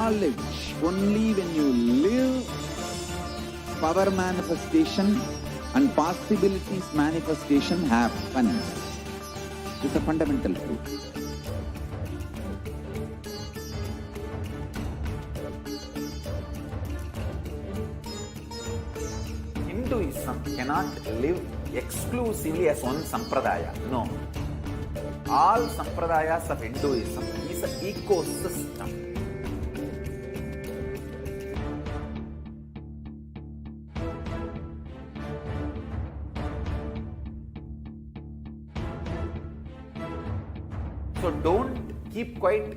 knowledge. Only when you live, power manifestation and possibilities manifestation happens. This is a fundamental truth. Hinduism cannot live exclusively as one sampradaya. No. All sampradayas of Hinduism is an ecosystem. So don't keep quiet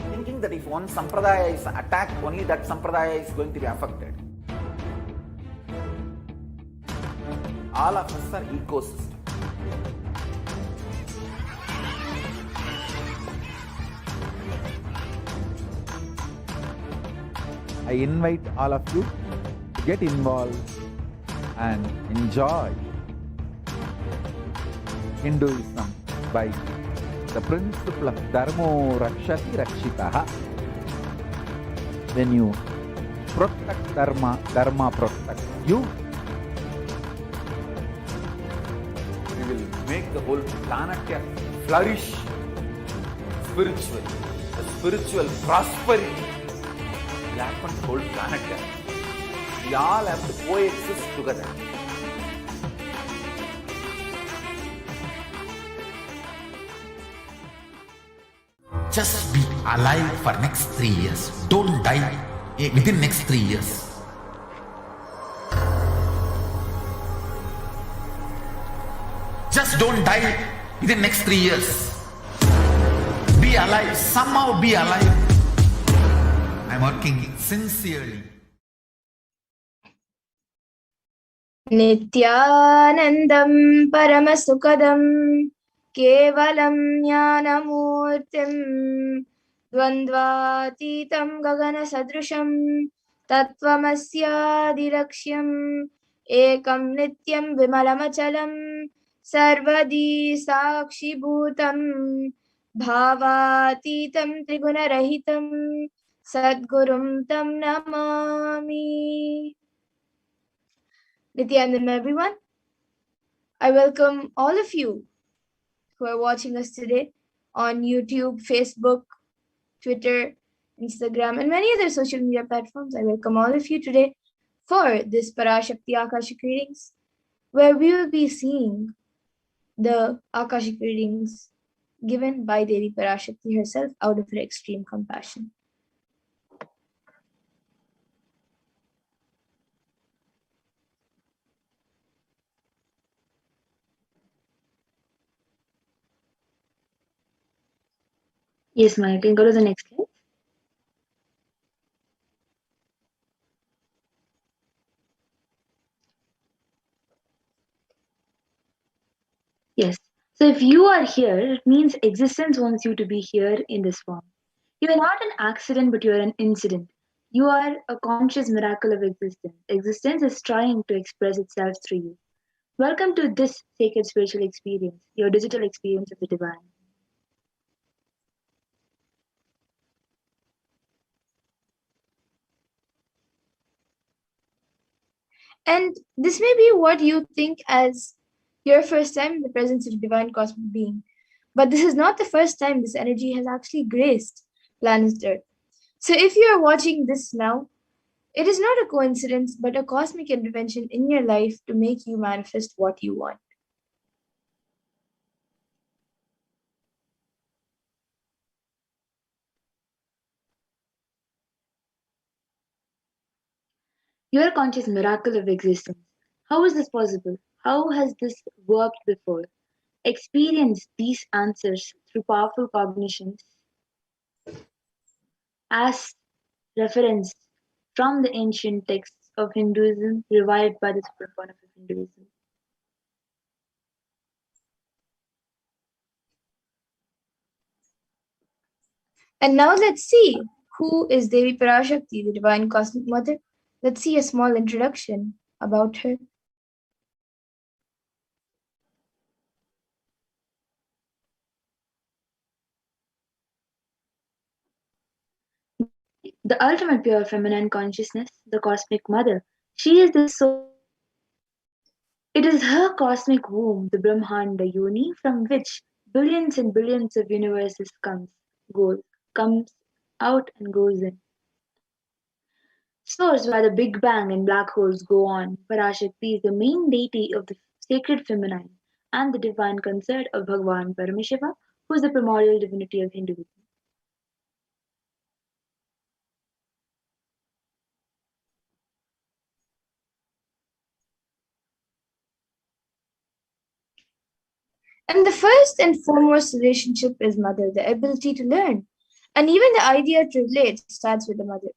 thinking that if one sampradaya is attacked, only that sampradaya is going to be affected. All of us are ecosystem. I invite all of you to get involved and enjoy Hinduism by the principle of Dharmo Rakshati Rakshitaha. When you protect Dharma, Dharma protects you. We will make the whole planet flourish spiritually. The spiritual prosperity will happen to the whole planet. We all have to coexist together. Just be alive for next 3 years. Don't die within next 3 years. Just don't die within next 3 years. Be alive. Somehow be alive. I'm working sincerely. Nithyanandam Paramasukadam Kevalam Jnanamurtim Dvandvatitam Gagana Sadrusham Tattvamasyadilakshyam Ekam Nityam Vimalamachalam Sarvadi Sakshi Bhutam Bhavatitam Trigunarahitam Sadgurum Tam Namami. Nithyanandam, everyone. I welcome all of you who are watching us today on YouTube, Facebook, Twitter, Instagram, and many other social media platforms. I welcome all of you today for this Parashakti Akashic readings, where we will be seeing the Akashic readings given by Devi Parashakti herself out of her extreme compassion. Yes, Maya, can you go to the next slide? Yes. So if you are here, it means existence wants you to be here in this form. You are not an accident, but you are an incident. You are a conscious miracle of existence. Existence is trying to express itself through you. Welcome to this sacred spiritual experience, your digital experience of the divine. And this may be what you think as your first time in the presence of a divine cosmic being. But this is not the first time this energy has actually graced planet Earth. So if you are watching this now, it is not a coincidence, but a cosmic intervention in your life to make you manifest what you want. You are a conscious miracle of existence. How is this possible? How has this worked before? Experience these answers through powerful cognitions as reference from the ancient texts of Hinduism revived by the Supreme Pontiff of Hinduism. And now let's see who is Devi Parashakti, the Divine Cosmic Mother. Let's see a small introduction about her. The ultimate pure feminine consciousness, the cosmic mother. She is the soul. It is her cosmic womb, the Brahmanda Yoni, from which billions and billions of universes comes out and goes in. Source where the Big Bang and black holes go on. Parashakti is the main deity of the sacred feminine and the divine consort of Bhagavan Paramashiva, who is the primordial divinity of Hinduism. And the first and foremost relationship is mother, the ability to learn. And even the idea to relate starts with the mother.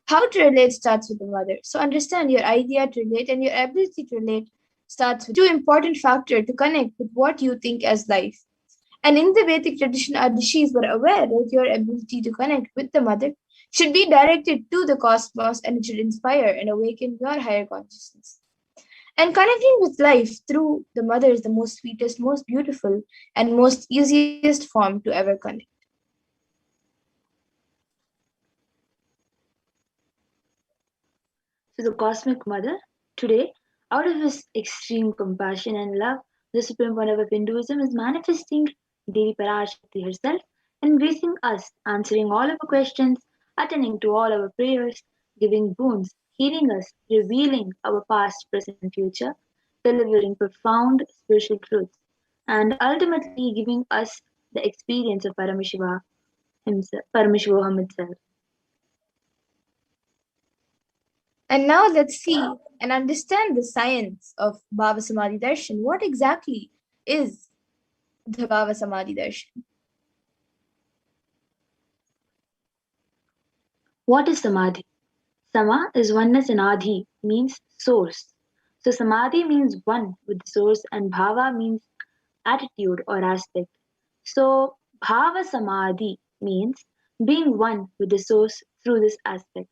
How to relate starts with the mother. So understand your idea to relate and your ability to relate starts with two important factors to connect with what you think as life. And in the Vedic tradition, our rishis were aware that your ability to connect with the mother should be directed to the cosmos and it should inspire and awaken your higher consciousness. And connecting with life through the mother is the most sweetest, most beautiful, and most easiest form to ever connect. So the cosmic mother, today, out of his extreme compassion and love, the supreme wonder of Hinduism is manifesting Devi Parashakti herself and gracing us, answering all our questions, attending to all our prayers, giving boons, healing us, revealing our past, present, and future, delivering profound spiritual truths, and ultimately giving us the experience of Paramashivoham itself. And now let's see and understand the science of Bhava Samadhi Darshan. What exactly is the Bhava Samadhi Darshan? What is Samadhi? Sama is oneness and Adi means source. So Samadhi means one with the source and Bhava means attitude or aspect. So Bhava Samadhi means being one with the source through this aspect.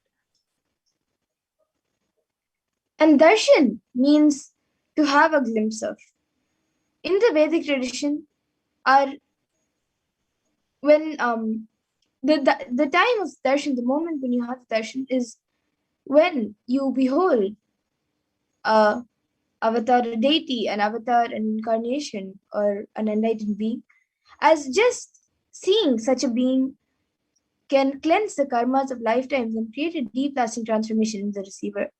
And Darshan means to have a glimpse of. In the Vedic tradition, our when the time of darshan, the moment when you have darshan is when you behold a avatar, a deity, an avatar, an incarnation, or an enlightened being, as just seeing such a being can cleanse the karmas of lifetimes and create a deep lasting transformation in the receiver.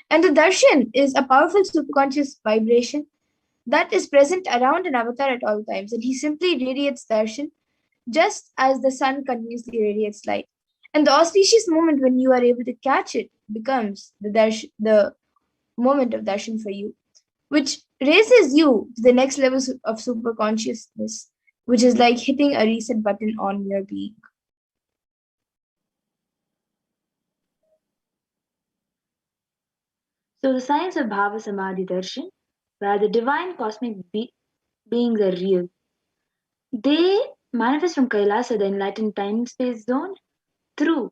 And the darshan is a powerful subconscious vibration that is present around an avatar at all times, and he simply radiates darshan just as the sun continuously radiates light. And the auspicious moment when you are able to catch it becomes the moment of darshan for you, which raises you to the next levels of super consciousness, which is like hitting a reset button on your being. So the science of Bhava Samadhi Darshan, where the divine cosmic beings are real. They manifest from Kailasa, the enlightened time space zone, through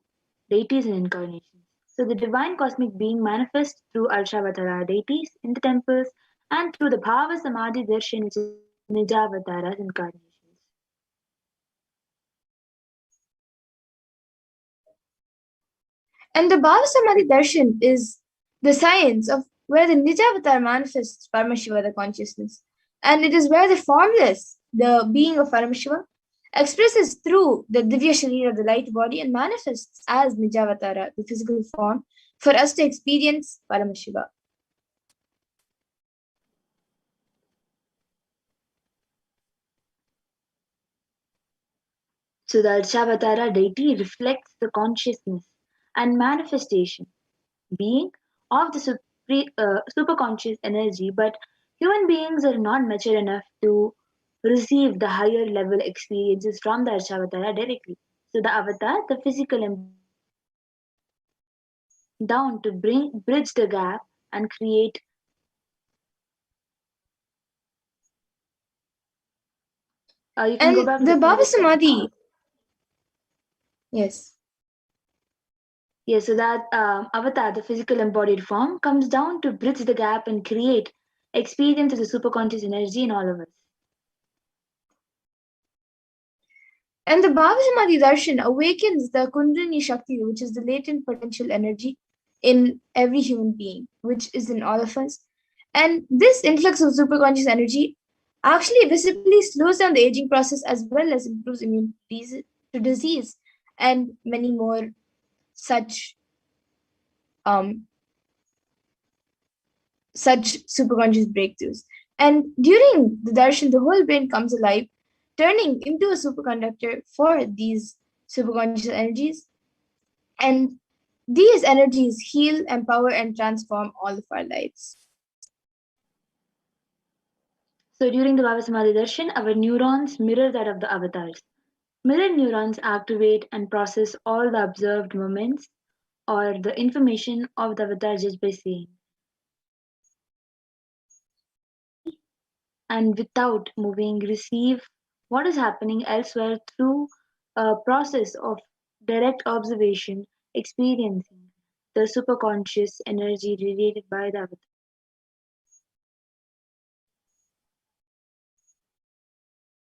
deities and incarnations. So the divine cosmic being manifests through Arshavatara deities in the temples and through the Bhava Samadhi Darshan, which is Nijavatara's incarnations. And the Bhava Samadhi Darshan is the science of where the Nijavatar manifests Paramashiva, the consciousness. And it is where the formless, the being of Paramashiva, expresses through the Divya Sharira, the light body, and manifests as Nijavatara, the physical form, for us to experience Paramashiva. So the Arshavatara deity reflects the consciousness and manifestation, being of the superconscious energy, but human beings are not mature enough to receive the higher level experiences from the Arshavatara directly. So the avatar, the physical down to bridge the gap and create. You can go And back to the the Bhava previous slide. Samadhi, yes. Yeah, so that avatar, the physical embodied form, comes down to bridge the gap and create experience of the superconscious energy in all of us. And the Bhava Samadhi Darshan awakens the Kundalini Shakti, which is the latent potential energy in every human being, which is in all of us. And this influx of superconscious energy actually visibly slows down the aging process as well as improves immunity to disease and many more such such superconscious breakthroughs. And during the darshan, the whole brain comes alive, turning into a superconductor for these superconscious energies. And these energies heal, empower, and transform all of our lives. So during the Bhava Samadhi Darshan, our neurons mirror that of the avatars. Mirror neurons activate and process all the observed moments or the information of the avatar just by seeing. And without moving, receive what is happening elsewhere through a process of direct observation, experiencing the superconscious energy radiated by the avatar.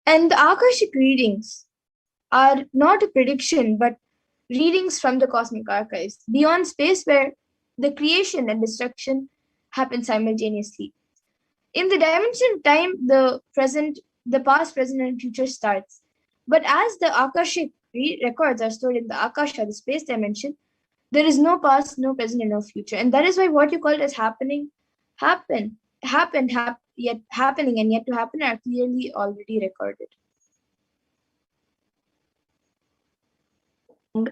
And the Akashic readings are not a prediction, but readings from the cosmic archives, beyond space where the creation and destruction happen simultaneously. In the dimension of time, the past, present, and future starts. But as the Akashic records are stored in the Akasha, the space dimension, there is no past, no present, and no future. And that is why what you called as happening, yet happening and yet to happen are clearly already recorded.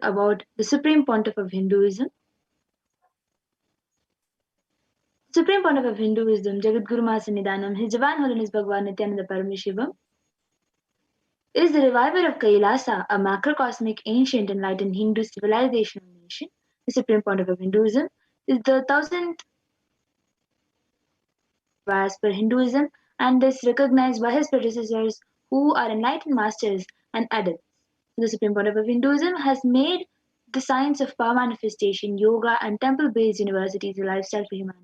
About the Supreme Pontiff of Hinduism. Supreme Pontiff of Hinduism, Jagadguru Mahasannidhanam, His Divine Holiness Bhagwan Nithyananda Paramashivam, is the reviver of Kailasa, a macrocosmic, ancient, enlightened Hindu civilizational nation. The Supreme Pontiff of Hinduism is the 1000th as per Hinduism and is recognized by his predecessors who are enlightened masters and adepts. The Supreme Pontiff of Hinduism has made the science of power manifestation, yoga, and temple-based universities a lifestyle for humanity.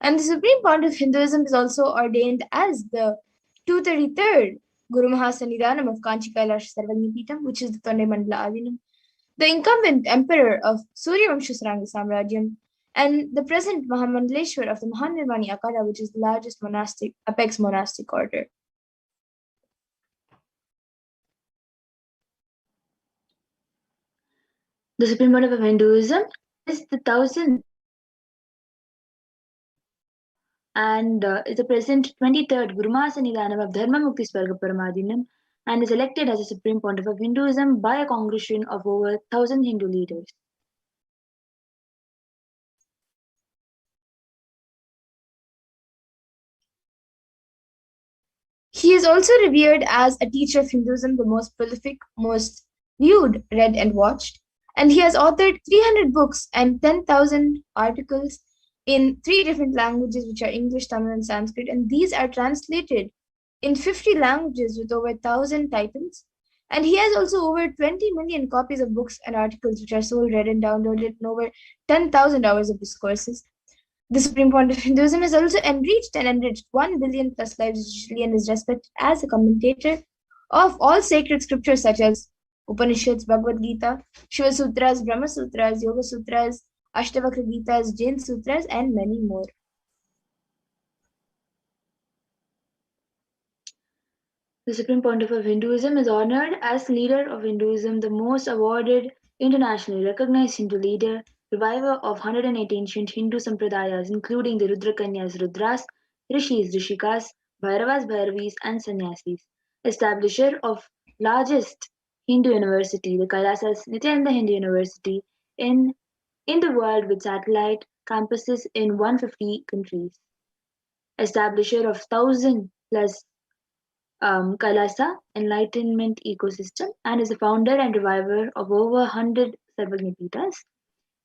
And the Supreme Pontiff of Hinduism is also ordained as the 233rd Guru Mahasannidhanam of Kanchi Kailash Sarvagnipitam, which is the Tonde Mandala Adinam, the incumbent emperor of Suryavamsha Saranga Samrajyam, and the present Mahamandaleshwar of the Mahanirvani Akada, which is the largest apex monastic order. The Supreme Pontiff of Hinduism is the 1000th and is the present 23rd Guru Mahasannidhanam of Dharma Mukti Swarga Paramadinam and is elected as the Supreme Pontiff of Hinduism by a congregation of over 1000 Hindu leaders. He is also revered as a teacher of Hinduism, the most prolific, most viewed, read, and watched. And he has authored 300 books and 10,000 articles in 3 different languages, which are English, Tamil, and Sanskrit. And these are translated in 50 languages with over 1,000 titles. And he has also over 20 million copies of books and articles, which are sold, read, and downloaded in over 10,000 hours of discourses. The Supreme Pontiff of Hinduism has also enriched 1 billion plus lives digitally and is respected as a commentator of all sacred scriptures such as Upanishads, Bhagavad Gita, Shiva Sutras, Brahma Sutras, Yoga Sutras, Ashtavakra Gitas, Jain Sutras, and many more. The Supreme Pontiff of Hinduism is honored as leader of Hinduism, the most awarded, internationally recognized Hindu leader, reviver of 108 ancient Hindu sampradayas, including the Rudrakanyas, Rudras, Rishis, Rishikas, Bhairavas, Bhairavis, and Sannyasis, establisher of largest Hindu university, the Kailasas Nithyananda Hindu University, in the world with satellite campuses in 150 countries, establisher of 1,000 plus Kailasa enlightenment ecosystem and is the founder and reviver of over 100 Sarvagnipitas,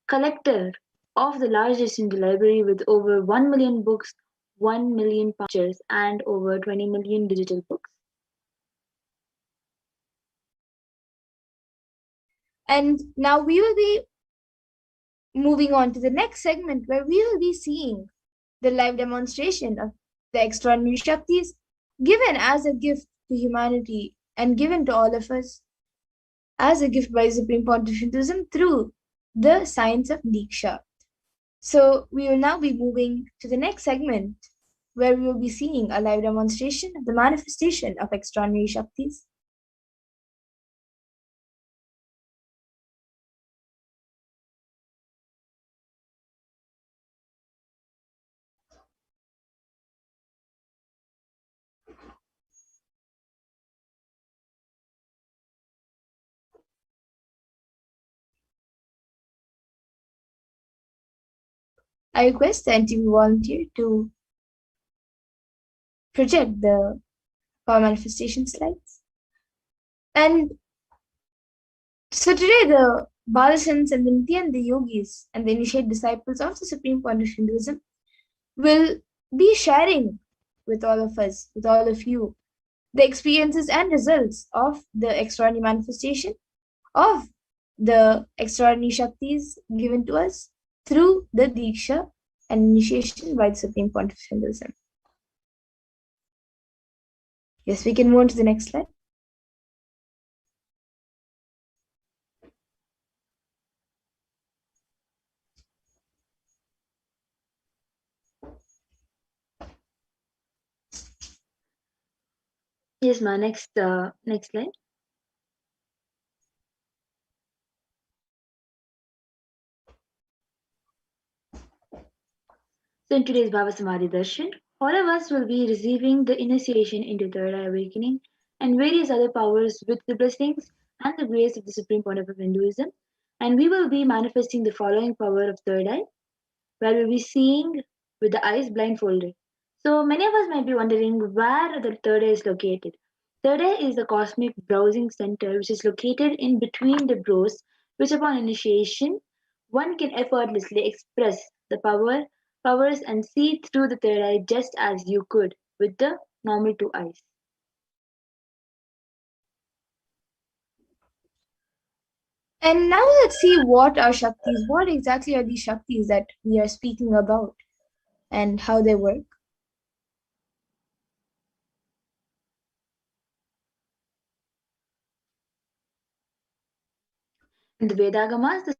collector of the largest Hindu library with over 1 million books, 1 million pictures, and over 20 million digital books. And now we will be moving on to the next segment where we will be seeing the live demonstration of the extraordinary Shaktis given as a gift to humanity and given to all of us as a gift by Supreme Pontiff Hinduism through the science of Diksha. So we will now be moving to the next segment where we will be seeing a live demonstration of the manifestation of extraordinary Shaktis. I request the NTV volunteer to project the power manifestation slides. And so today the Balasans and the Nithyananda yogis and the initiate disciples of the Supreme Pontiff Hinduism will be sharing with all of us, with all of you, the experiences and results of the extraordinary manifestation of the extraordinary Shaktis given to us through the Diksha and initiation by the Supreme Pontiff Hinduism. Yes, we can move on to the next slide. Yes, ma. Next slide. So in today's Bhava Samadhi Darshan, all of us will be receiving the initiation into third eye awakening and various other powers with the blessings and the grace of the Supreme Pontiff of Hinduism. And we will be manifesting the following power of third eye, where we'll be seeing with the eyes blindfolded. So many of us might be wondering where the third eye is located. Third eye is the cosmic browsing center which is located in between the brows, which upon initiation one can effortlessly express the powers and see through the third eye just as you could with the normal two eyes. And now let's see what are Shaktis. What exactly are these Shaktis that we are speaking about and how they work? In the Vedagamas, the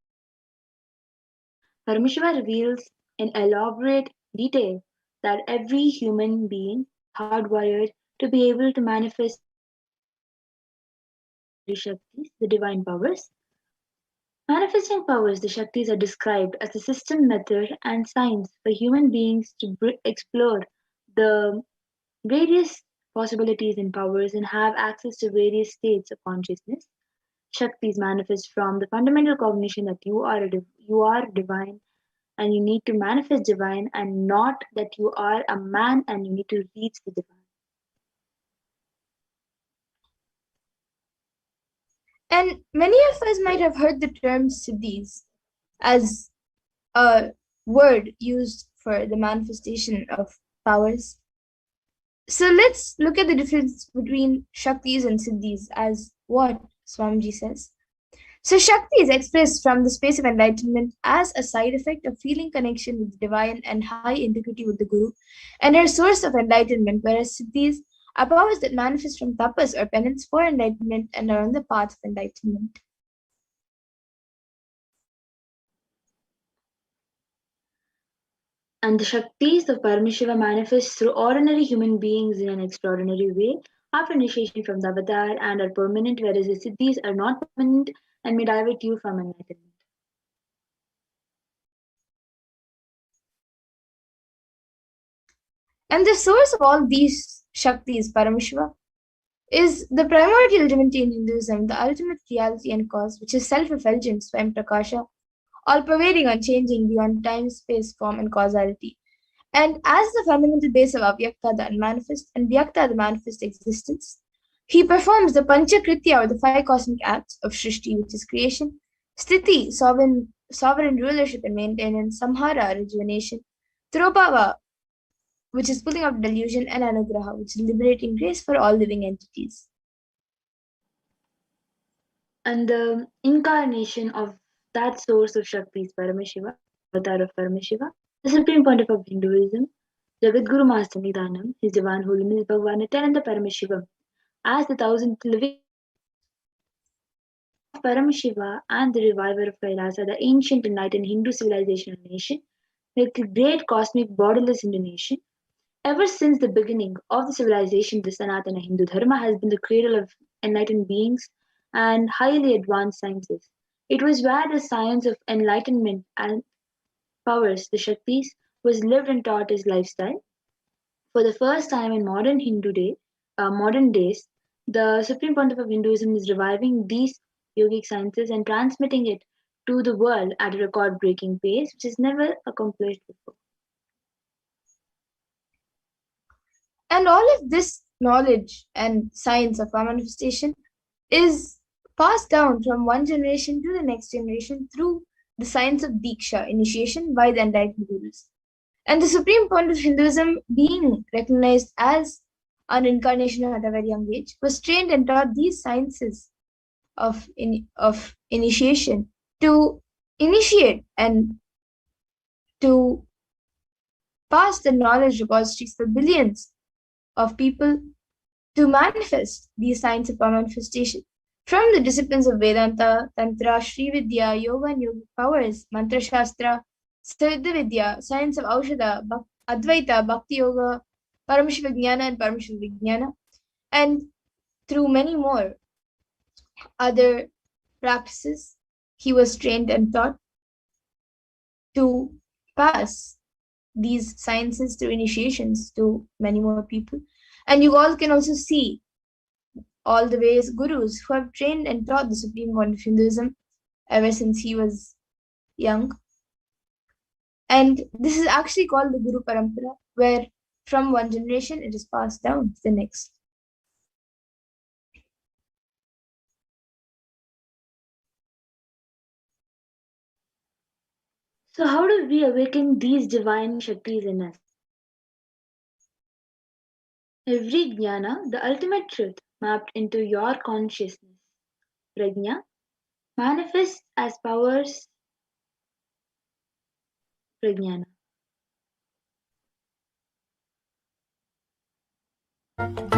Paramashiva reveals in elaborate detail that every human being is hardwired to be able to manifest the Shaktis, the divine powers. Manifesting powers, the Shaktis are described as a system, method, and science for human beings to explore the various possibilities and powers and have access to various states of consciousness. Shaktis manifest from the fundamental cognition that you are divine and you need to manifest divine, and not that you are a man and you need to reach the divine. And many of us might have heard the term Siddhis as a word used for the manifestation of powers. So let's look at the difference between Shaktis and Siddhis as what Swamiji says. So Shakti is expressed from the space of enlightenment as a side effect of feeling connection with the divine and high integrity with the Guru, and a source of enlightenment, whereas Siddhis are powers that manifest from tapas or penance for enlightenment and are on the path of enlightenment. And the Shaktis of Paramashiva manifest through ordinary human beings in an extraordinary way after initiation from the avatar and are permanent, whereas the Siddhis are not permanent and may divert you from enlightenment. And the source of all these Shaktis, Paramashiva, is the primordial divinity in Hinduism, the ultimate reality and cause, which is self-effulgent, Swayam Prakasha, all-pervading, unchanging, beyond time, space, form, and causality. And as the fundamental base of Avyakta, the unmanifest, and Vyakta, the manifest existence, he performs the Panchakritya, or the five cosmic acts of Shrishti, which is creation, Sthiti, sovereign rulership and maintenance, Samhara, rejuvenation, Tropava, which is pulling out delusion, and Anugraha, which is liberating grace for all living entities. And the incarnation of that source of Shakti is Paramashiva, avatar of Paramashiva, the supreme pontiff of Hinduism, Jagadguru Master Nidhanam, His Divine Holiness Bhagavan Nithyananda Paramashivam, as the thousandth living of Paramashiva and the reviver of Kailasa, the ancient enlightened Hindu civilization and nation, the great cosmic borderless Indonesian. Ever since the beginning of the civilization, the Sanatana Hindu Dharma has been the cradle of enlightened beings and highly advanced sciences. It was where the science of enlightenment and powers, the Shaktis, was lived and taught as lifestyle. For the first time in modern days, the Supreme Pontiff of Hinduism is reviving these yogic sciences and transmitting it to the world at a record-breaking pace, which is never accomplished before. And all of this knowledge and science of our manifestation is passed down from one generation to the next generation through the science of Diksha, initiation by the enlightened gurus. And the Supreme Point of Hinduism, being recognized as an incarnation at a very young age, was trained and taught these sciences of initiation to initiate and to pass the knowledge repositories for billions of people to manifest these signs of our manifestation. From the disciplines of Vedanta, Tantra, Sri Vidya, Yoga and Yogic powers, Mantra Shastra, Siddha Vidya, science of Aushadha, Advaita, Bhakti Yoga, Paramashiva Jnana and Paramashiva Vijnana, and through many more other practices, he was trained and taught to pass these sciences through initiations to many more people. And you all can also see all the various gurus who have trained and taught the Supreme Point of Hinduism ever since he was young. And this is actually called the Guru Parampara, where from one generation it is passed down to the next. So how do we awaken these divine Shaktis in us? Every jnana, the ultimate truth, mapped into your consciousness, prajna, manifests as powers prajnana.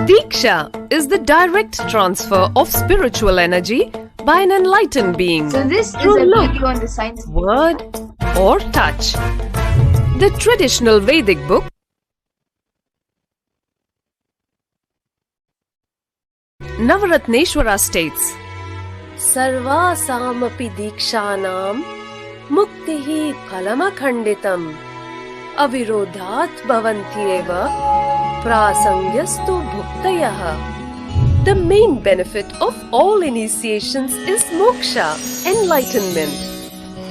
Diksha is the direct transfer of spiritual energy by an enlightened being So this is through a look, video on the science of word, or touch. The traditional Vedic book Navaratneshwara states, Sarvasamapi Dikshanam Muktihi Phalamakhanditam Avirodhat Bhavantyeva Prasangyastu Bhuktayaha. The main benefit of all initiations is moksha, enlightenment.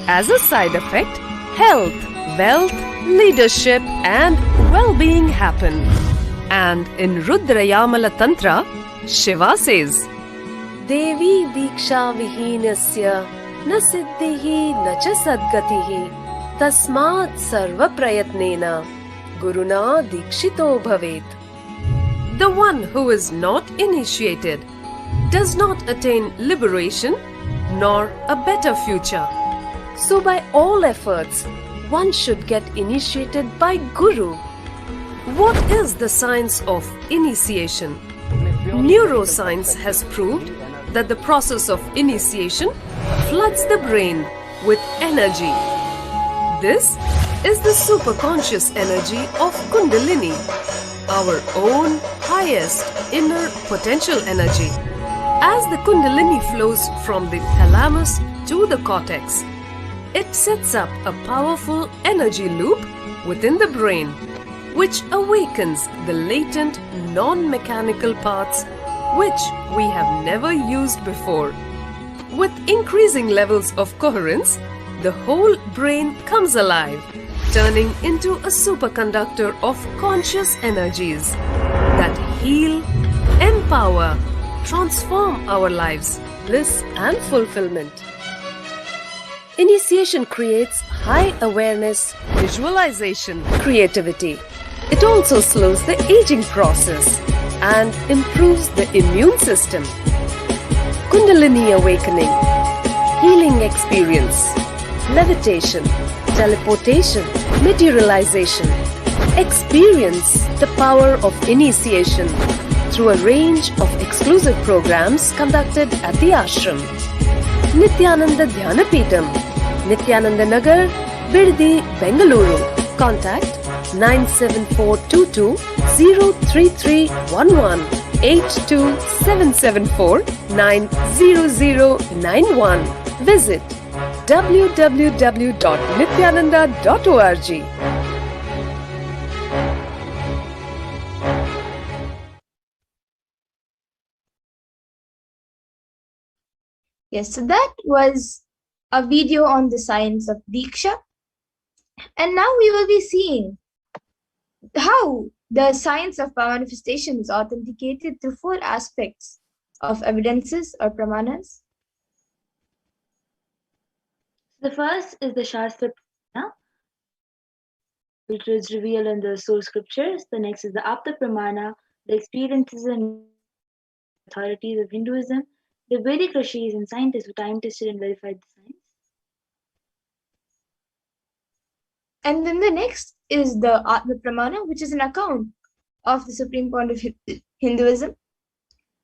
As a side effect, health, wealth, leadership and well-being happen. And in Rudrayamala Tantra, Shiva says, Devi Diksha Vihinasya Na Siddhihi Na Cha Sadgatihi Tasmat Sarva Prayatnena Guruna Dikshito Bhavet. The one who is not initiated does not attain liberation nor a better future. So by all efforts, one should get initiated by Guru. What is the science of initiation? Neuroscience has proved that the process of initiation floods the brain with energy. This is the superconscious energy of Kundalini, our own highest inner potential energy. As the Kundalini flows from the thalamus to the cortex, it sets up a powerful energy loop within the brain, which awakens the latent non-mechanical parts which we have never used before. With increasing levels of coherence, the whole brain comes alive, turning into a superconductor of conscious energies that heal, empower, transform our lives, bliss and fulfillment. Initiation creates high awareness, visualization, creativity. It also slows the aging process and improves the immune system. Kundalini awakening. healing experience, levitation, teleportation, materialization. Experience the power of initiation through a range of exclusive programs conducted at the ashram. Nithyananda Dhyanapitham, Nithyananda Nagar, Birdi, Bengaluru. Contact 97422 03311 82774 90091. Visit www.nithyananda.org. Yes, so that was a video on the science of Diksha. And now we will be seeing how the science of power manifestation is authenticated through 4 aspects of evidences or pramanas. The first is the Shastra Pramana, which is revealed in the source scriptures. The next is the Apta Pramana, the experiences and authorities of Hinduism, the Vedic rishis and scientists who time tested and verified the science. And then the next is the Atma Pramana, which is an account of the supreme point of Hinduism,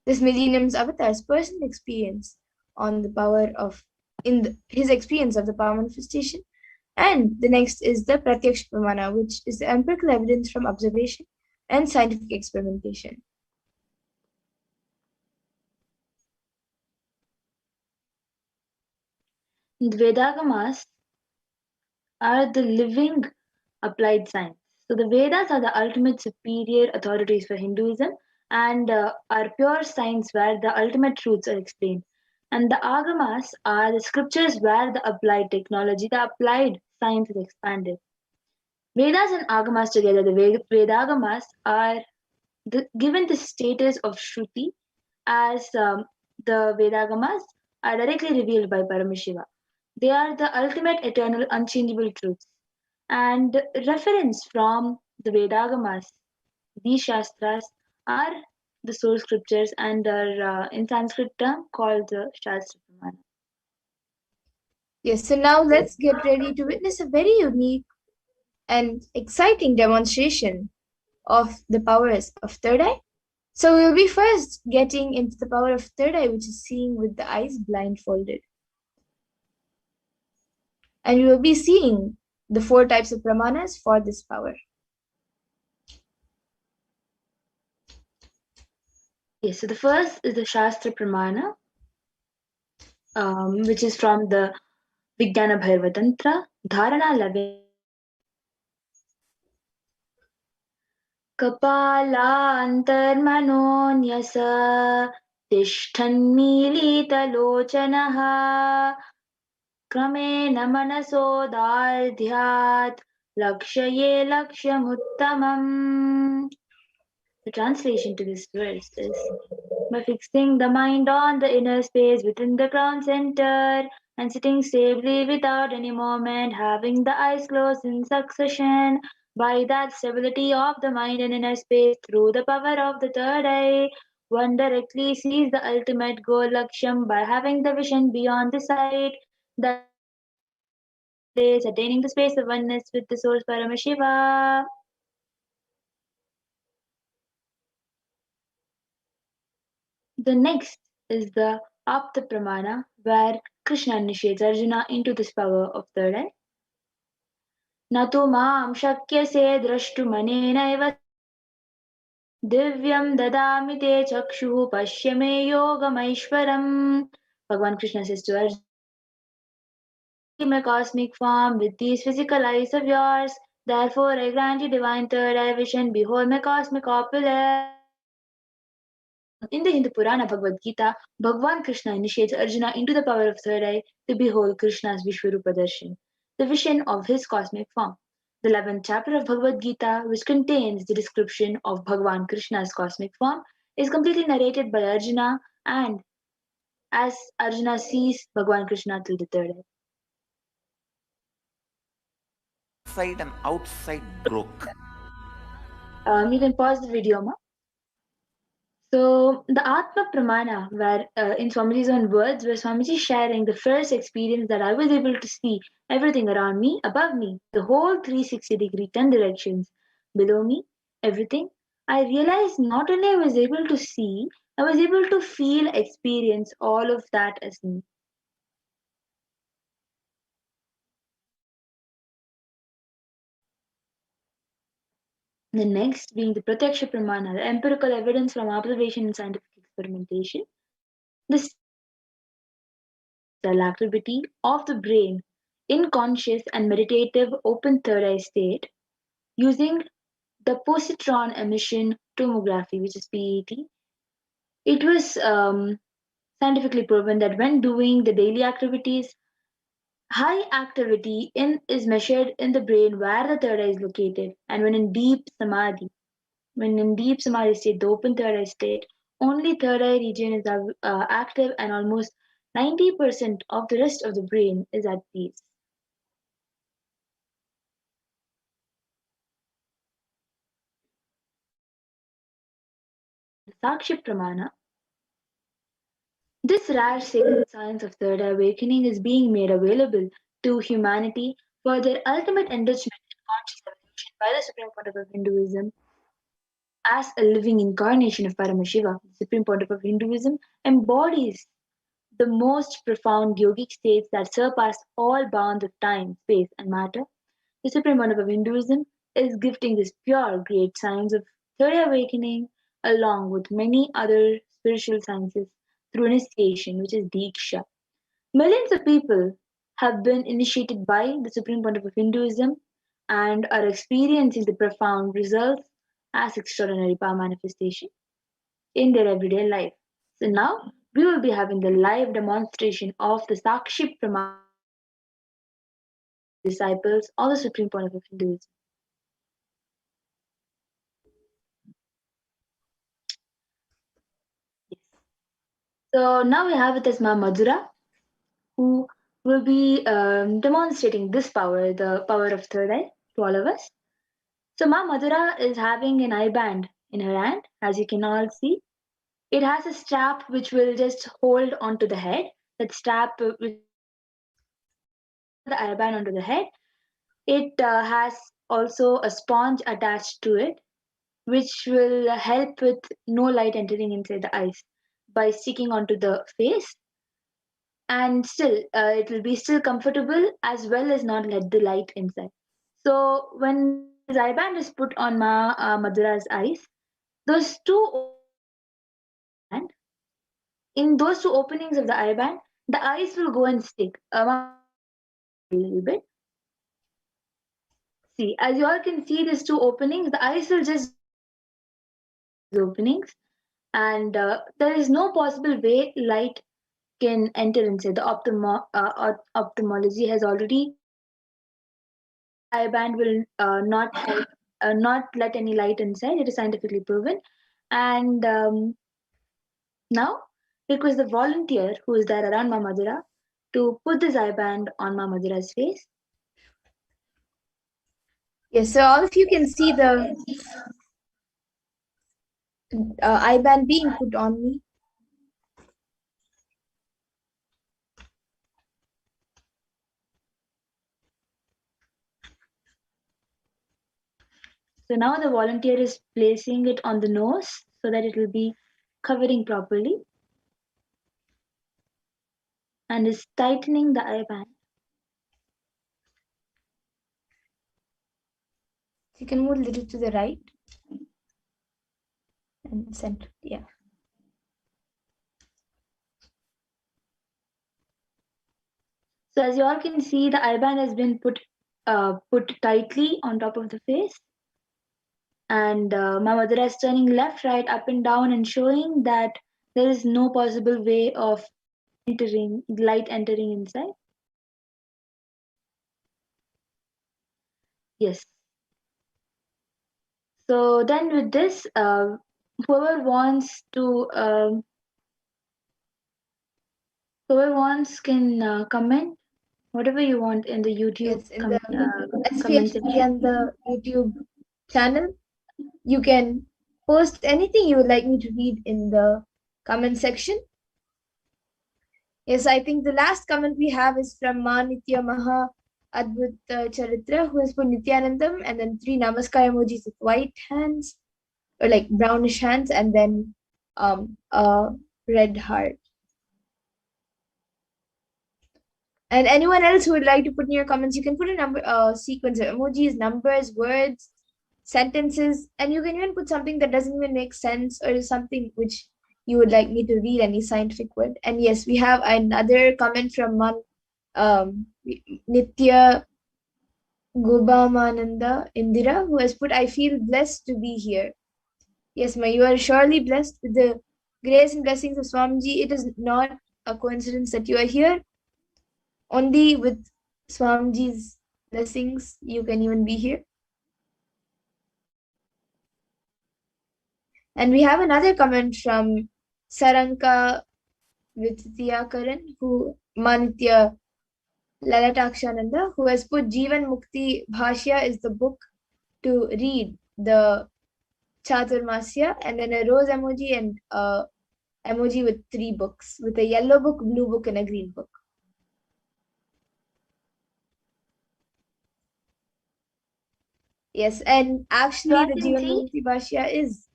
this millennium's avatar's personal experience on the power of his experience of the power manifestation. And the next is the Pratyaksha Pramana, which is the empirical evidence from observation and scientific experimentation. The Vedagamas are the living applied science. So the Vedas are the ultimate superior authorities for Hinduism and are pure science where the ultimate truths are explained. And the Agamas are the scriptures where the applied technology, the applied science is expanded. Vedas and Agamas together, the Vedagamas are given the status of Shruti as the Vedagamas are directly revealed by Paramashiva. They are the ultimate eternal unchangeable truths. And reference from the Vedagamas, these Shastras are the source scriptures and are in Sanskrit term called the Shastra Pramana. Yes, so now let's get ready to witness a very unique and exciting demonstration of the powers of third eye. So we'll be first getting into the power of third eye, which is seeing with the eyes blindfolded. And we will be seeing the 4 types of pramanas for this power. Yes, so the first is the Shastra Pramana, which is from the Vijnana Bhairava Tantra, Dharana Lave. कपालान्तर्मनोऽन्यस तिष्ठन्मीलितलोचनः क्रमेण मनसोदार्ध्यात् लक्ष्ये लक्ष्यमुत्तमम्. The translation to this verse is, by fixing the mind on the inner space within the crown center and sitting stably without any movement, having the eyes closed in succession, by that stability of the mind and inner space through the power of the third eye, one directly sees the ultimate goal Laksham by having the vision beyond the sight, that is attaining the space of oneness with the source Paramashiva. The next is the Apta Pramana, where Krishna initiates Arjuna into this power of third eye. Natu maam shakyase drashtumanenaiva divyam dadami te chakshu pashyame yogamaishwaram. Bhagavan Krishna says to Arjuna, "See my cosmic form with these physical eyes of yours. Therefore I grant you divine third eye vision. Behold my cosmic opulence." In the Hindu Purana Bhagavad Gita, Bhagavan Krishna initiates Arjuna into the power of third eye to behold Krishna's Vishwarupa Darshan, the vision of his cosmic form. The 11th chapter of Bhagavad Gita, which contains the description of Bhagavan Krishna's cosmic form, is completely narrated by Arjuna, and as Arjuna sees Bhagavan Krishna through the third eye. Inside and outside broke. You can pause the video, ma. So the Atma Pramana, where in Swamiji's own words, where Swamiji is sharing the first experience that I was able to see everything around me, above me, the whole 360-degree, 10 directions, below me, everything. I realized not only I was able to see, I was able to feel, experience all of that as me. The next being the Pratyaksha Pramana, the empirical evidence from observation and scientific experimentation. This cell activity of the brain in conscious and meditative open third eye state using the positron emission tomography, which is PET. It was scientifically proven that when doing the daily activities, high activity is measured in the brain where the third eye is located, and when in deep samadhi state, the open third eye state, only third eye region is active, and almost 90% of the rest of the brain is at peace. The Sakshi Pramana. This rare sacred science of third eye awakening is being made available to humanity for their ultimate enrichment in conscious evolution by the Supreme Pontiff of Hinduism as a living incarnation of Paramashiva. The Supreme Pontiff of Hinduism embodies the most profound yogic states that surpass all bounds of time, space, and matter. The Supreme Pontiff of Hinduism is gifting this pure, great science of third eye awakening along with many other spiritual sciences through initiation, which is Diksha. Millions of people have been initiated by the Supreme Pontiff of Hinduism and are experiencing the profound results as extraordinary power manifestation in their everyday life. So now we will be having the live demonstration of the Sakshi Pramana disciples of the Supreme Pontiff of Hinduism. So now we have with us Ma Madhura, who will be demonstrating this power, the power of third eye, to all of us. So Ma Madhura is having an eye band in her hand, as you can all see. It has a strap which will just hold onto the head. That strap will the eye band onto the head. It has also a sponge attached to it, which will help with no light entering inside the eyes by sticking onto the face, and still it will be still comfortable as well as not let the light inside. So when this eye band is put on Madhura's eyes, those two and in those two openings of the eye band, the eyes will go and stick a little bit. See, as you all can see, these two openings, the eyes will just openings, and there is no possible way light can enter inside. The ophthalmology has already eye band will not help, not let any light inside. It is scientifically proven, and now request the volunteer who is there around Ma Madhura to put this eye band on Ma Madhura's face. Yes, so all of you can see the eye band being put on me. So now the volunteer is placing it on the nose so that it will be covering properly and is tightening the eye band. You can move a little to the right and center. Yeah. So as you all can see, the eye band has been put tightly on top of the face, and Ma Madhura is turning left, right, up and down, and showing that there is no possible way of light entering inside. Yes. So then with this, whoever wants can comment whatever you want in the YouTube Yes, in the comment HDH section. Nithyananda YouTube channel, you can post anything you would like me to read in the comment section. Yes, I think the last comment we have is from Ma Nitya Maha Adbhut Charitra, who has put Nityanandam and then 3 Namaskar emojis with white hands or like brownish hands, and then a red heart. And anyone else who would like to put in your comments, you can put a number, sequence of emojis, numbers, words, sentences, and you can even put something that doesn't even make sense or something which you would like me to read, any scientific word. And yes, we have another comment from Nitya Gobamananda Indira, who has put, I feel blessed to be here. Yes, Ma, you are surely blessed with the grace and blessings of Swamiji. It is not a coincidence that you are here. Only with Swamiji's blessings, you can even be here. And we have another comment from Saranka Vidyakaran, who Manitya Lalatakshananda, who has put Jivan Mukti Bhashya is the book to read, the Chaturmasya, and then a rose emoji and a emoji with 3 books, with a yellow book, blue book, and a green book. Yes, and actually the Jivan Mukti Bhashya is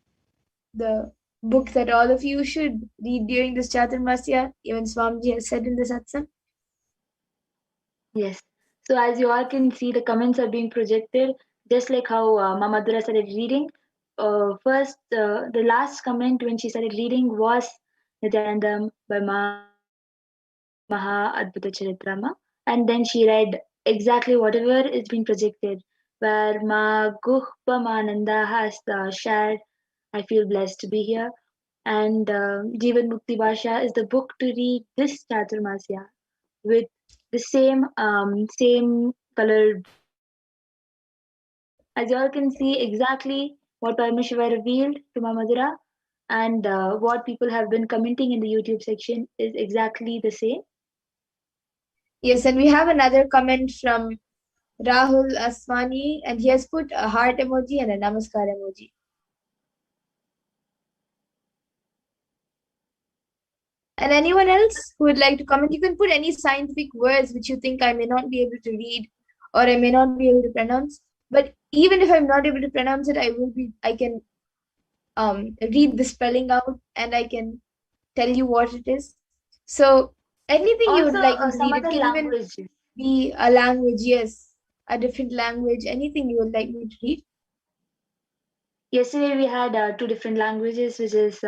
the book that all of you should read during this Chaturmasya. Even Swamiji has said in the satsang. Yes. So as you all can see, the comments are being projected, just like how Mamadura started reading. First, the last comment when she started reading was Nityanandam by Maha Adbhuta Charitrama, and then she read exactly whatever is being projected. Where Ma Guhpamananda has shared, I feel blessed to be here, and Jivan Mukti Bhasha is the book to read this Chaturmasya with the same colored. As you all can see, exactly what Paramashiva revealed to Mamadura and what people have been commenting in the YouTube section is exactly the same. Yes, and we have another comment from Rahul Aswani, and he has put a heart emoji and a namaskar emoji. And anyone else who would like to comment, you can put any scientific words which you think I may not be able to read or I may not be able to pronounce. But even if I'm not able to pronounce it, I can read the spelling out and I can tell you what it is. So anything you would Also, like me to some read, it other can even languages. be a language, yes, a different language, anything you would like me to read. Yesterday we had 2 different languages, which is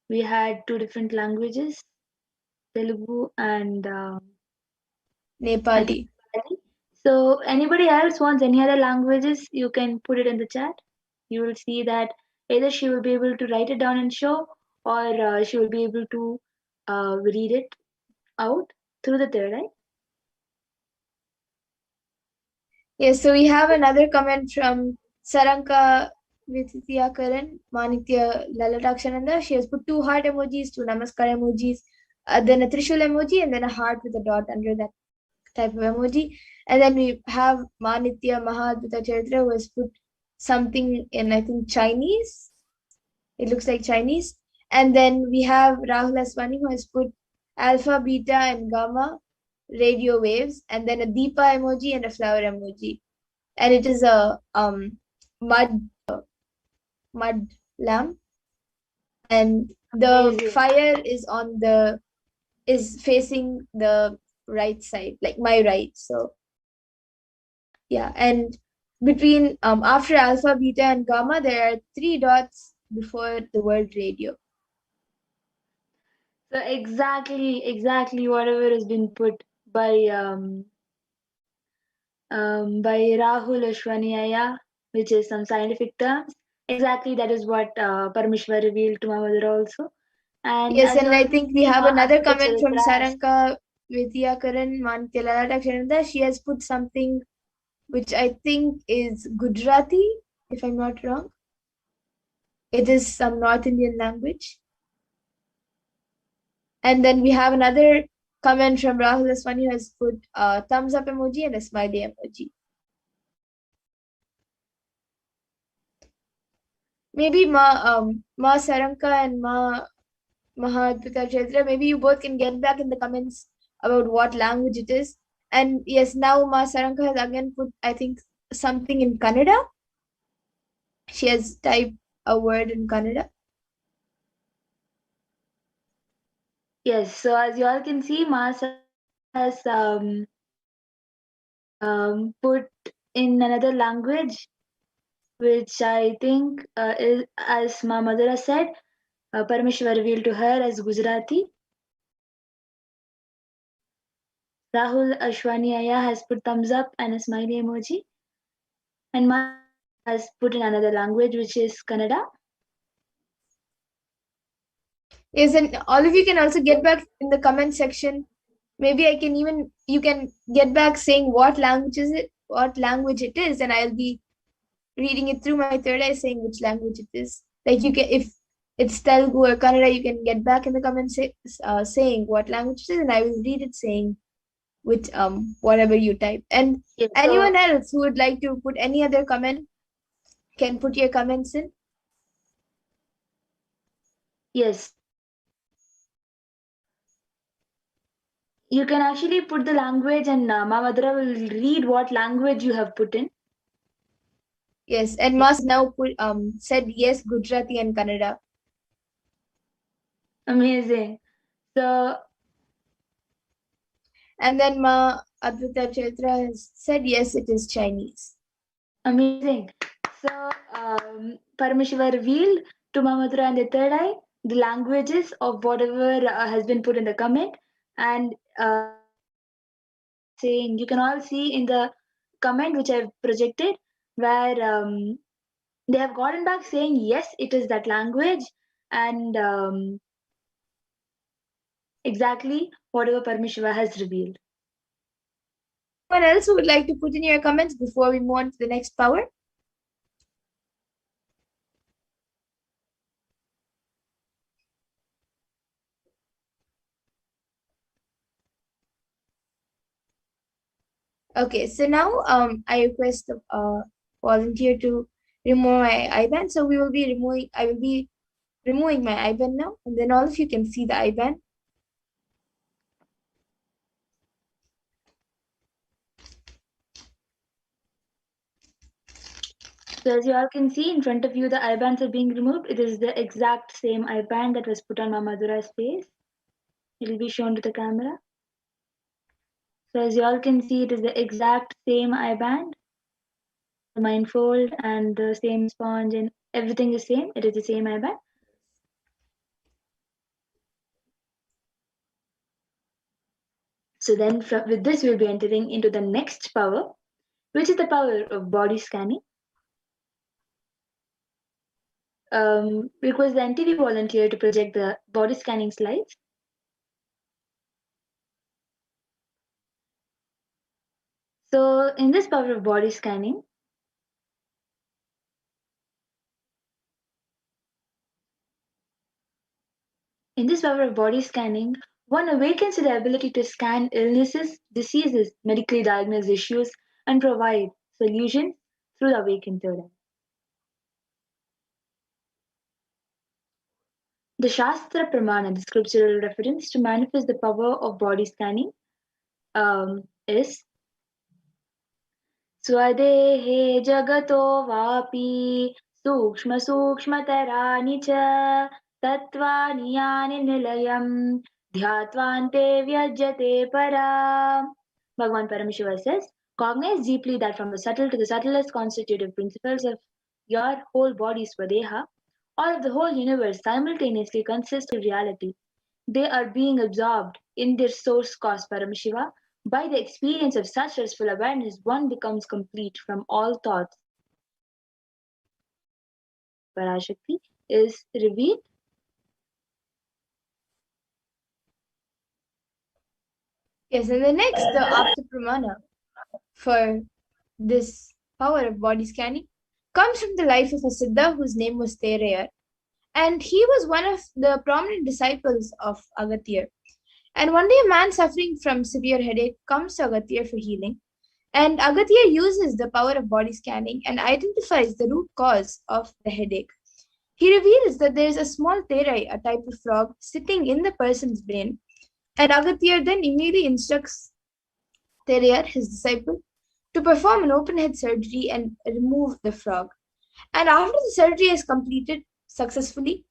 we had 2 different languages, Telugu and I think Nepali. Nepali. So anybody else wants any other languages, you can put it in the chat. You will see that either she will be able to write it down and show, or she will be able to read it out through the third eye. Yes, so we have another comment from Saranka Vidyakaran, Manitya Lalatakshananda. She has put 2 heart emojis, 2 namaskar emojis, then a Trishul emoji, and then a heart with a dot under that type of emoji. And then we have Manitya Mahadvita Charitra, who has put something in, I think, Chinese. It looks like Chinese. And then we have Rahul Aswani, who has put alpha, beta, and gamma radio waves, and then a Deepa emoji and a flower emoji. And it is a mud lamp, and the Amazing. fire is facing the right side, like my right. So yeah, and between after alpha, beta, and gamma, there are 3 dots before the word radio. So exactly whatever has been put by Rahul Ashwaniaya, which is some scientific terms. Exactly that is what Parameshwar revealed to Mamadura also. And Yes, as you and I all think can we see, have Ma another Adbhuta comment from Charitra has Saranka Vidyakaran Manitya. She has put something which I think is Gujarati, if I'm not wrong. It is some North Indian language. And then we have another comment from Rahul Aswani, who has put a thumbs up emoji and a smiley emoji. maybe Ma Saranka and Mahadvita Chaitra, maybe you both can get back in the comments about what language it is. And yes, now Ma Saranka has again put, I think, something in Kannada. She has typed a word in Kannada. Yes, so as you all can see, Mas has put in another language, which I think is, as my mother has said, Parameshwar revealed to her as Gujarati. Rahul Ashwani Aya has put thumbs up and a smiley emoji. And Ma has put in another language, which is Kannada. Yes, and all of you can also get back in the comment section. Maybe you can get back saying what language it is, and I'll be reading it through my third eye saying which language it is. Like you can, if it's Telugu or Kannada, you can get back in the comments saying what language it is, and I will read it saying with whatever you type. And Yes, anyone else who would like to put any other comment can put your comments in. Yes. You can actually put the language, and Mamadra will read what language you have put in. Yes, and Mas now said yes, Gujarati and Kannada. Amazing. So, and then Ma Advaita Chaitra has said yes, it is Chinese. Amazing. So, Paramashiva revealed to Mamadra and the third eye the languages of whatever has been put in the comment, and saying you can all see in the comment which I've projected where they have gotten back saying yes, it is that language, and exactly whatever Paramashiva has revealed. Anyone else who would like to put in your comments before we move on to the next power? Okay, so now I request a volunteer to remove my IBAN. So I will be removing my IBAN now, and then all of you can see the IBAN. So as you all can see in front of you, the IBANs are being removed. It is the exact same IBAN that was put on Mamadura's face. It will be shown to the camera. So as you all can see, it is the exact same IBAN. The mindfold and the same sponge and everything is same. It is the same IBAN. So then with this, we'll be entering into the next power, which is the power of body scanning. Request the NTV volunteer to project the body scanning slides. So in this power of body scanning, one awakens to the ability to scan illnesses, diseases, medically diagnosed issues, and provide solutions through the awakened third eye. The Shastra Pramana, the scriptural reference to manifest the power of body scanning, is Swadehe Jagato Vapi Sukshma Sukshmataraani cha Tatvani Yani Nilayam Dhyatvante Vyajyate Para. Bhagavan Paramashiva says, cognize deeply that from the subtle to the subtlest constitutive principles of your whole body, Swadeha, or of the whole universe simultaneously consist of reality. They are being absorbed in their source cause, Paramashiva. By the experience of such restful awareness, one becomes complete from all thoughts. Parashakti is revealed. Yes, and the next, the Apta Pramana for this power of body scanning comes from the life of a Siddha whose name was Terayar. And he was one of the prominent disciples of Agathir. And one day a man suffering from severe headache comes to Agathir for healing. And Agathir uses the power of body scanning and identifies the root cause of the headache. He reveals that there is a small terai, a type of frog, sitting in the person's brain, and Agathir then immediately instructs Terayar, his disciple, to perform an open head surgery and remove the frog. And after the surgery is completed successfully,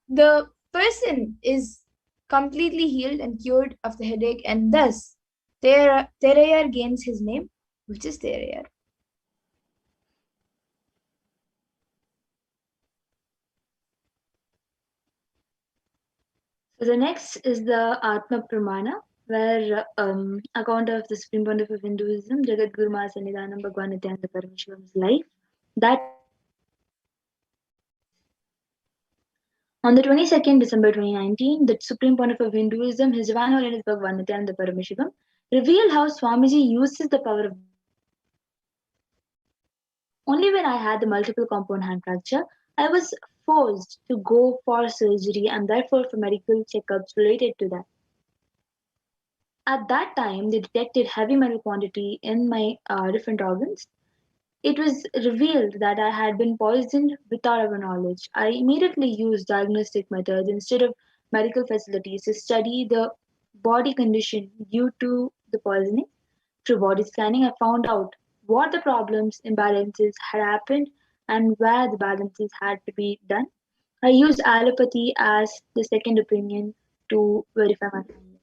the person is completely healed and cured of the headache, and thus Terayar gains his name, which is Terayar. So the next is the Atma Pramana, where account of the Supreme Pontiff of Hinduism, Jagat Guru Mahasannidhanam Bhagwan Nithyananda Paramashivam's life. That on the 22nd December 2019, the Supreme Pontiff of Hinduism, His Divine Holiness Bhagwan Nithyananda Paramashivam, revealed how Swamiji uses the power of only when I had the multiple compound hand fracture, I was forced to go for surgery and therefore for medical checkups related to that. At that time, they detected heavy metal quantity in my different organs. It was revealed that I had been poisoned without our knowledge. I immediately used diagnostic methods instead of medical facilities to study the body condition due to the poisoning. Through body scanning, I found out what the problems, imbalances had happened and where the balances had to be done. I used allopathy as the second opinion to verify my findings.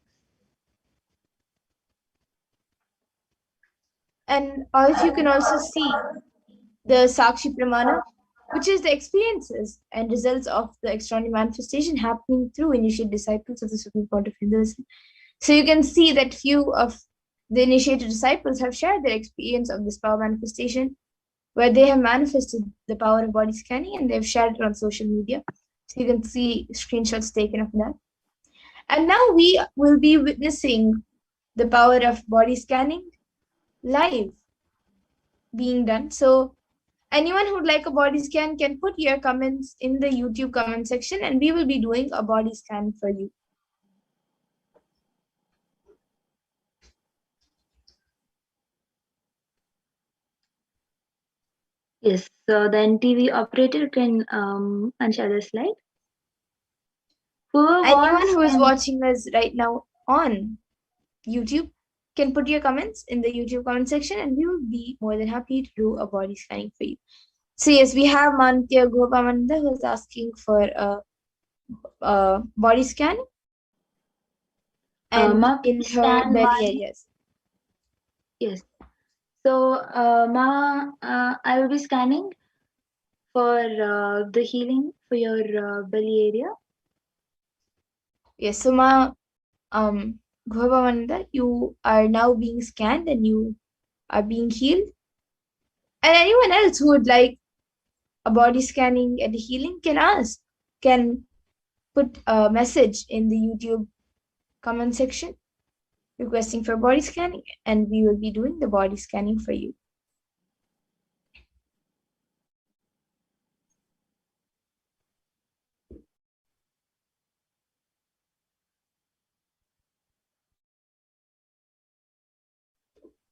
And all of you can also see the Sakshi Pramana, which is the experiences and results of the extraordinary manifestation happening through initiate disciples of the Supreme Point of Hinduism. So you can see that few of the initiated disciples have shared their experience of this power manifestation, where they have manifested the power of body scanning and they've shared it on social media. So you can see screenshots taken of that. And now we will be witnessing the power of body scanning live being done. So anyone who'd like a body scan can put your comments in the YouTube comment section and we will be doing a body scan for you. Yes, so then TV operator can unshare the slide. Whoever Anyone wants who is can watching us right now on YouTube can put your comments in the YouTube comment section and we will be more than happy to do a body scanning for you. So yes, we have Mantya Gopamanda who is asking for a body scan and Ma, in please her scan belly my areas. yes. So Ma, I will be scanning for the healing for your belly area. Yes, so Gopamanda, you are now being scanned and you are being healed. And anyone else who would like a body scanning and healing can put a message in the YouTube comment section requesting for body scanning and we will be doing the body scanning for you.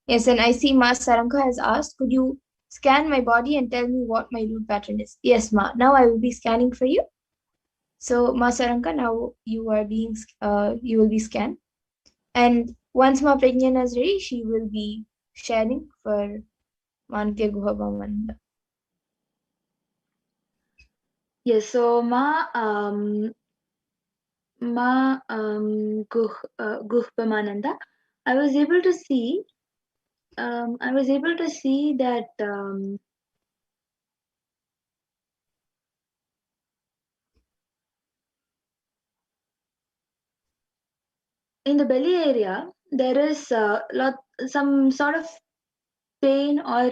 Yes, and I see Ma Saranka has asked, could you scan my body and tell me what my root pattern is? Yes, Ma. Now I will be scanning for you. So Ma Saranka, now you are being you will be scanned. And once Ma Prajna is ready, she will be sharing for Manke Guhabamanda. Yes, so Guhpamananda, I was able to see that in the belly area there is some sort of pain or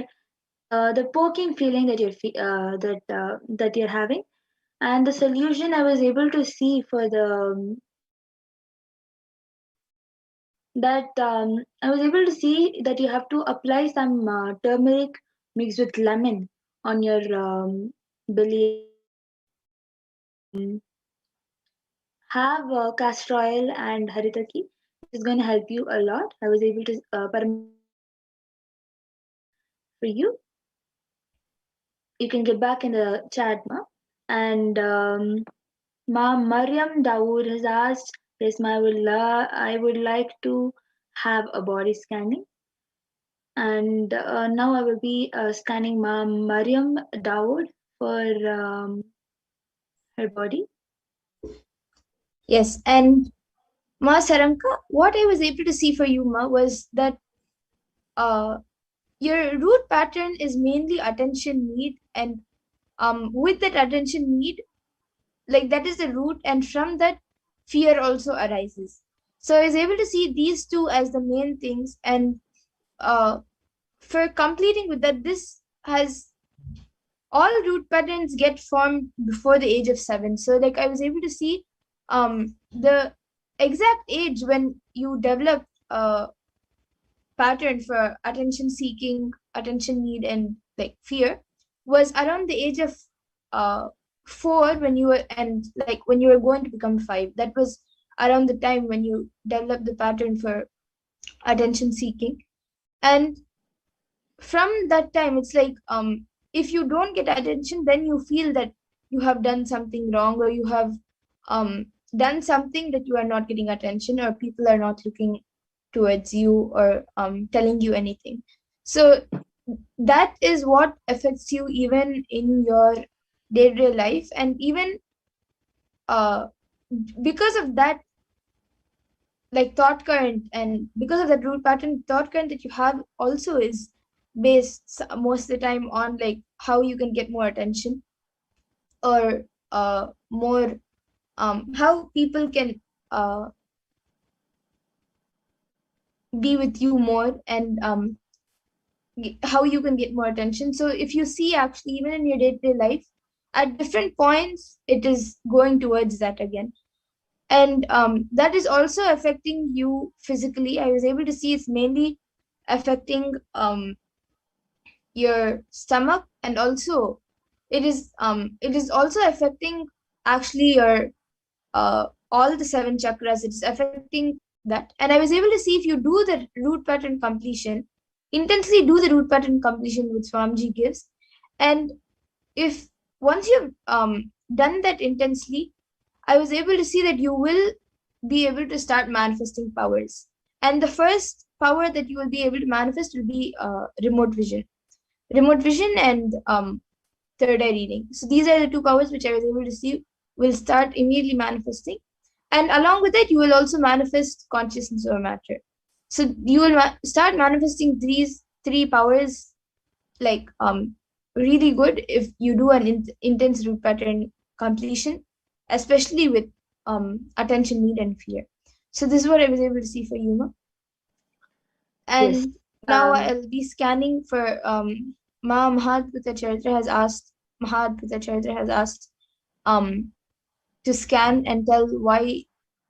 the poking feeling that that you're having, and the solution I was able to see for the that I was able to see that you have to apply some turmeric mixed with lemon on your belly. Have castor oil and haritaki, which is going to help you a lot. I was able to for you. You can get back in the chat, ma. And Ma Mariam Dawood has asked, yes, ma, I would like to have a body scanning. And now I will be scanning Ma Mariam Dawood for her body. Yes, and Ma Saranka, what I was able to see for you, Ma, was that uh, your root pattern is mainly attention need, and with that attention need, like that is the root, and from that fear also arises. So I was able to see these two as the main things, and for completing with that, this has all root patterns get formed before the age of 7. So like I was able to see the exact age when you develop a pattern for attention seeking, attention need, and like fear was around the age of 4, when you were, and like when you were going to become 5. That was around the time when you developed the pattern for attention seeking. And from that time, it's like if you don't get attention, then you feel that you have done something wrong, or you have done something that you are not getting attention, or people are not looking towards you, or telling you anything. So that is what affects you even in your day-to-day life. And even uh, because of that, like thought current, and because of that root pattern, thought current that you have also is based most of the time on like how you can get more attention, or more how people can be with you more, and how you can get more attention. So if you see, actually, even in your day-to-day life, at different points it is going towards that again. And that is also affecting you physically. I was able to see it's mainly affecting your stomach, and also it is also affecting actually your all the 7 chakras. It's affecting that. And I was able to see, if you do the root pattern completion, intensely do the root pattern completion which Swamiji gives, and if once you've done that intensely, I was able to see that you will be able to start manifesting powers. And the first power that you will be able to manifest will be remote vision, and third eye reading. So these are the 2 powers which I was able to see will start immediately manifesting. And along with it, you will also manifest consciousness over matter. So you will start manifesting these 3 powers, like really good, if you do an intense root pattern completion, especially with attention need and fear. So this is what I was able to see for Yuma. And Yes. now I'll be scanning for Mahad Charitra has asked to scan and tell why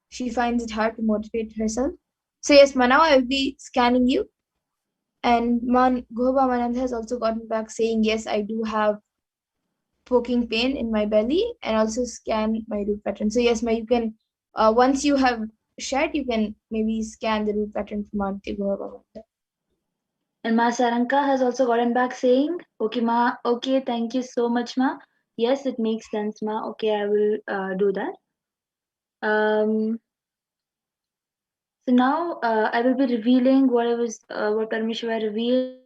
she finds it hard to motivate herself. So yes, Ma, now I'll be scanning you. And Goba Manand has also gotten back saying, yes, I do have poking pain in my belly, and also scan my root pattern. So yes, Ma, you can, once you have shared, you can maybe scan the root pattern from Auntie Goba Manand. And Ma Saranka has also gotten back saying, okay, Ma, okay, thank you so much, Ma. Yes, it makes sense, Ma. Okay, I will do that. So now I will be revealing what Paramashiva revealed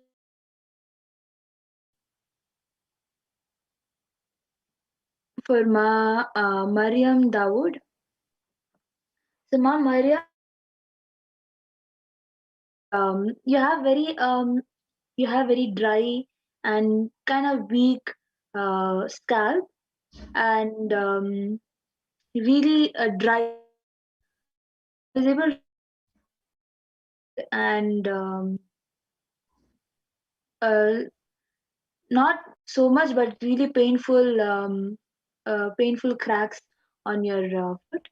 for Ma Mariam Dawood. So Ma Mariam, you have very dry and kind of weak scalp, and really dry. I was able to and uh, not so much, but really painful cracks on your foot.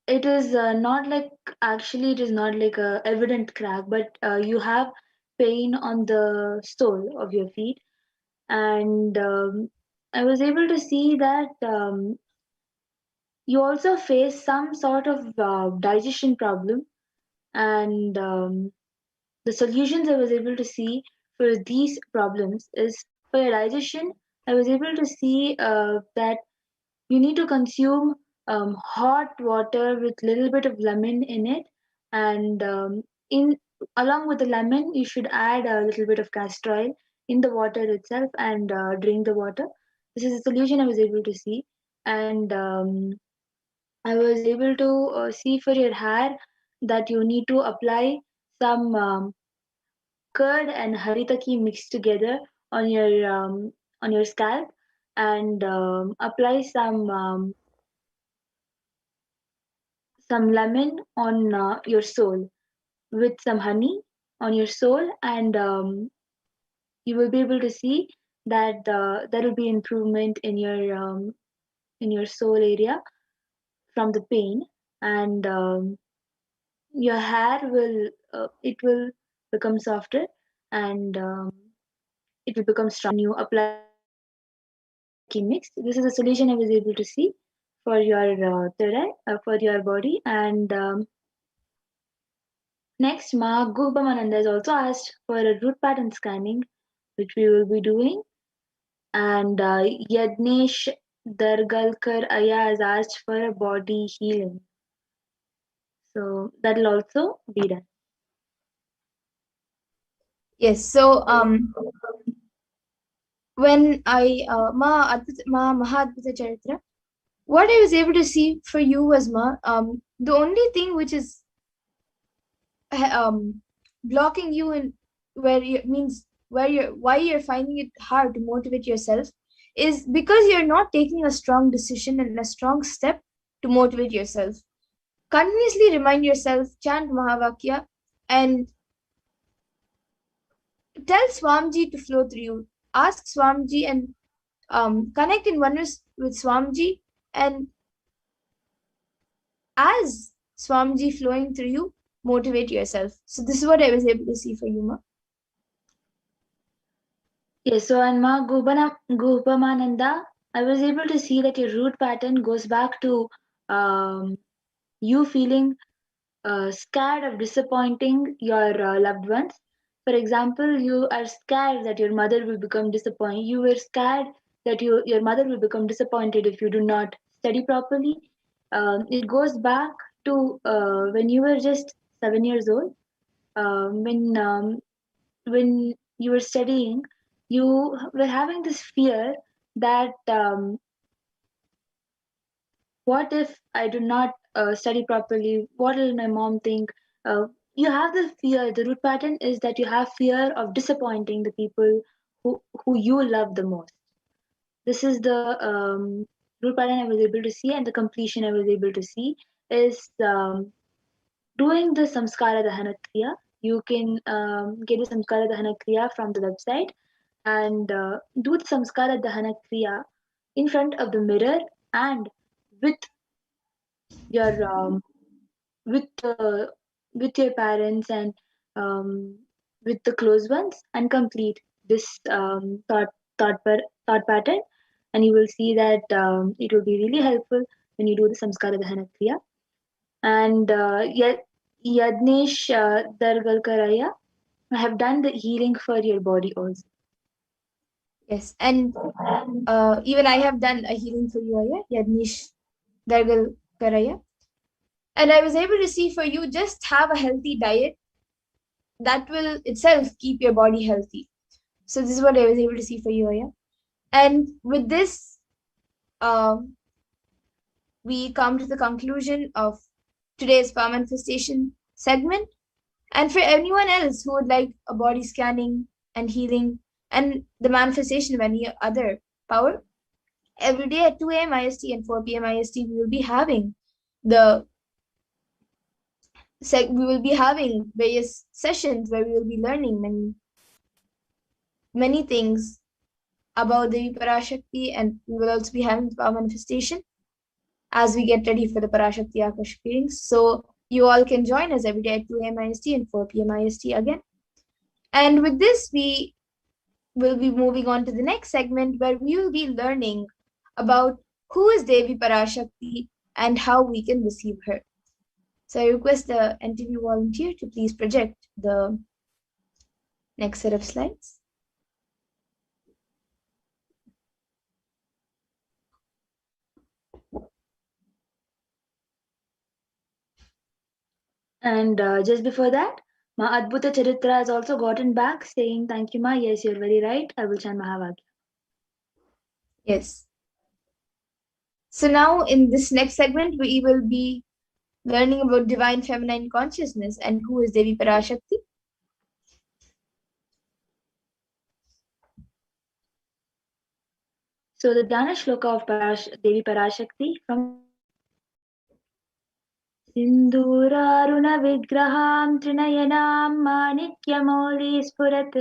It is not like actually it is not like a evident crack, but you have pain on the sole of your feet, and I was able to see that you also face some sort of digestion problem, and the solutions I was able to see for these problems is for your digestion. I was able to see that you need to consume hot water with little bit of lemon in it, and in along with the lemon, you should add a little bit of castor oil in the water itself and drink the water. This is a solution I was able to see, and I was able to see for your hair that you need to apply some curd and haritaki mixed together on your scalp, and apply some lemon on your sole with some honey on your sole, and you will be able to see that there will be improvement in your sole area from the pain, and your hair will it will become softer, and it will become strong when you apply haritaki mix. This is a solution I was able to see for your third eye, for your body, and next, Ma Gubamananda has also asked for a root pattern scanning, which we will be doing. And Yadnesh Dargalkar Aya has asked for a body healing. So that will also be done. Yes. So when I Ma Mahadvita Charitra, what I was able to see for you was the only thing which is blocking you in where you means where you're why you're finding it hard to motivate yourself is because you're not taking a strong decision and a strong step to motivate yourself. Continuously remind yourself, chant Mahavakya, and tell Swamiji to flow through you. Ask Swamiji and connect in oneness with Swamiji, and as Swamiji flowing through you, motivate yourself. So this is what I was able to see for you, Ma. Yes, so and Ma Gubamananda, I was able to see that your root pattern goes back to you feeling scared of disappointing your loved ones. For example, you are scared that your mother will become disappointed. You were scared that your mother will become disappointed if you do not study properly. It goes back to when you were just 7 years old. When you were studying, you were having this fear that what if I do not study properly? What will my mom think? You have the fear. The root pattern is that you have fear of disappointing the people who you love the most. This is the root pattern I was able to see, and the completion I was able to see is doing the samskara dahana kriya. You can get the samskara dahana kriya from the website, and do the samskara dahana kriya in front of the mirror and with your with your parents and um, with the close ones, and complete this thought pattern, and you will see that it will be really helpful when you do the samskara dahana kriya. And Yadnesh Dargalkaraya, I have done the healing for your body also. Yes, and even I have done a healing for you, Yadnish Dargal Karaya. And I was able to see for you, just have a healthy diet that will itself keep your body healthy. So this is what I was able to see for you, Aya. And with this, we come to the conclusion of today's power manifestation segment. And for anyone else who would like a body scanning and healing and the manifestation of any other power, every day at 2 a.m. IST and 4 p.m. IST, we will be having various sessions where we will be learning many things about the Parashakti, and we will also be having the power manifestation as we get ready for the Parashakti Akashic readings. So you all can join us every day at 2 a.m. IST and 4 p.m. IST again. And with this, we will be moving on to the next segment where we will be learning about who is Devi Parashakti and how we can receive her. So I request the NTV volunteer to please project the next set of slides. And just before that, Ma Adbhuta Charitra has also gotten back saying, "Thank you, Ma. Yes, you're very right. I will chant Mahavagya." Yes. So now in this next segment, we will be learning about divine feminine consciousness and who is Devi Parashakti. So the Dhyana Shloka of Devi Parashakti from सिन्दूरारुणविग्रहां त्रिनयनां माणिक्यमौलिस्फुरत्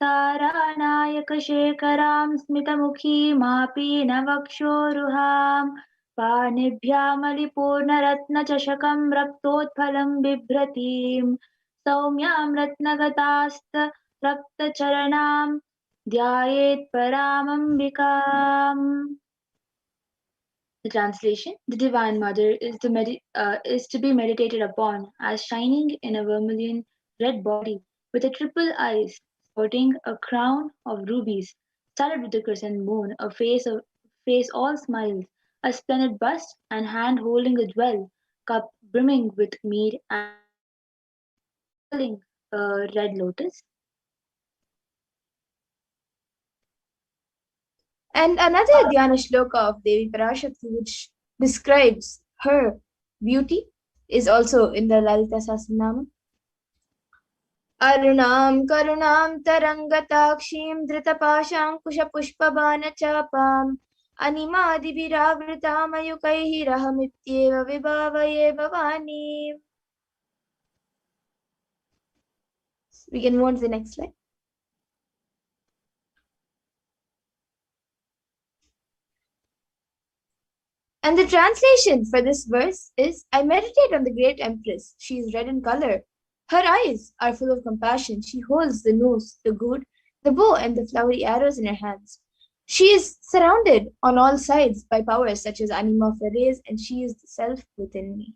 तारानायकशेखरां स्मितमुखीमापीनवक्षोरुहां पाणिभ्यामलिपूर्णरत्नचषकं रक्तोत्फलं बिभ्रतीं सौम्यां रत्नगतास्तरक्तचरणां ध्यायेत् परामम्बिकाम्. The translation: the Divine Mother is to be meditated upon as shining in a vermilion red body with a triple eyes, sporting a crown of rubies, studded with a crescent moon, a face all smiles, a splendid bust, and hand holding a jewel cup brimming with mead and holding a red lotus. And another Dhyana Shloka of Devi Parashakti, which describes her beauty, is also in the Lalita Sahasranama. Arunam karunam tarangatakshim dritapashankushapushpabanachapam animadibhiravritam ayukaihi vibhavaye bhavani. We can move on to the next slide. And the translation for this verse is, I meditate on the great empress. She is red in color. Her eyes are full of compassion. She holds the nose, the good, the bow, and the flowery arrows in her hands. She is surrounded on all sides by powers such as anima of the rays, and she is the self within me.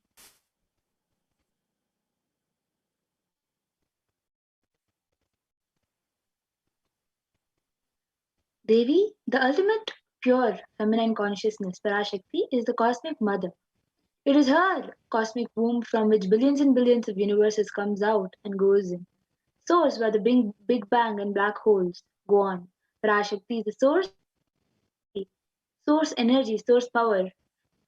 Devi, the ultimate pure feminine consciousness, Parashakti, is the cosmic mother. It is her cosmic womb from which billions and billions of universes comes out and goes in. Source where the Big Bang and black holes go on. Parashakti is the source energy, source power,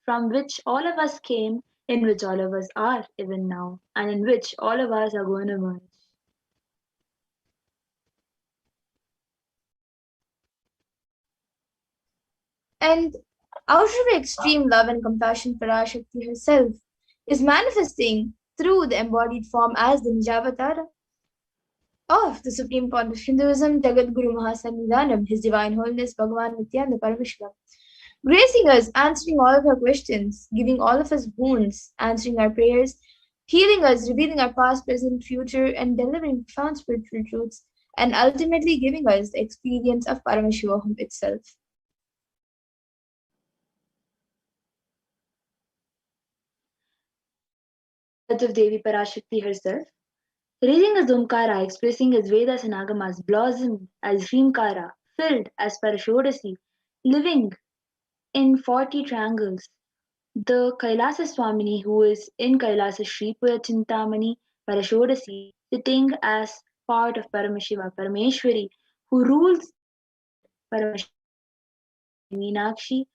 from which all of us came, in which all of us are even now, and in which all of us are going to merge. And out of extreme love and compassion, Parashakti herself is manifesting through the embodied form as the Nijavatara of the Supreme Point of Hinduism, Jagat Guru Mahasannidhanam, His Divine Holiness Bhagavan Nithyananda Paramashivam, gracing us, answering all of our questions, giving all of us boons, answering our prayers, healing us, revealing our past, present, future, and delivering profound spiritual truths, and ultimately giving us the experience of Paramashivoham itself. Of Devi Parashakti herself, raising as Omkara, expressing as Vedas and Agamas, blossomed as Hrimkara, filled as Parashodasi, living in 40 triangles. The Kailasa Swamini, who is in Kailasa Shripura Chintamani Parashodasi, sitting as part of Paramashiva, Parameshwari, who rules Paramashiva, Meenakshi.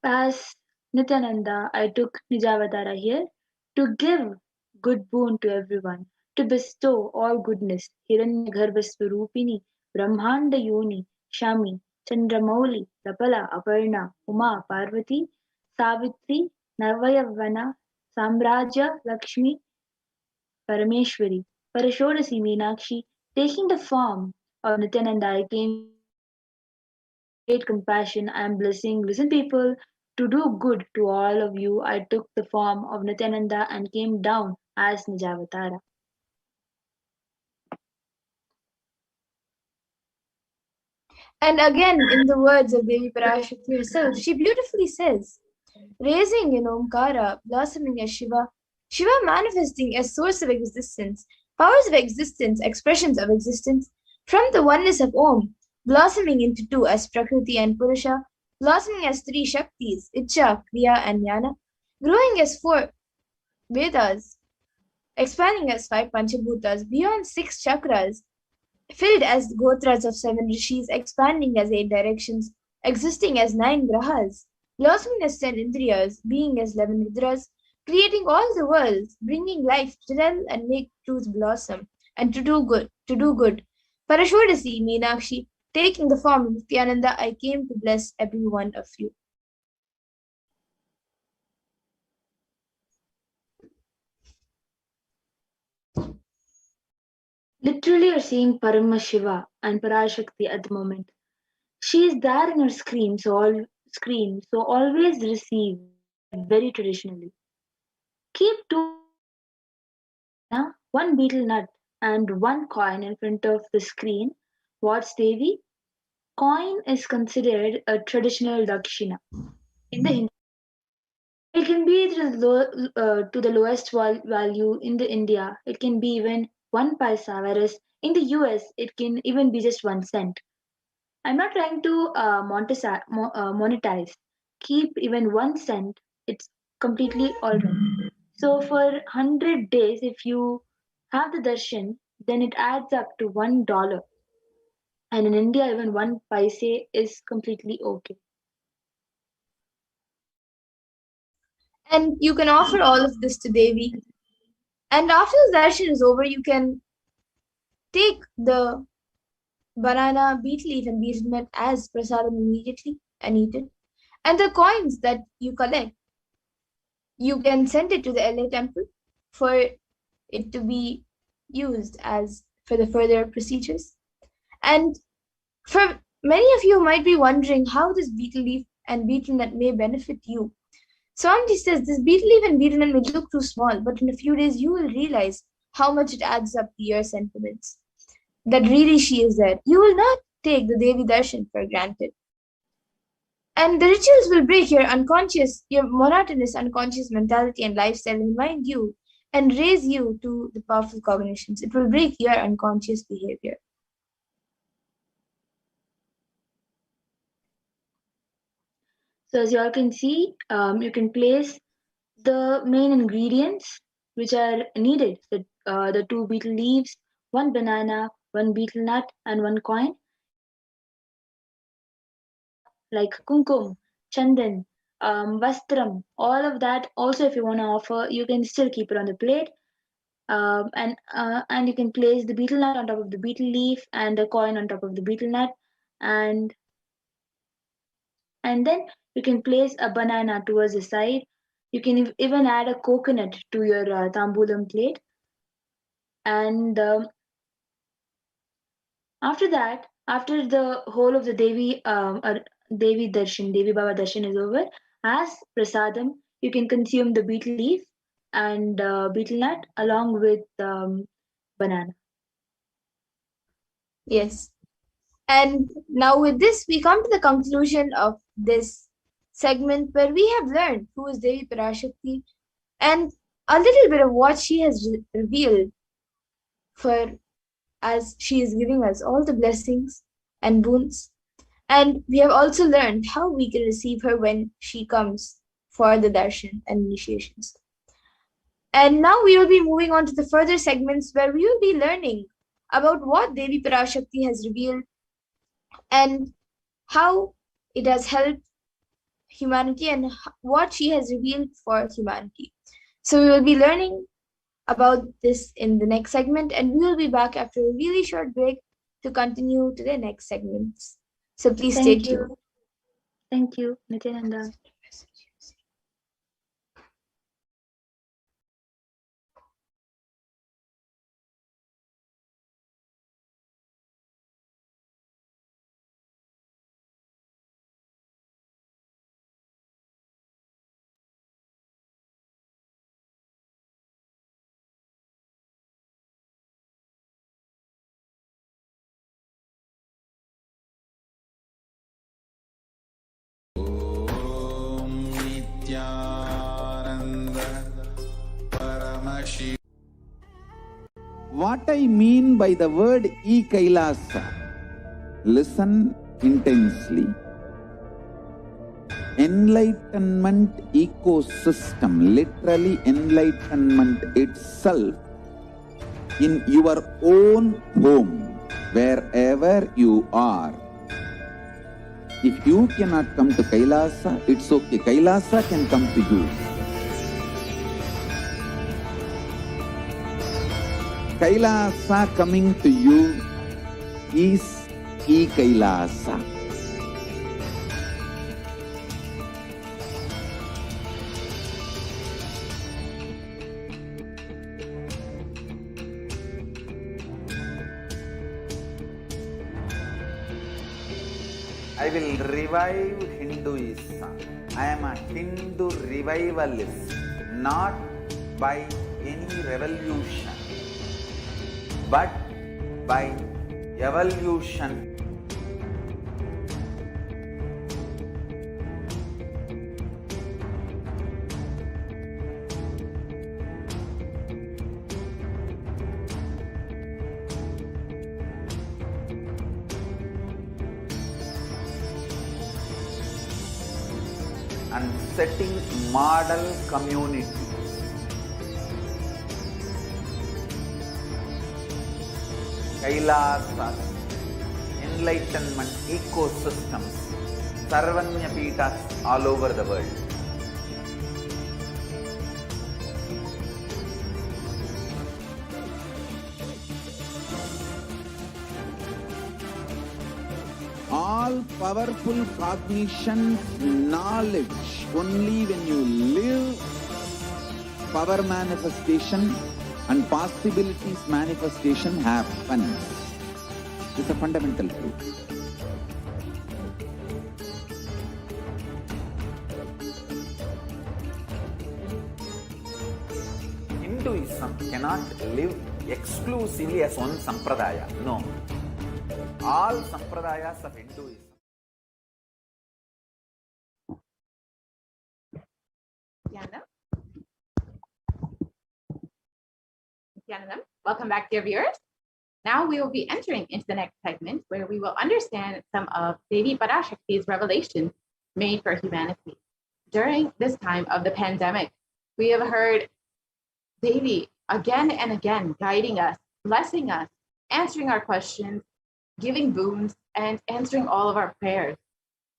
As Nityananda, I took Nijavatara here to give good boon to everyone, to bestow all goodness. Hiranyagarbhaswarupini, Brahmanda Yoni, Shami, Chandramauli, Rapala, Aparna, Uma, Parvati, Savitri, Navayavana, Samraja, Lakshmi, Parameshwari, Parashodasi, Meenakshi, taking the form of Nityananda, I came great compassion and blessing. Listen, people, to do good to all of you, I took the form of Nityananda and came down as Nijavatara. And again, in the words of Devi Parashakti herself, she beautifully says, raising in Omkara, blossoming as Shiva, Shiva manifesting as source of existence, powers of existence, expressions of existence, from the oneness of Om, blossoming into two as Prakriti and Purusha, blossoming as three Shaktis, Icha, Kriya, and Jnana, growing as four Vedas, expanding as 5 Panchabhutas, beyond 6 chakras, filled as gotras of 7 rishis, expanding as 8 directions, existing as 9 grahas, blossoming as 10 indriyas, being as 11 nidras, creating all the worlds, bringing life to tell and make truth blossom, and to do good, Parashodasi, Meenakshi, taking the form of Nithyananda, I came to bless every one of you. Literally, you're seeing Paramashiva and Parashakti at the moment. She is there in her scream, so always receive very traditionally. Keep 1 betel nut and 1 coin in front of the screen. What's Devi? Coin is considered a traditional dakshina. In the Hindu, it can be to the lowest value in the India. It can be even 1 paisa, whereas in the US it can even be just 1 cent. I'm not trying to monetize. Keep even 1 cent. It's completely alright. So for 100 days, if you have the darshan, then it adds up to $1. And in India, even 1 paise is completely okay. And you can offer all of this to Devi. And after the darshan is over, you can take the banana, beet leaf, and betel nut as prasadam immediately and eat it. And the coins that you collect, you can send it to the LA temple for it to be used as for the further procedures. And for many of you might be wondering how this betel leaf and betel nut may benefit you. Swamiji says this betel leaf and betel nut may look too small, but in a few days you will realize how much it adds up to your sentiments. That really she is there. You will not take the Devi Darshan for granted. And the rituals will break your monotonous unconscious mentality and lifestyle and remind you and raise you to the powerful cognitions. It will break your unconscious behavior. So as you all can see, you can place the main ingredients which are needed. The 2 betel leaves, 1 banana, 1 betel nut, and 1 coin. Like kumkum, chandan, vastram, all of that. Also, if you want to offer, you can still keep it on the plate. And you can place the betel nut on top of the betel leaf and the coin on top of the betel nut, and then you can place a banana towards the side. You can even add a coconut to your tambulam plate, and after that, after the whole of the Devi Baba Darshan is over, as prasadam, you can consume the betel leaf and betel nut along with banana. Yes. And now with this, we come to the conclusion of this segment where we have learned who is Devi Parashakti and a little bit of what she has revealed for as she is giving us all the blessings and boons. And we have also learned how we can receive her when she comes for the darshan and initiations. And now we will be moving on to the further segments where we will be learning about what Devi Parashakti has revealed and how it has helped humanity and what she has revealed for humanity. So we will be learning about this in the next segment, and we will be back after a really short break to continue to the next segments. So please stay tuned. Thank you, Nithyananda. Nithyananda Paramashivam. What I mean by the word e-Kailasa, listen intensely. Enlightenment ecosystem, literally enlightenment itself, in your own home, wherever you are. If you cannot come to Kailasa, it's okay. Kailasa can come to you. Kailasa coming to you is e-Kailasa. I will revive Hinduism. I am a Hindu revivalist, not by any revolution, but by evolution. And setting model communities. Kailasas, enlightenment ecosystems, Sarvanya Peethas all over the world. All powerful cognition, knowledge, only when you live, power manifestation and possibilities manifestation happens. This is a fundamental truth. Hinduism cannot live exclusively as one sampradaya. No. All sampradayas of Hinduism. Nithyanandam, welcome back, dear viewers. Now we will be entering into the next segment where we will understand some of Devi Parashakti's revelations made for humanity. During this time of the pandemic, we have heard Devi again and again guiding us, blessing us, answering our questions, giving boons, and answering all of our prayers.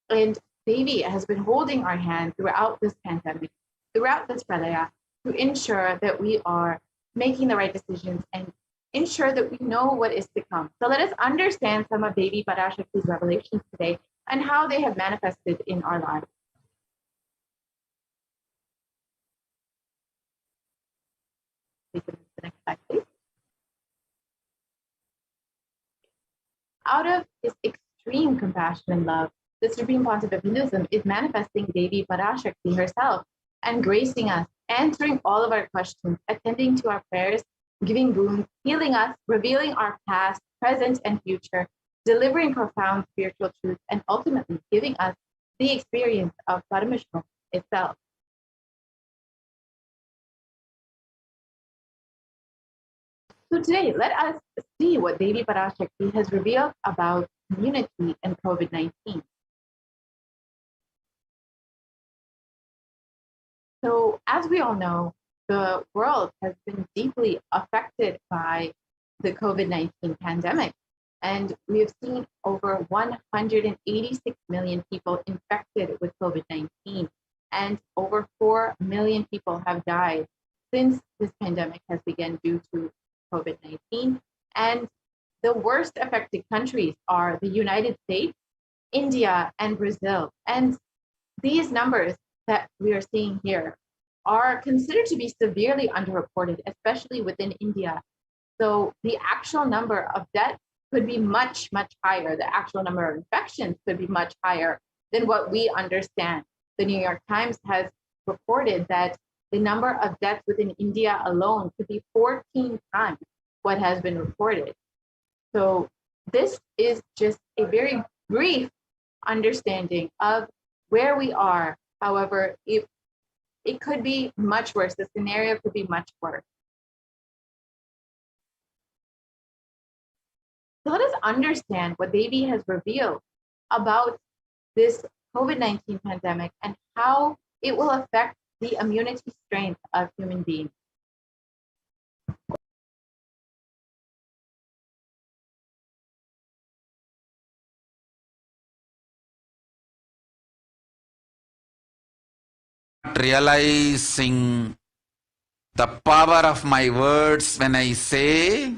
And Devi has been holding our hand throughout this pandemic, throughout this pralaya, to ensure that we are making the right decisions and ensure that we know what is to come. So let us understand some of Devi Parashakti's revelations today and how they have manifested in our lives. We can move to the next slide, please. Out of his extreme compassion and love, the Supreme Pontiff of Hinduism is manifesting Devi Parashakti herself and gracing us, answering all of our questions, attending to our prayers, giving boons, healing us, revealing our past, present, and future, delivering profound spiritual truths, and ultimately giving us the experience of Paramashivoham itself. So today, let us see what Devi Parashakti has revealed about immunity and COVID-19. So as we all know, the world has been deeply affected by the COVID-19 pandemic. And we have seen over 186 million people infected with COVID-19. And over 4 million people have died since this pandemic has begun due to COVID-19. And the worst affected countries are the United States, India, and Brazil. And these numbers that we are seeing here are considered to be severely underreported, especially within India. So the actual number of deaths could be much, much higher. The actual number of infections could be much higher than what we understand. The New York Times has reported that the number of deaths within India alone could be 14 times what has been reported. So this is just a very brief understanding of where we are. However, it could be much worse. The scenario could be much worse. So let us understand what Devi has revealed about this COVID-19 pandemic and how it will affect the immunity strength of human beings. realizing the power of my words when I say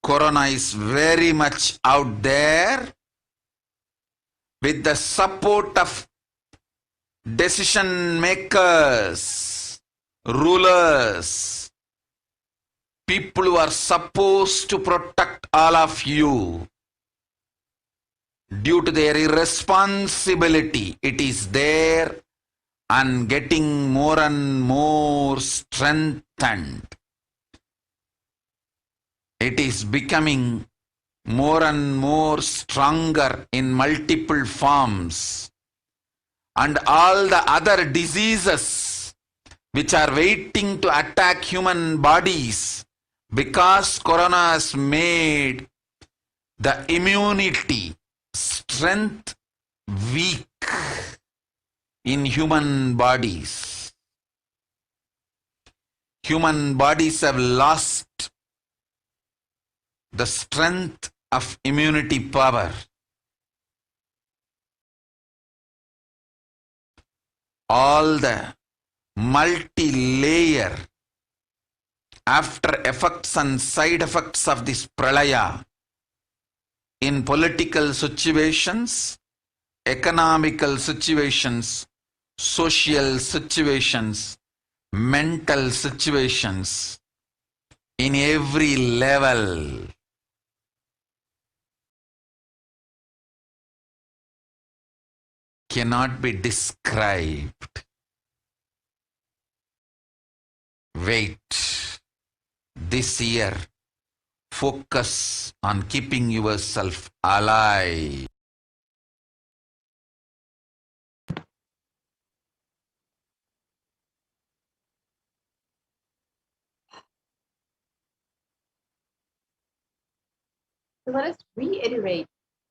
Corona is very much out there with the support of decision makers, rulers, people who are supposed to protect all of you. Due to their irresponsibility, it is there and getting more and more strengthened. It is becoming more and more stronger in multiple forms. And all the other diseases which are waiting to attack human bodies, because Corona has made the immunity strength weak in human bodies. Human bodies have lost the strength of immunity power. All the multi-layer after effects and side effects of this pralaya in political situations, economical situations, social situations, mental situations, in every level. Cannot be described. Wait. This year, focus on keeping yourself alive. So let us reiterate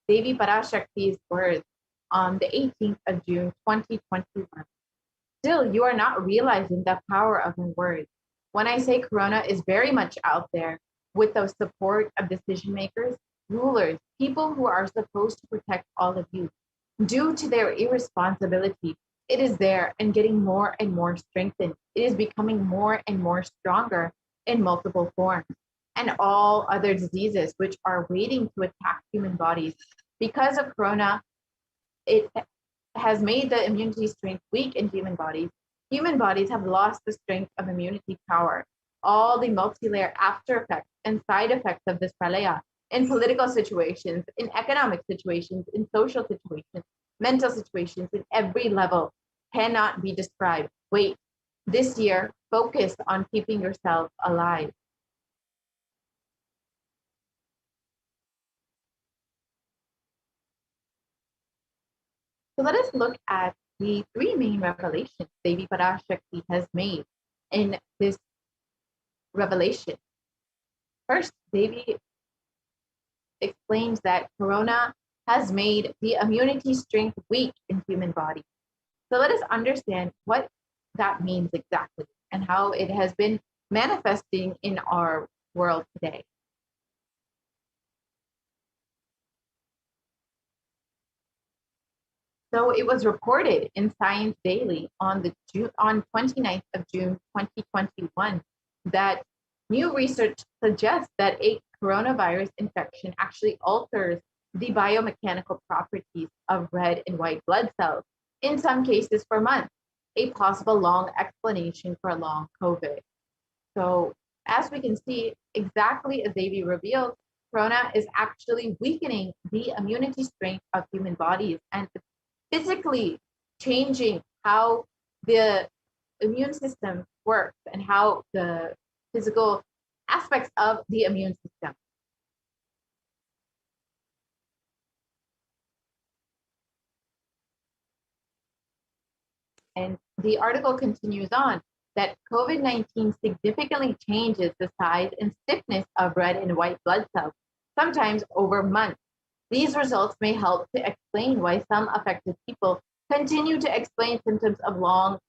Devi Parashakti's words on the 18th of June, 2021. Still, you are not realizing the power of my words. When I say Corona is very much out there with the support of decision makers, rulers, people who are supposed to protect all of you, due to their irresponsibility, it is there and getting more and more strengthened. It is becoming more and more stronger in multiple forms. And all other diseases which are waiting to attack human bodies. Because of Corona, it has made the immunity strength weak in human bodies. Human bodies have lost the strength of immunity power. All the multi-layer after effects and side effects of this pralaya in political situations, in economic situations, in social situations, mental situations, in every level cannot be described. Wait, this year, focus on keeping yourself alive. So let us look at the three main revelations Devi Parashakti has made in this revelation. First, Devi explains that Corona has made the immunity strength weak in human body. So let us understand what that means exactly and how it has been manifesting in our world today. So it was reported in Science Daily on 29th of June 2021 that new research suggests that a coronavirus infection actually alters the biomechanical properties of red and white blood cells, in some cases for months, a possible long explanation for long COVID. So as we can see, exactly as Devi revealed, Corona is actually weakening the immunity strength of human bodies and physically changing how the immune system works and how the physical aspects of the immune system. And the article continues on that COVID-19 significantly changes the size and stiffness of red and white blood cells, sometimes over months. These results may help to explain why some affected people continue to explain symptoms of long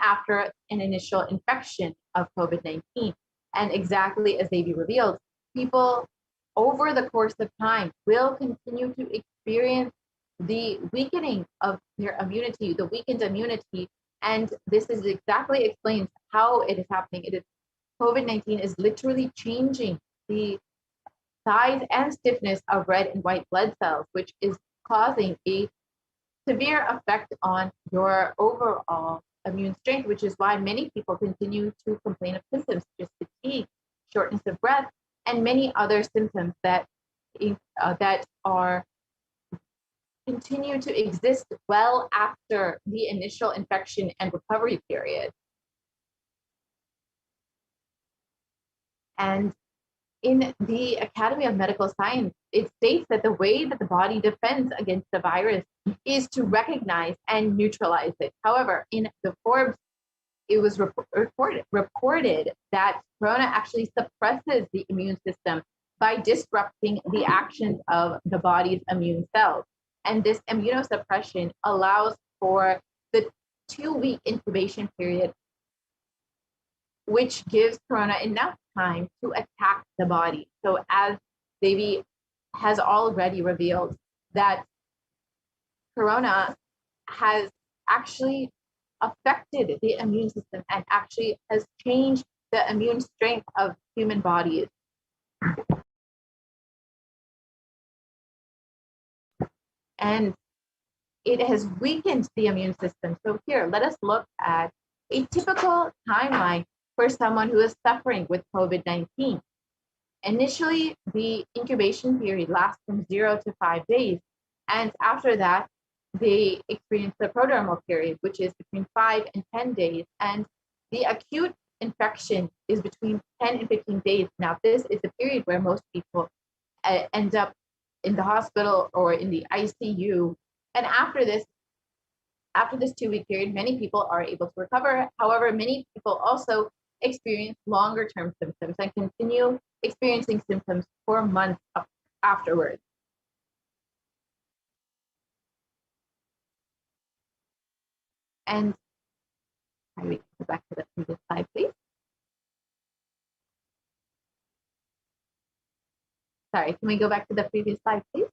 after an initial infection of COVID-19. And exactly as Devi revealed, people over the course of time will continue to experience the weakening of their immunity, the weakened immunity. And this is exactly explains how it is happening. It is COVID-19 is literally changing the size and stiffness of red and white blood cells, which is causing a severe effect on your overall immune strength, which is why many people continue to complain of symptoms such as fatigue, shortness of breath, and many other symptoms that are continue to exist well after the initial infection and recovery period. And in the Academy of Medical Science, it states that the way that the body defends against the virus is to recognize and neutralize it. However, in the Forbes, it was reported that corona actually suppresses the immune system by disrupting the actions of the body's immune cells. And this immunosuppression allows for the 2-week incubation period, which gives corona enough time to attack the body. So as Devi has already revealed, that corona has actually affected the immune system and actually has changed the immune strength of human bodies. And it has weakened the immune system. So here, let us look at a typical timeline for someone who is suffering with COVID-19. Initially, the incubation period lasts from 0 to 5 days. And after that, they experience the prodromal period, which is between 5 and 10 days. And the acute infection is between 10 and 15 days. Now, this is the period where most people end up in the hospital or in the ICU. And after this 2-week period, many people are able to recover. However, many people also experience longer term symptoms and continue experiencing symptoms for months afterwards. And we can go back to the previous slide, please. Sorry, can we go back to the previous slide, please?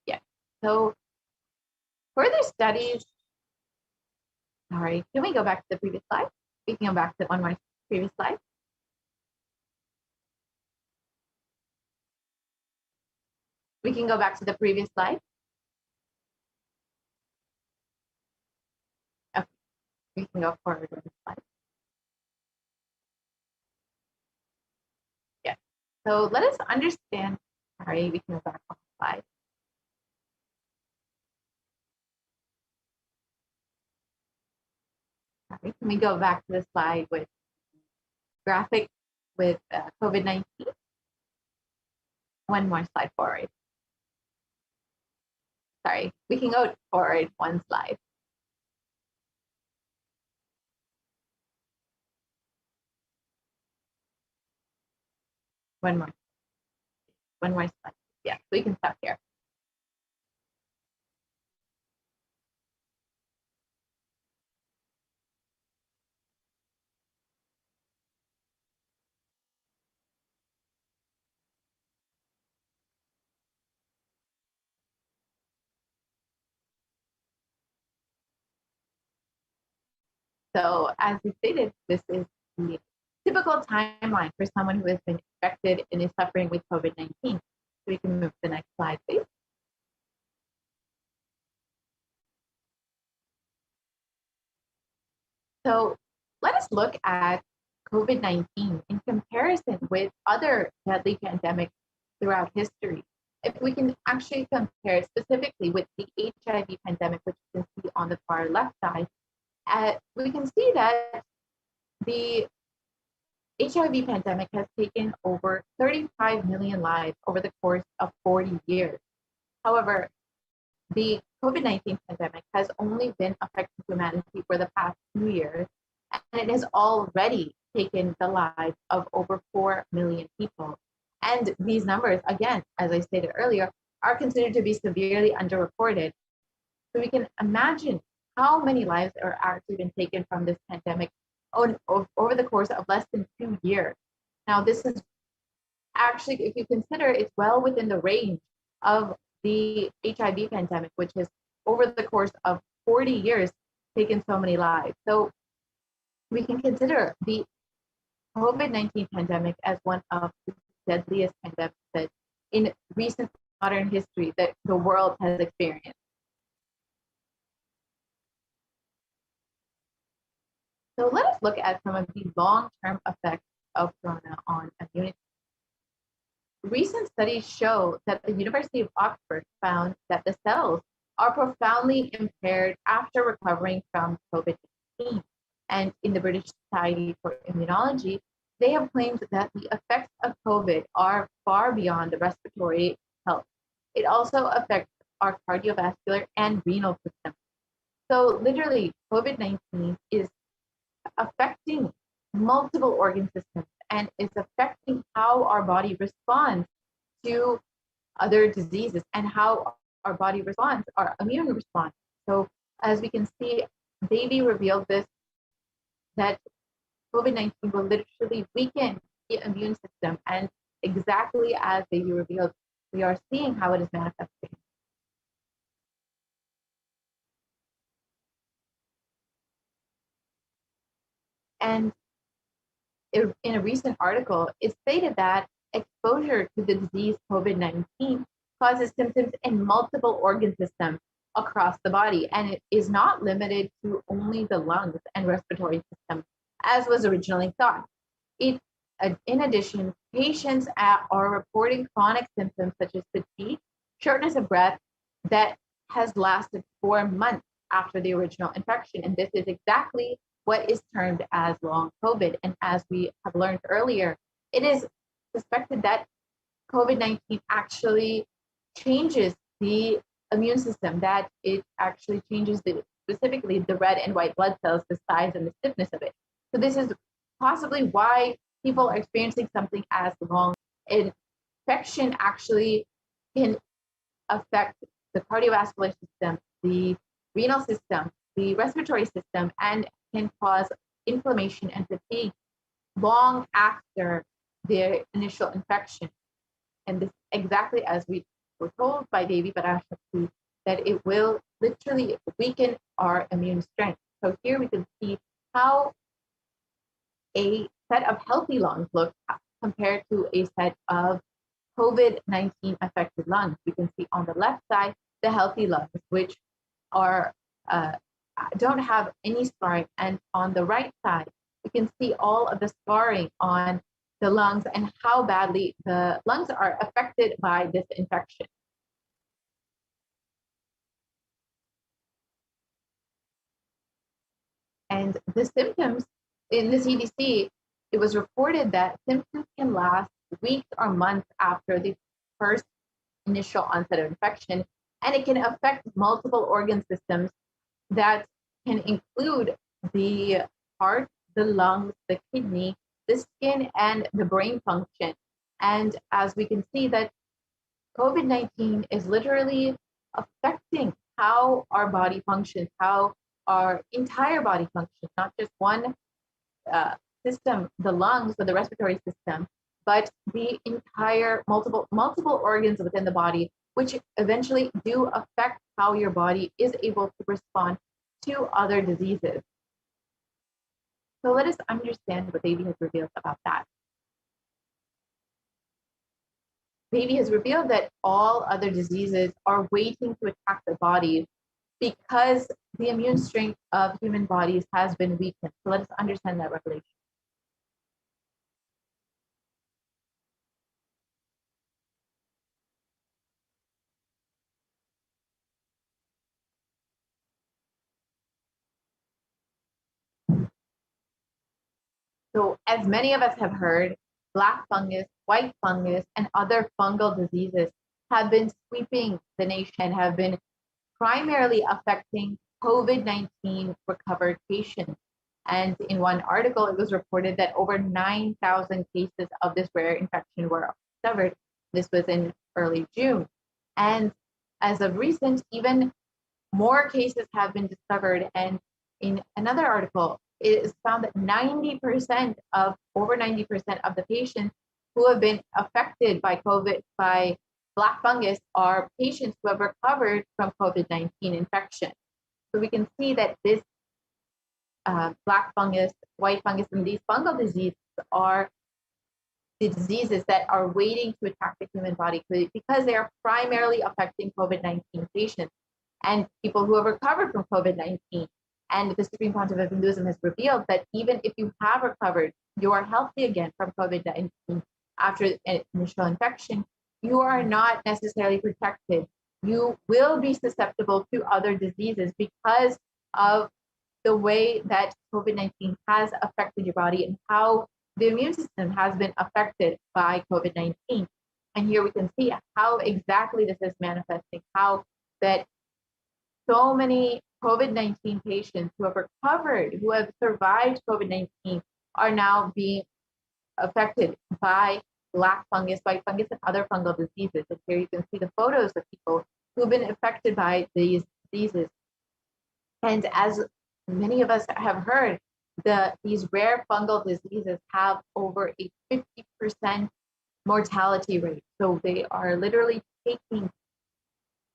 Yeah, so further studies, sorry, can we go back to the previous slide? We can go back to one more previous slide. We can go back to the previous slide. Okay, we can go forward with the slide. Yeah, so let us understand, sorry, we can go back one slide. Sorry, can we go back to the slide with graphic with COVID-19? One more slide forward. Sorry, we can go forward one slide. One more slide. Yeah, we can stop here. So as we stated, this is the typical timeline for someone who has been infected and is suffering with COVID-19. So we can move to the next slide, please. So let us look at COVID-19 in comparison with other deadly pandemics throughout history. If we can actually compare specifically with the HIV pandemic, which you can see on the far left side, we can see that the HIV pandemic has taken over 35 million lives over the course of 40 years. However, the COVID-19 pandemic has only been affecting humanity for the past 2 years, and it has already taken the lives of over 4 million people. And these numbers, again, as I stated earlier, are considered to be severely underreported. So we can imagine how many lives are actually been taken from this pandemic over the course of less than 2 years. Now, this is actually, if you consider, it's well within the range of the HIV pandemic, which has, over the course of 40 years, taken so many lives. So we can consider the COVID-19 pandemic as one of the deadliest pandemics that in recent modern history that the world has experienced. So let us look at some of the long-term effects of corona on immunity. Recent studies show that the University of Oxford found that the cells are profoundly impaired after recovering from COVID-19. And in the British Society for Immunology, they have claimed that the effects of COVID are far beyond the respiratory health. It also affects our cardiovascular and renal system. So literally, COVID-19 is affecting multiple organ systems and is affecting how our body responds to other diseases and how our body responds, our immune response. So as we can see, Devi revealed this, that COVID-19 will literally weaken the immune system. And exactly as Devi revealed, we are seeing how it is manifesting. And in a recent article, it stated that exposure to the disease COVID-19 causes symptoms in multiple organ systems across the body, and it is not limited to only the lungs and respiratory system, as was originally thought. In addition, patients are reporting chronic symptoms such as fatigue, shortness of breath that has lasted 4 months after the original infection, and this is exactly what is termed as long COVID. And as we have learned earlier, it is suspected that COVID-19 actually changes the immune system, that it actually changes specifically the red and white blood cells, the size and the stiffness of it. So this is possibly why people are experiencing something as long. Infection actually can affect the cardiovascular system, the renal system, the respiratory system, and can cause inflammation and fatigue long after the initial infection. And this exactly as we were told by Devi Parashakti, that it will literally weaken our immune strength. So here we can see how a set of healthy lungs look compared to a set of COVID-19 affected lungs. We can see on the left side the healthy lungs, which are don't have any scarring, and on the right side we can see all of the scarring on the lungs and how badly the lungs are affected by this infection. And the symptoms in the CDC, it was reported that symptoms can last weeks or months after the first initial onset of infection, and it can affect multiple organ systems that can include the heart, the lungs, the kidney, the skin, and the brain function. And as we can see that COVID-19 is literally affecting how our body functions, how our entire body functions, not just one system, the lungs or the respiratory system, but the entire multiple organs within the body, which eventually do affect how your body is able to respond to other diseases. So let us understand what Devi has revealed about that. Devi has revealed that all other diseases are waiting to attack the body because the immune strength of human bodies has been weakened. So let us understand that revelation. So as many of us have heard, black fungus, white fungus, and other fungal diseases have been sweeping the nation and have been primarily affecting COVID-19 recovered patients. And in one article, it was reported that over 9,000 cases of this rare infection were discovered. This was in early June. And as of recent, even more cases have been discovered. And in another article, it is found that over 90% of the patients who have been affected by black fungus are patients who have recovered from COVID-19 infection. So we can see that this black fungus, white fungus, and these fungal diseases are the diseases that are waiting to attack the human body because they are primarily affecting COVID-19 patients and people who have recovered from COVID-19. And the Supreme Pontiff of Hinduism has revealed that even if you have recovered, you are healthy again from COVID-19 after an initial infection, you are not necessarily protected. You will be susceptible to other diseases because of the way that COVID-19 has affected your body and how the immune system has been affected by COVID-19. And here we can see how exactly this is manifesting, how that so many COVID-19 patients who have recovered, who have survived COVID-19 are now being affected by black fungus, white fungus, and other fungal diseases. And here you can see the photos of people who've been affected by these diseases. And as many of us have heard, these rare fungal diseases have over a 50% mortality rate. So they are literally taking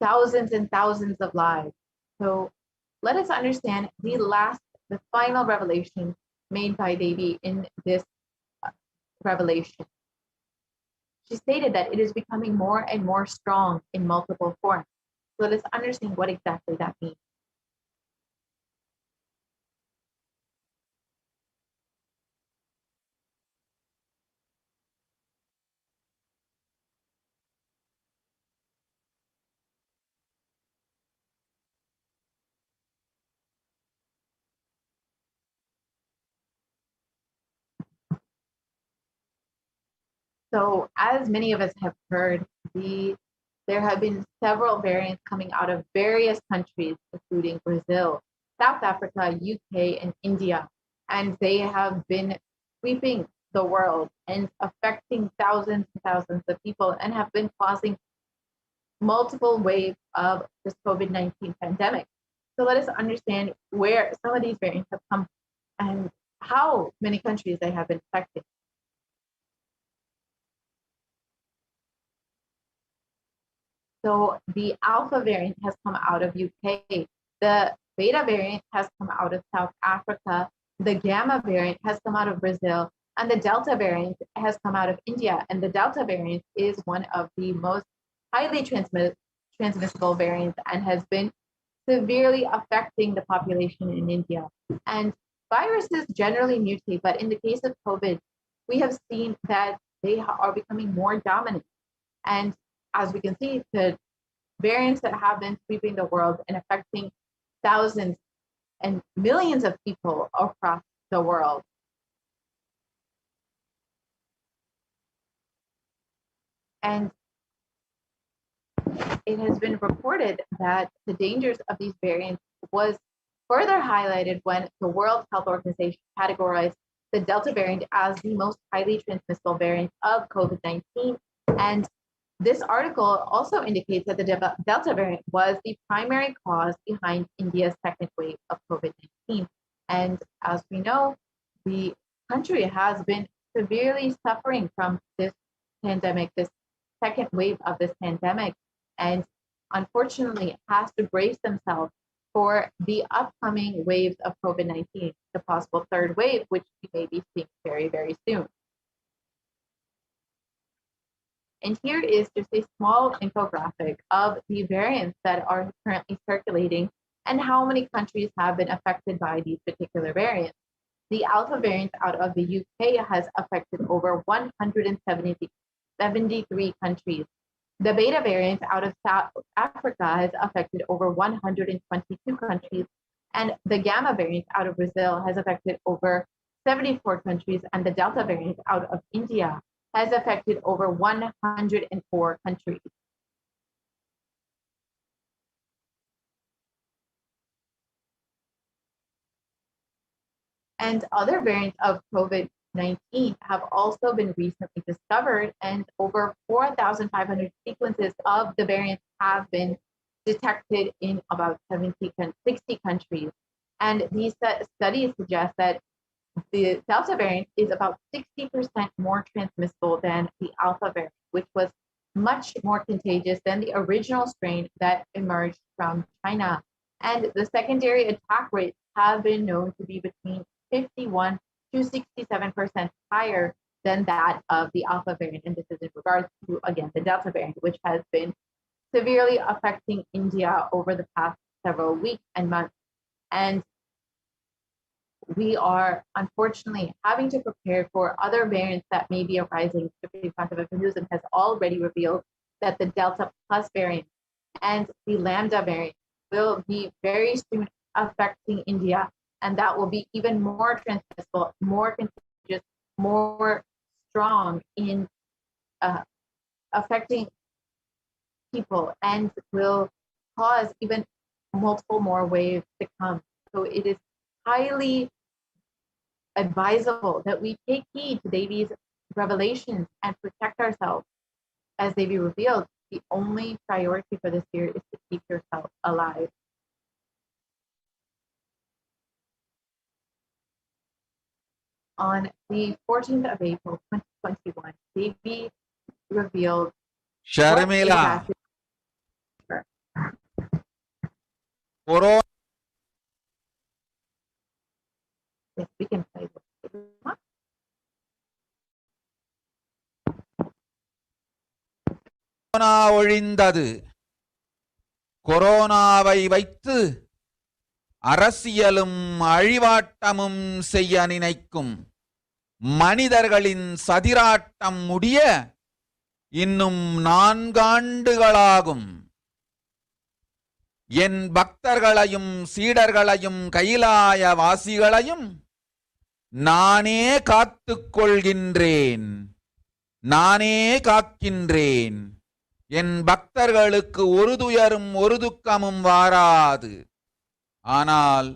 thousands and thousands of lives. So let us understand the final revelation made by Devi in this revelation. She stated that it is becoming more and more strong in multiple forms. So let us understand what exactly that means. So as many of us have heard, there have been several variants coming out of various countries, including Brazil, South Africa, UK, and India. And they have been sweeping the world and affecting thousands and thousands of people and have been causing multiple waves of this COVID-19 pandemic. So let us understand where some of these variants have come and how many countries they have been affecting. So the Alpha variant has come out of UK. The Beta variant has come out of South Africa. The Gamma variant has come out of Brazil. And the Delta variant has come out of India. And the Delta variant is one of the most highly transmissible variants and has been severely affecting the population in India. And viruses generally mutate, but in the case of COVID, we have seen that they are becoming more dominant. And as we can see, the variants that have been sweeping the world and affecting thousands and millions of people across the world. And it has been reported that the dangers of these variants was further highlighted when the World Health Organization categorized the Delta variant as the most highly transmissible variant of COVID-19. And this article also indicates that the Delta variant was the primary cause behind India's second wave of COVID-19. And as we know, the country has been severely suffering from this pandemic, this second wave of this pandemic, and unfortunately has to brace themselves for the upcoming waves of COVID-19, the possible third wave, which we may be seeing very, very soon. And here is just a small infographic of the variants that are currently circulating and how many countries have been affected by these particular variants. The Alpha variant out of the UK has affected over 173 countries. The Beta variant out of South Africa has affected over 122 countries. And the Gamma variant out of Brazil has affected over 74 countries. And the Delta variant out of India has affected over 104 countries. And other variants of COVID-19 have also been recently discovered, and over 4,500 sequences of the variants have been detected in about 60 countries. And these studies suggest that the Delta variant is about 60% more transmissible than the Alpha variant, which was much more contagious than the original strain that emerged from China. And the secondary attack rates have been known to be between 51 to 67% higher than that of the Alpha variant. And this is in regards to, again, the Delta variant, which has been severely affecting India over the past several weeks and months. And we are unfortunately having to prepare for other variants that may be arising. The Quantum of Hinduism has already revealed that the Delta Plus variant and the Lambda variant will be very soon affecting India, and that will be even more transmissible, more contagious, more strong in affecting people, and will cause even multiple more waves to come. So it is highly advisable that we take heed to Devi's revelations and protect ourselves as they be revealed. The only priority for this year is to keep yourself alive. On the 14th of April, 2021, Devi revealed Sharmila, Corona Yes, we can play this. ஒழிந்தது. கொரோனாவை வைத்து அரசியலும் அழிவாட்டமும் செய்ய நினைக்கும் மனிதர்களின் சதிராட்டம் முடிய இன்னும் 4 ஆண்டுகளாகும். என் பக்தர்களையும் சீடர்களையும் கைலாய வாசிகளையும் நானே காத்துக் கொள்கின்றேன், நானே காக்கின்றேன். என் பக்தர்களுக்கு ஒரு துயரும் ஒரு துக்கமும் வாராது. ஆனால்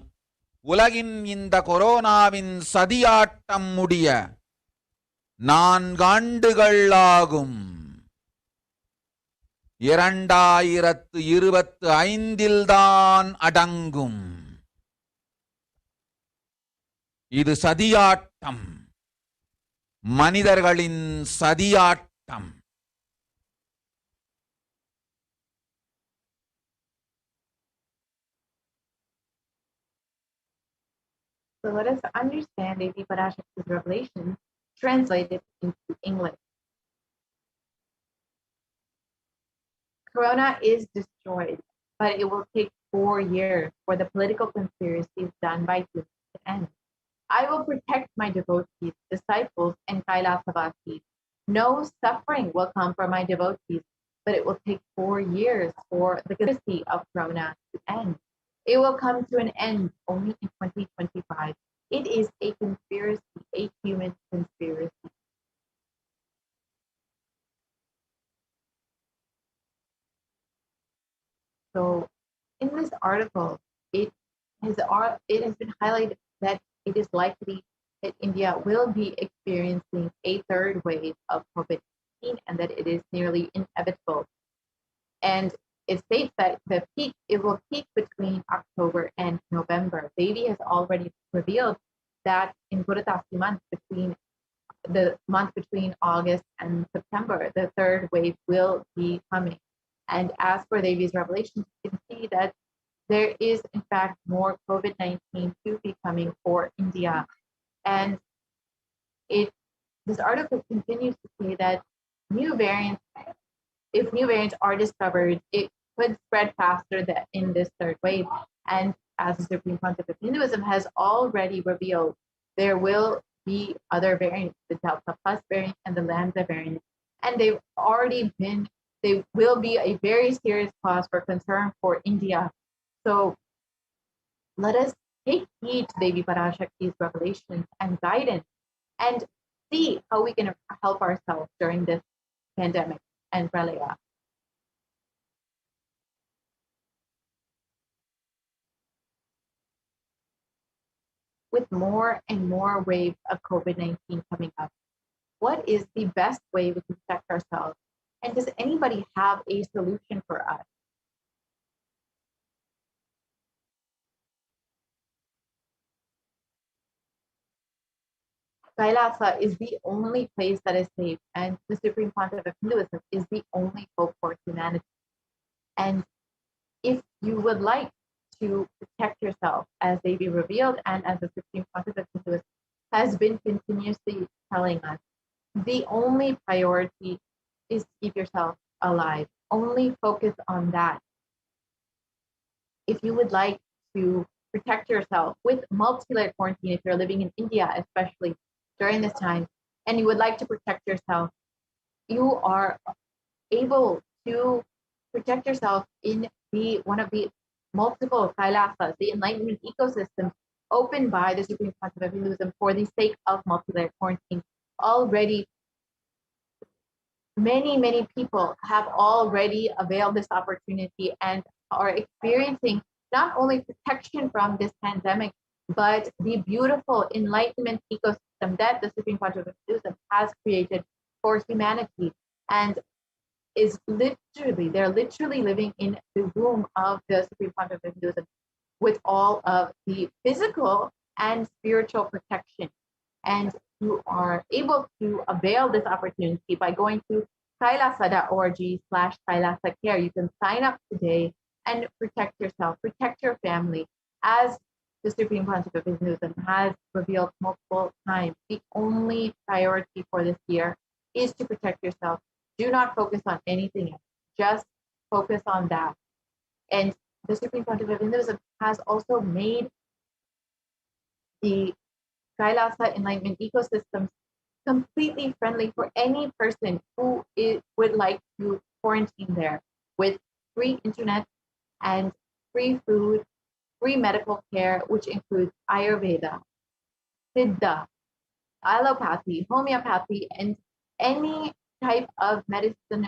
உலகின் இந்த கொரோனாவின் சதியாட்டம் முடிய 4 ஆண்டுகள் ஆகும். 2025 தான் அடங்கும். இது சதியாட்டம், மனிதர்களின் சதியாட்டம். So let us understand Devi Parashakti's revelation translated into English. Corona is destroyed, but it will take 4 years for the political conspiracies done by humans to end. I will protect my devotees, disciples, and Kailasa-vasis. No suffering will come for my devotees, but it will take 4 years for the conspiracy of Corona to end. It will come to an end only in 2025. It is a conspiracy, a human conspiracy. So in this article, it has been highlighted that it is likely that India will be experiencing a 3rd wave of COVID-19 and that it is nearly inevitable. And it states that it will peak between October and November. Devi has already revealed that in Puratasi month, the month between August and September, the 3rd wave will be coming. And as for Devi's revelation, you can see that there is in fact more COVID-19 to be coming for India. And this article continues to say that if new variants are discovered, it could spread faster in this 3rd wave. And as the Supreme Pontiff of Hinduism has already revealed, there will be other variants, the Delta Plus variant and the Lambda variant. And they will be a very serious cause for concern for India. So let us take heed to Devi Parashakti's revelations and guidance and see how we can help ourselves during this pandemic and pralaya. With more and more waves of COVID-19 coming up, what is the best way we can protect ourselves? And does anybody have a solution for us? Kailasa is the only place that is safe, and the Supreme Pontiff of Hinduism is the only hope for humanity. And if you would like to protect yourself, as Devi revealed and as the Supreme Pontiff of Hinduism has been continuously telling us, the only priority is to keep yourself alive. Only focus on that. If you would like to protect yourself with multi-layer quarantine, if you're living in India, especially during this time, and you would like to protect yourself, you are able to protect yourself in one of the multiple Kailasas, the enlightenment ecosystem opened by the Supreme Pontiff of Hinduism for the sake of multi-layer quarantine. Already, many people have already availed this opportunity and are experiencing not only protection from this pandemic, but the beautiful enlightenment ecosystem that the Supreme Pontiff of Hinduism has created for humanity, and they're literally living in the womb of the Supreme Pontiff of Hinduism with all of the physical and spiritual protection. And you are able to avail this opportunity by going to kailasa.org/Kailasa Care. You can sign up today and protect yourself, protect your family. As the Supreme Pontiff of Hinduism has revealed multiple times, the only priority for this year is to protect yourself. Do not focus on anything else. Just focus on that. And the Supreme Pontiff of Hinduism has also made the Kailasa enlightenment ecosystems completely friendly for any person who would like to quarantine there, with free internet and free food, free medical care, which includes Ayurveda, Siddha, allopathy, homeopathy, and any type of medicine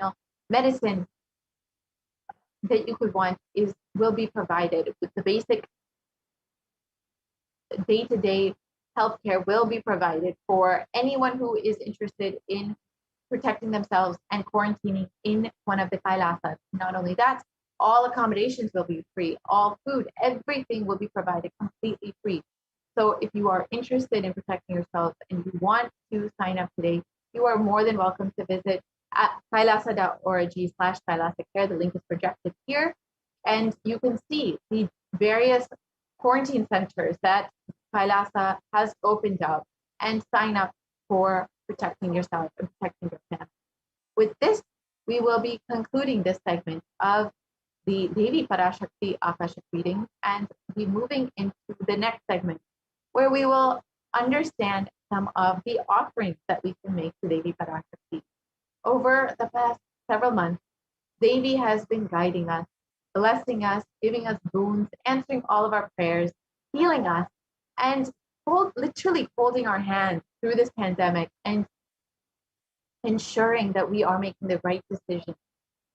that you could want will be provided. With the basic day-to-day healthcare will be provided for anyone who is interested in protecting themselves and quarantining in one of the Kailasas. Not only that, all accommodations will be free, all food, everything will be provided completely free. So if you are interested in protecting yourself and you want to sign up today, you are more than welcome to visit at kailasa.org/Kailasa Care. The link is projected here, and you can see the various quarantine centers that Kailasa has opened up and sign up for protecting yourself and protecting your family. With this, we will be concluding this segment of the Devi Parashakti Akashic reading and be moving into the next segment, where we will understand some of the offerings that we can make to Devi Parashakti. Over the past several months, Devi has been guiding us, blessing us, giving us boons, answering all of our prayers, healing us, and literally holding our hands through this pandemic and ensuring that we are making the right decision.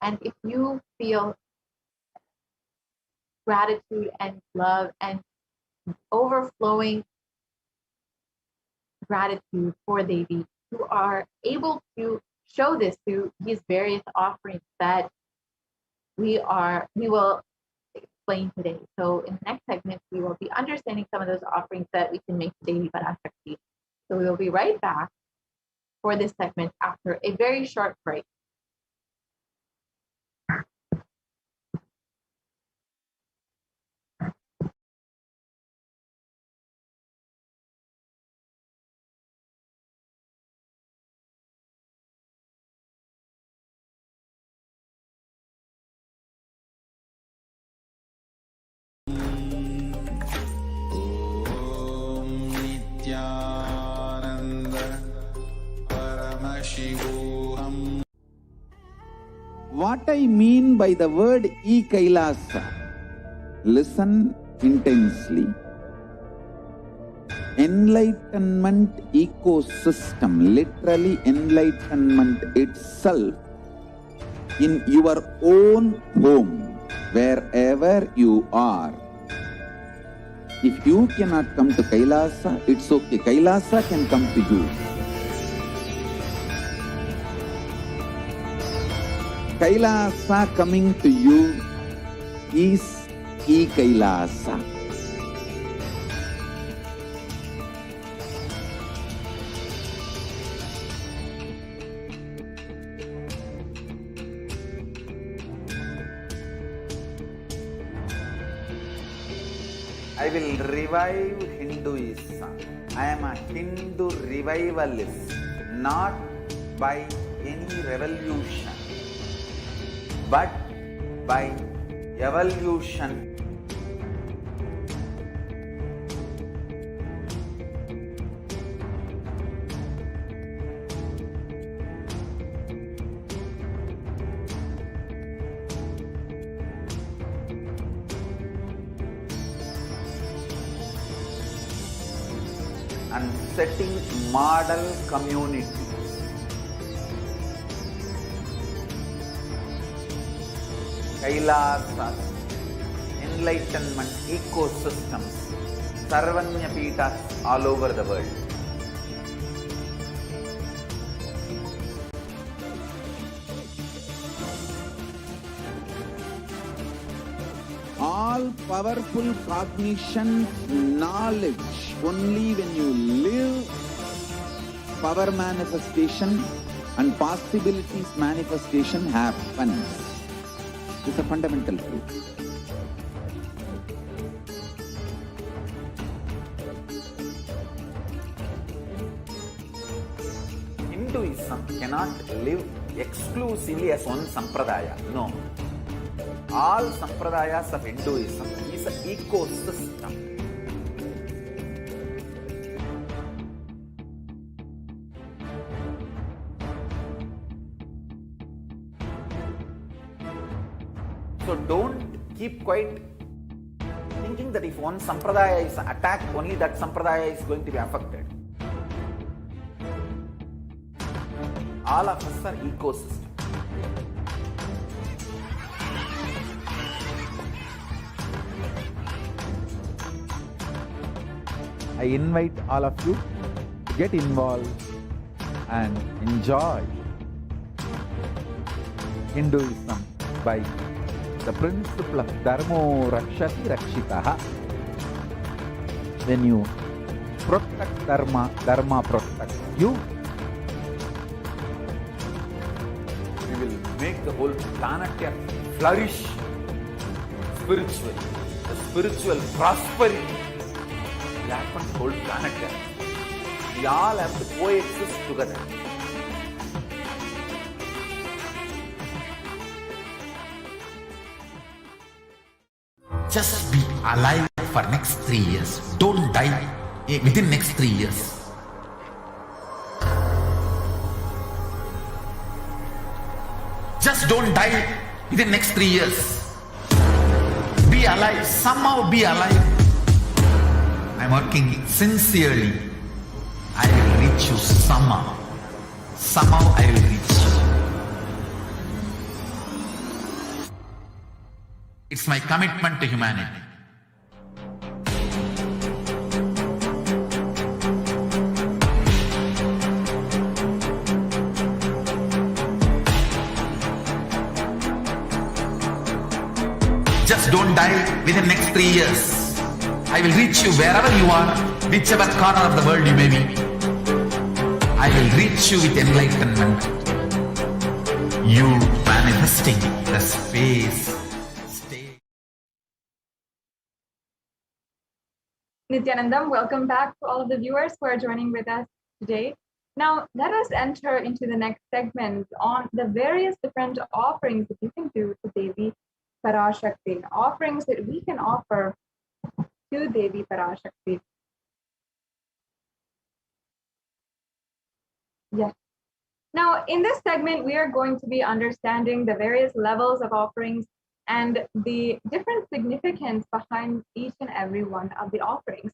And if you feel gratitude and love and overflowing gratitude for Devi, you are able to show this through these various offerings that we will explain today. So in the next segment, we will be understanding some of those offerings that we can make to Devi Parashakti. So we will be right back for this segment after a very short break. Nithyananda Paramashivoham. What I mean by the word e-Kailasa, listen intensely. Enlightenment ecosystem, literally enlightenment itself, in your own home, wherever you are. If you cannot come to Kailasa, it's okay. Kailasa can come to you. Kailasa coming to you is e-Kailasa. I will revive Hinduism. I am a Hindu revivalist, not by any revolution, but by evolution. And setting model communities. Kailasas, enlightenment ecosystems, Sarvanya Pitas all over the world. All powerful cognition, knowledge, only when you live, power manifestation and possibilities manifestation happens. It's a fundamental truth. Hinduism cannot live exclusively as one sampradaya. No. All sampradayas of Hinduism is an ecosystem. So don't keep quiet thinking that if one sampradaya is attacked, only that sampradaya is going to be affected. All of us are ecosystem. I invite all of you to get involved and enjoy Hinduism by the principle of Dharmo Rakshati Rakshitaha. When you protect Dharma, Dharma protects you. We will make the whole planet flourish spiritually. The spiritual prosperity will happen to the whole planet. We all have to coexist together. Just be alive for next 3 years. Don't die within next 3 years. Just don't die within next 3 years. Be alive. Somehow be alive. I'm working sincerely. I will reach you somehow. Somehow I will reach you. It's my commitment to humanity. Just don't die within next 3 years. I will reach you wherever you are, whichever corner of the world you may be. I will reach you with enlightenment. You manifesting the space. Nithyanandam, welcome back to all of the viewers who are joining with us today. Now, let us enter into the next segment on the various different offerings that you can do to Devi Parashakti, offerings that we can offer to Devi Parashakti. Yes. Now, in this segment, we are going to be understanding the various levels of offerings and the different significance behind each and every one of the offerings.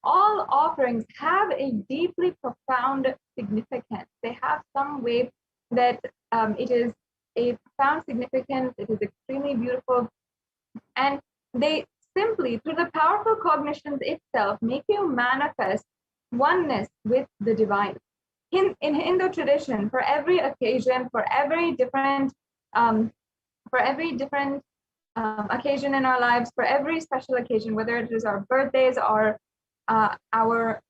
All offerings have a deeply profound significance. They have some way that it is a profound significance, it is extremely beautiful, and they simply, through the powerful cognitions itself, make you manifest oneness with the divine. In Hindu tradition, for every occasion, for every different occasion in our lives, for every special occasion, whether it is our birthdays or our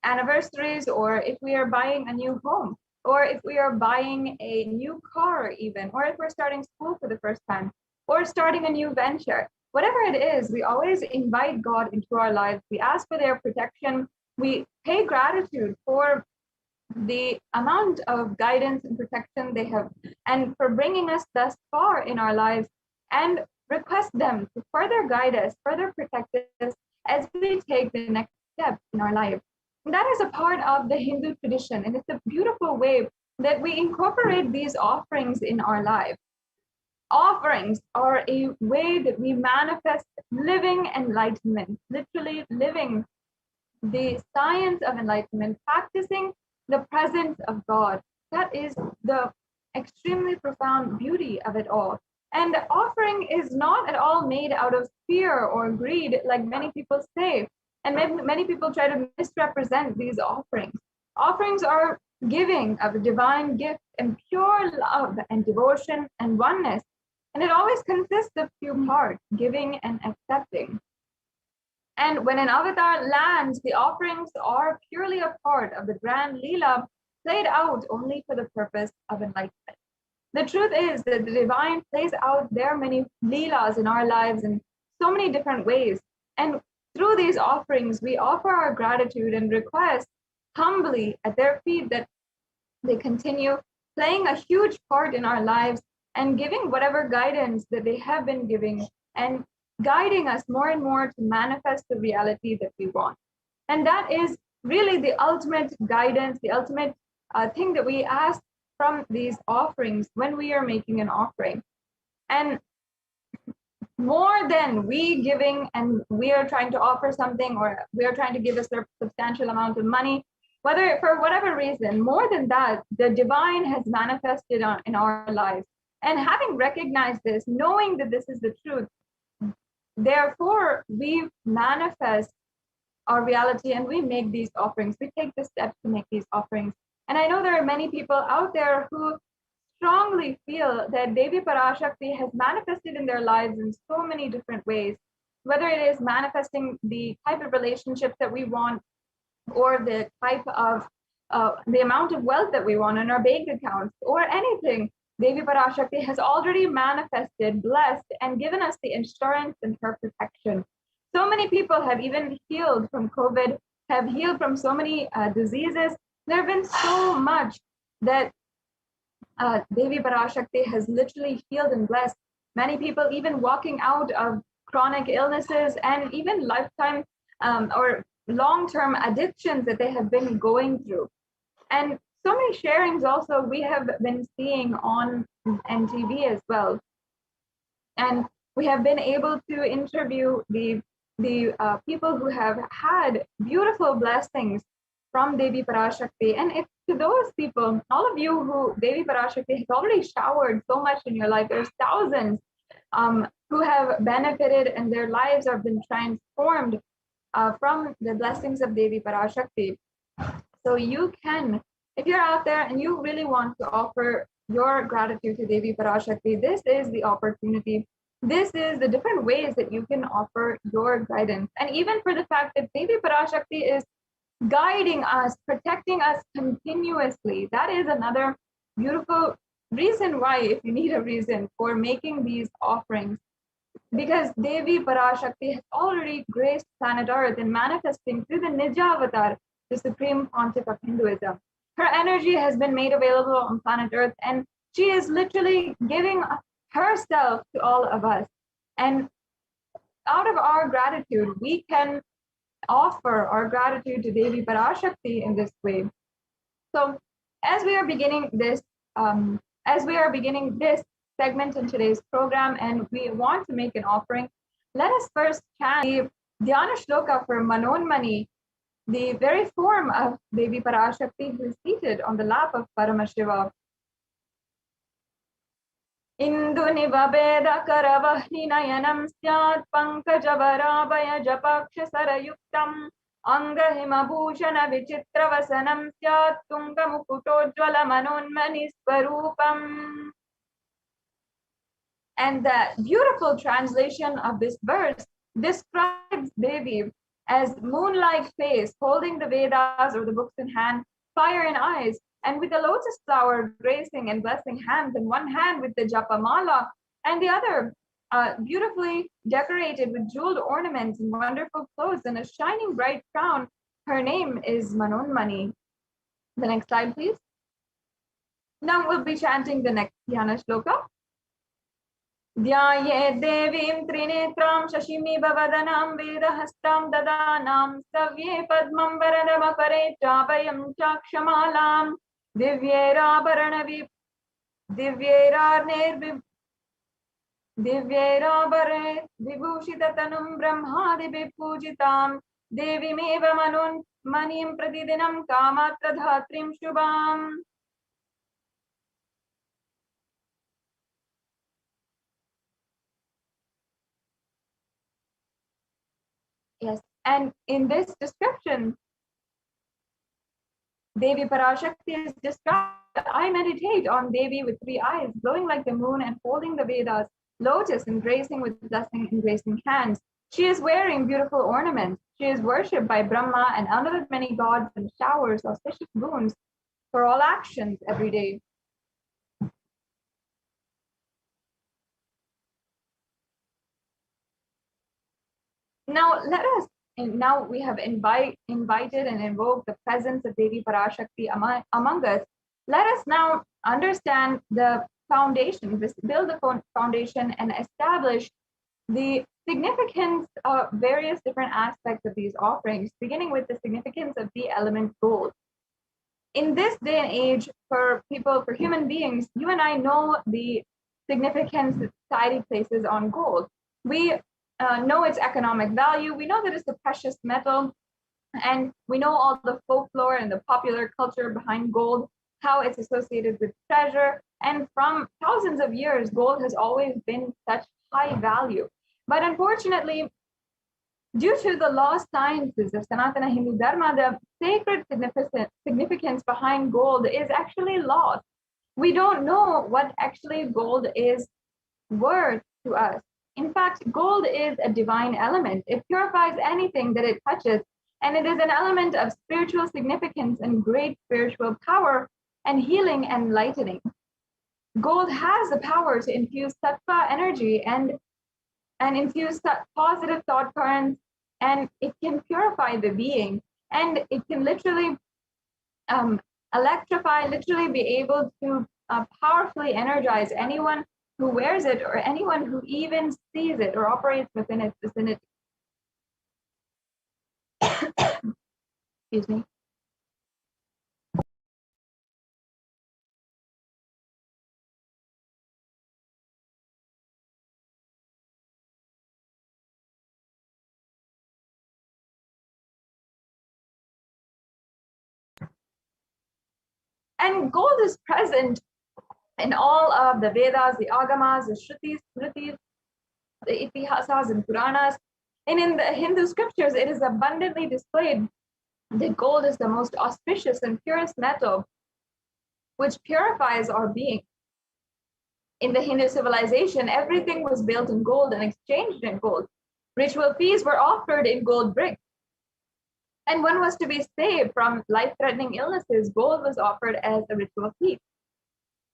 anniversaries, or if we are buying a new home, or if we are buying a new car even, or if we're starting school for the first time, or starting a new venture, whatever it is, we always invite God into our lives. We ask for their protection. We pay gratitude for the amount of guidance and protection they have, and for bringing us thus far in our lives, and request them to further guide us, further protect us as we take the next step in our life. And that is a part of the Hindu tradition, and it's a beautiful way that we incorporate these offerings in our life. Offerings are a way that we manifest living enlightenment, literally living the science of enlightenment, practicing the presence of God. That is the extremely profound beauty of it all. And the offering is not at all made out of fear or greed, like many people say. And many people try to misrepresent these offerings. Offerings are giving of a divine gift and pure love and devotion and oneness. And it always consists of two parts, giving and accepting. And when an avatar lands, the offerings are purely a part of the grand Leela played out only for the purpose of enlightenment. The truth is that the divine plays out their many Leelas in our lives in so many different ways. And through these offerings, we offer our gratitude and request humbly at their feet that they continue playing a huge part in our lives and giving whatever guidance that they have been giving and guiding us more and more to manifest the reality that we want. And that is really the ultimate guidance, the ultimate thing that we ask from these offerings when we are making an offering. And more than we giving and we are trying to offer something, or we are trying to give a substantial amount of money, whether for whatever reason, more than that, the divine has manifested in our lives. And having recognized this, knowing that this is the truth, therefore we manifest our reality and we make these offerings. We take the steps to make these offerings. And I know there are many people out there who strongly feel that Devi Parashakti has manifested in their lives in so many different ways, whether it is manifesting the type of relationship that we want, or the type of the amount of wealth that we want in our bank accounts, or anything. Devi Parashakti has already manifested, blessed, and given us the insurance and her protection. So many people have even healed from COVID, have healed from so many diseases. There have been so much that Devi Parashakti has literally healed and blessed. Many people even walking out of chronic illnesses and even lifetime or long-term addictions that they have been going through. And so many sharings also we have been seeing on NTV as well. And we have been able to interview the people who have had beautiful blessings from Devi Parashakti. And it's to those people, all of you who Devi Parashakti has already showered so much in your life, there's thousands who have benefited and their lives have been transformed from the blessings of Devi Parashakti. So you can, if you're out there and you really want to offer your gratitude to Devi Parashakti, this is the opportunity. This is the different ways that you can offer your guidance. And even for the fact that Devi Parashakti is guiding us, protecting us continuously, that is another beautiful reason why, if you need a reason for making these offerings, because Devi Parashakti has already graced planet Earth in manifesting through the Nija Avatar, the supreme pontiff of Hinduism. Her energy has been made available on planet Earth, and she is literally giving herself to all of us. And out of our gratitude, we can offer our gratitude to Devi Parashakti in this way. So as we are beginning this segment in today's program, and we want to make an offering, let us first chant the Dhyana Shloka for Manonmani, the very form of Devi Parashakti who is seated on the lap of Paramashiva. Indu nivabeda karavahni nayanam syat pankajavaraabhaya japaksha sarayuktam angahima bhushana vichitravasanam syat tunga mukutojvala manonmani swarupam. And the beautiful translation of this verse describes Devi as moon-like face, holding the Vedas or the books in hand, fire in eyes, and with a lotus flower gracing and blessing hands, in one hand with the Japamala, and the other beautifully decorated with jeweled ornaments and wonderful clothes and a shining bright crown. Her name is Manonmani. The next slide, please. Now we'll be chanting the next Dhyana shloka. Dhyaye devim trinetram shashimiva vadanam vedahastam dadanam savye padmam varadavakare chavayam chakshamalam divyera baranavi divyera bare vibhushitatanum brahmadibhi pujitam devimeva manun manim pratidinam kamatradhatrim shubham. Yes, and in this description, Devi Parashakti is described. I meditate on Devi with 3 eyes, glowing like the moon and holding the Vedas, lotus embracing with blessing embracing hands. She is wearing beautiful ornaments. She is worshipped by Brahma and other many gods and showers auspicious boons for all actions every day. Now we have invited and invoked the presence of Devi Parashakti among us. Let us now understand the foundation, build the foundation and establish the significance of various different aspects of these offerings, beginning with the significance of the element gold. In this day and age, for human beings, you and I know the significance that society places on gold. We know its economic value. We know that it's a precious metal, and we know all the folklore and the popular culture behind gold, how it's associated with treasure. And from thousands of years, gold has always been such high value. But unfortunately, due to the lost sciences of Sanatana Hindu Dharma, the sacred significance behind gold is actually lost. We don't know what actually gold is worth to us. In fact, gold is a divine element. It purifies anything that it touches, and it is an element of spiritual significance and great spiritual power and healing and enlightening. Gold has the power to infuse sattva energy and infuse positive thought currents, and it can purify the being, and it can literally electrify, literally be able to powerfully energize anyone who wears it or anyone who even sees it or operates within its vicinity. Excuse me. And gold is present in all of the Vedas, the Agamas, the Shrutis, Smritis, the Itihasas and Puranas. And in the Hindu scriptures, it is abundantly displayed that gold is the most auspicious and purest metal, which purifies our being. In the Hindu civilization, everything was built in gold and exchanged in gold. Ritual feasts were offered in gold bricks. And one was to be saved from life-threatening illnesses, gold was offered as a ritual feast.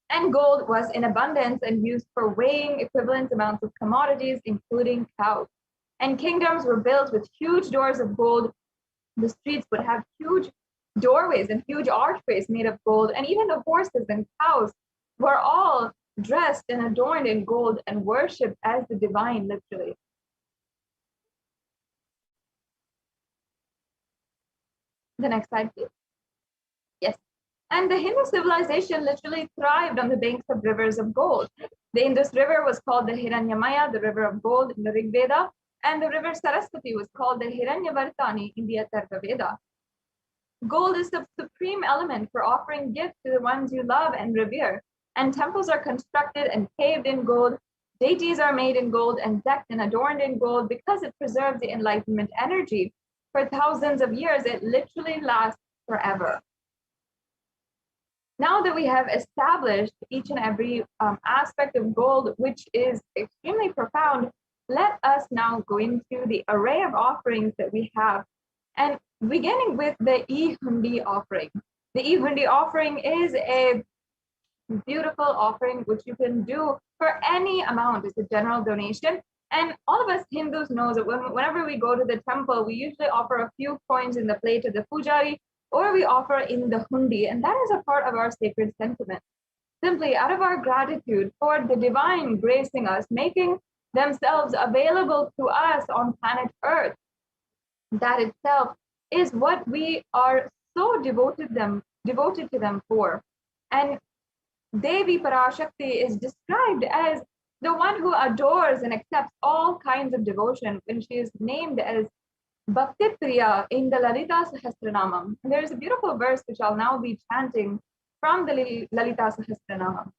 And gold was in abundance and used for weighing equivalent amounts of commodities, including cows. And kingdoms were built with huge doors of gold. The streets would have huge doorways and huge archways made of gold. And even the horses and cows were all dressed and adorned in gold and worshipped as the divine, literally. The next slide, please. Yes. And the Hindu civilization literally thrived on the banks of rivers of gold. The Indus River was called the Hiranyamaya, the river of gold in the Rig Veda, and the river Saraswati was called the Hiranyavartani in the Atharva Veda. Gold is the supreme element for offering gifts to the ones you love and revere, and temples are constructed and paved in gold. Deities are made in gold and decked and adorned in gold because it preserves the enlightenment energy. For thousands of years, it literally lasts forever. Now that we have established each and every aspect of gold, which is extremely profound, let us now go into the array of offerings that we have. And beginning with the E-Hundi offering. The E-Hundi offering is a beautiful offering which you can do for any amount. It's a general donation. And all of us Hindus know that whenever we go to the temple, we usually offer a few coins in the plate to the pujari, or we offer in the hundi, and that is a part of our sacred sentiment. Simply out of our gratitude for the divine gracing us, making themselves available to us on planet Earth, that itself is what we are so devoted to them for. And Devi Parashakti is described as the one who adores and accepts all kinds of devotion when she is named as Bhakti Priya in the Lalita Sahasranamam. And there is a beautiful verse which I'll now be chanting from the Lalita Sahasranamam.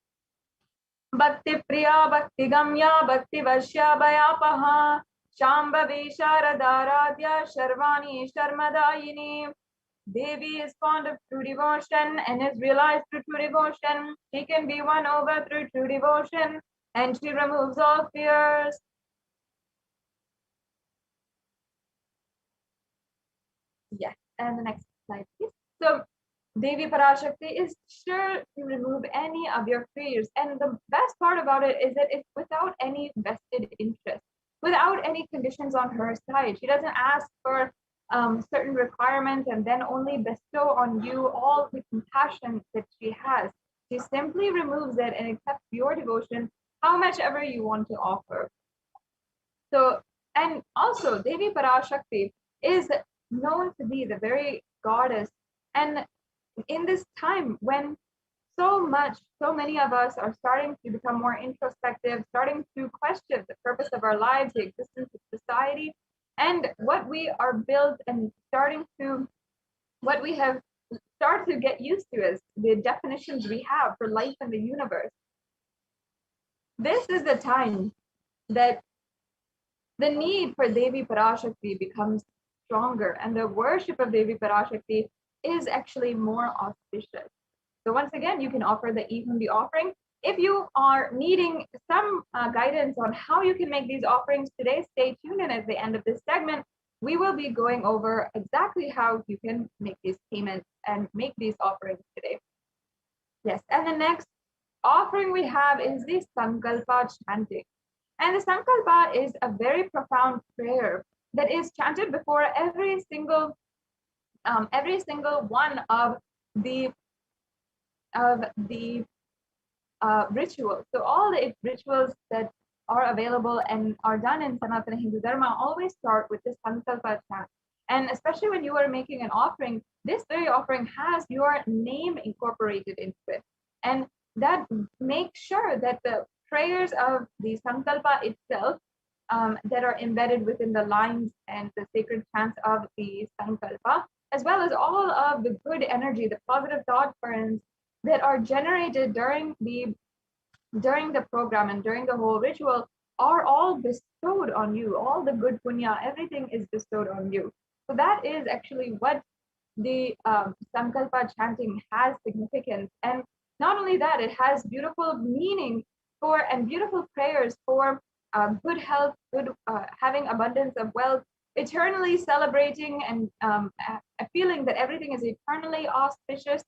Bhakti Priya, Bhakti Gamya, Bhakti Vashya Bhayapaha, Shambhavi Sharadharadhya, Sharvani Sharmadayini. Devi is fond of true devotion and is realized through true devotion. She can be won over through true devotion, and she removes all fears. Yes, and the next slide, please. So, Devi Parashakti is sure to remove any of your fears. And the best part about it is that it's without any vested interest, without any conditions on her side. She doesn't ask for certain requirements and then only bestow on you all the compassion that she has. She simply removes it and accepts your devotion, how much ever you want to offer. So, and also Devi Parashakti is known to be the very goddess. And in this time when so many of us are starting to become more introspective, starting to question the purpose of our lives, the existence of society, and what we are built and what we have started to get used to as the definitions we have for life in the universe. This is the time that the need for Devi Parashakti becomes stronger, and the worship of Devi Parashakti is actually more auspicious. So once again, you can offer the e-hundi offering. If you are needing some guidance on how you can make these offerings today, stay tuned, and at the end of this segment, we will be going over exactly how you can make these payments and make these offerings today. Yes, and the next offering we have is the Sankalpa chanting. And the Sankalpa is a very profound prayer that is chanted before every single one of the rituals. So all the rituals that are available and are done in Sanatana Hindu Dharma always start with this Sankalpa chant. And especially when you are making an offering, this very offering has your name incorporated into it. And that makes sure that the prayers of the Sankalpa itself that are embedded within the lines and the sacred chants of the Sankalpa, as well as all of the good energy, the positive thought currents that are generated during the program and during the whole ritual, are all bestowed on you. All the good punya, everything is bestowed on you. So that is actually what the Sankalpa chanting has significance. And not only that, it has beautiful meaning for and beautiful prayers for good health, good having abundance of wealth, eternally celebrating and a feeling that everything is eternally auspicious,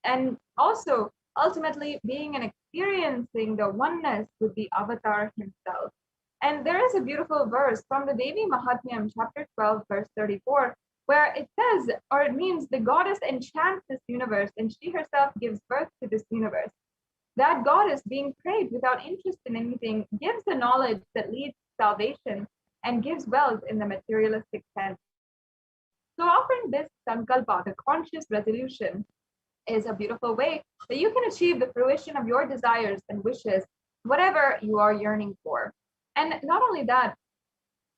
and also ultimately being and experiencing the oneness with the avatar himself. And there is a beautiful verse from the Devi Mahatmyam, chapter 12, verse 34, where it says, or it means, the goddess enchants this universe and she herself gives birth to this universe. That goddess, being prayed without interest in anything, gives the knowledge that leads to salvation and gives wealth in the materialistic sense. So offering this Sankalpa, the conscious resolution, is a beautiful way that you can achieve the fruition of your desires and wishes, whatever you are yearning for. And not only that,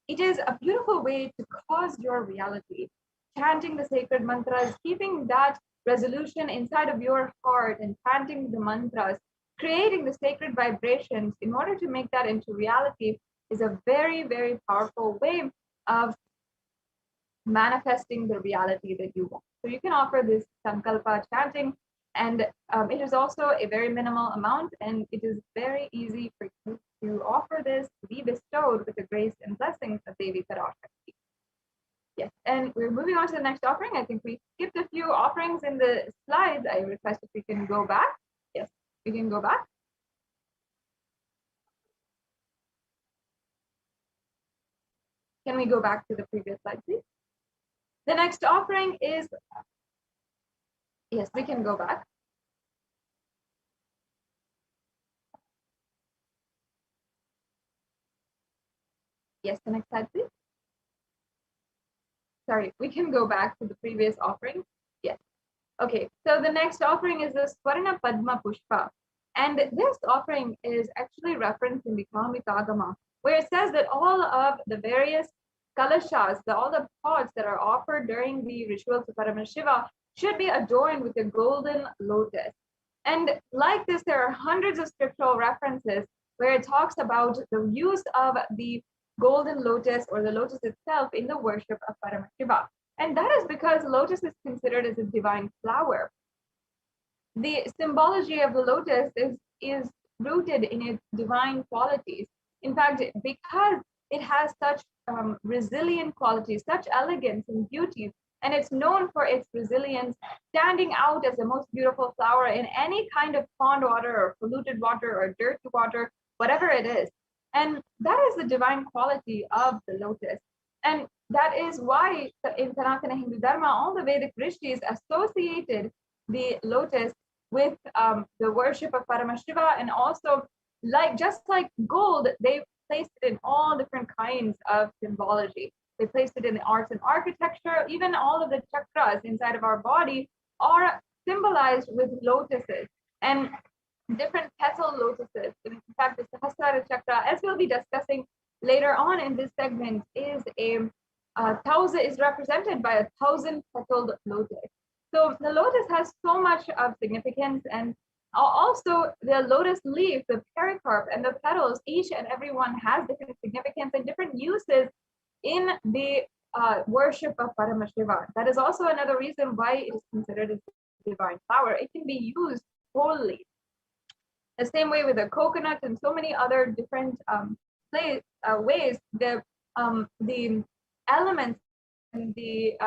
it is a beautiful way to cause your reality. Chanting the sacred mantras, keeping that resolution inside of your heart and chanting the mantras, creating the sacred vibrations in order to make that into reality is a very, very powerful way of manifesting the reality that you want. So you can offer this Sankalpa chanting, and it is also a very minimal amount, and it is very easy for you to offer this to be bestowed with the grace and blessings of Devi Parashakti. Yes, and we're moving on to the next offering. I think we skipped a few offerings in the slides. I request if we can go back. Yes, we can go back. Can we go back to the previous slide, please? The next offering is, yes, we can go back. Yes, the next slide, please. Sorry, we can go back to the previous offering. Yes. Okay, so the next offering is the Swarna Padma Pushpa. And this offering is actually referenced in the Kamitagama, where it says that all of the various kalashas, all the pots that are offered during the rituals of Paramashiva should be adorned with a golden lotus. And like this, there are hundreds of scriptural references where it talks about the use of the golden lotus or the lotus itself in the worship of Paramashiva. And that is because lotus is considered as a divine flower. The symbology of the lotus is rooted in its divine qualities. In fact, because it has such resilient qualities, such elegance and beauty, and it's known for its resilience, standing out as the most beautiful flower in any kind of pond water or polluted water or dirty water, whatever it is. And that is the divine quality of the lotus. And that is why in Sanatana Hindu Dharma, all the Vedic rishis associated the lotus with the worship of Paramashiva, and also just like gold, they placed it in all different kinds of symbology. They placed it in the arts and architecture. Even all of the chakras inside of our body are symbolized with lotuses and different petal lotuses. In fact, the Sahasrara chakra, as we'll be discussing later on in this segment, is is represented by 1,000-petaled lotus. So the lotus has so much of significance, and also the lotus leaf, the pericarp, and the petals, each and every one has different significance and different uses in the worship of Paramashiva. That is also another reason why it is considered a divine flower. It can be used wholly. The same way with the coconut and so many other different ways, the elements and the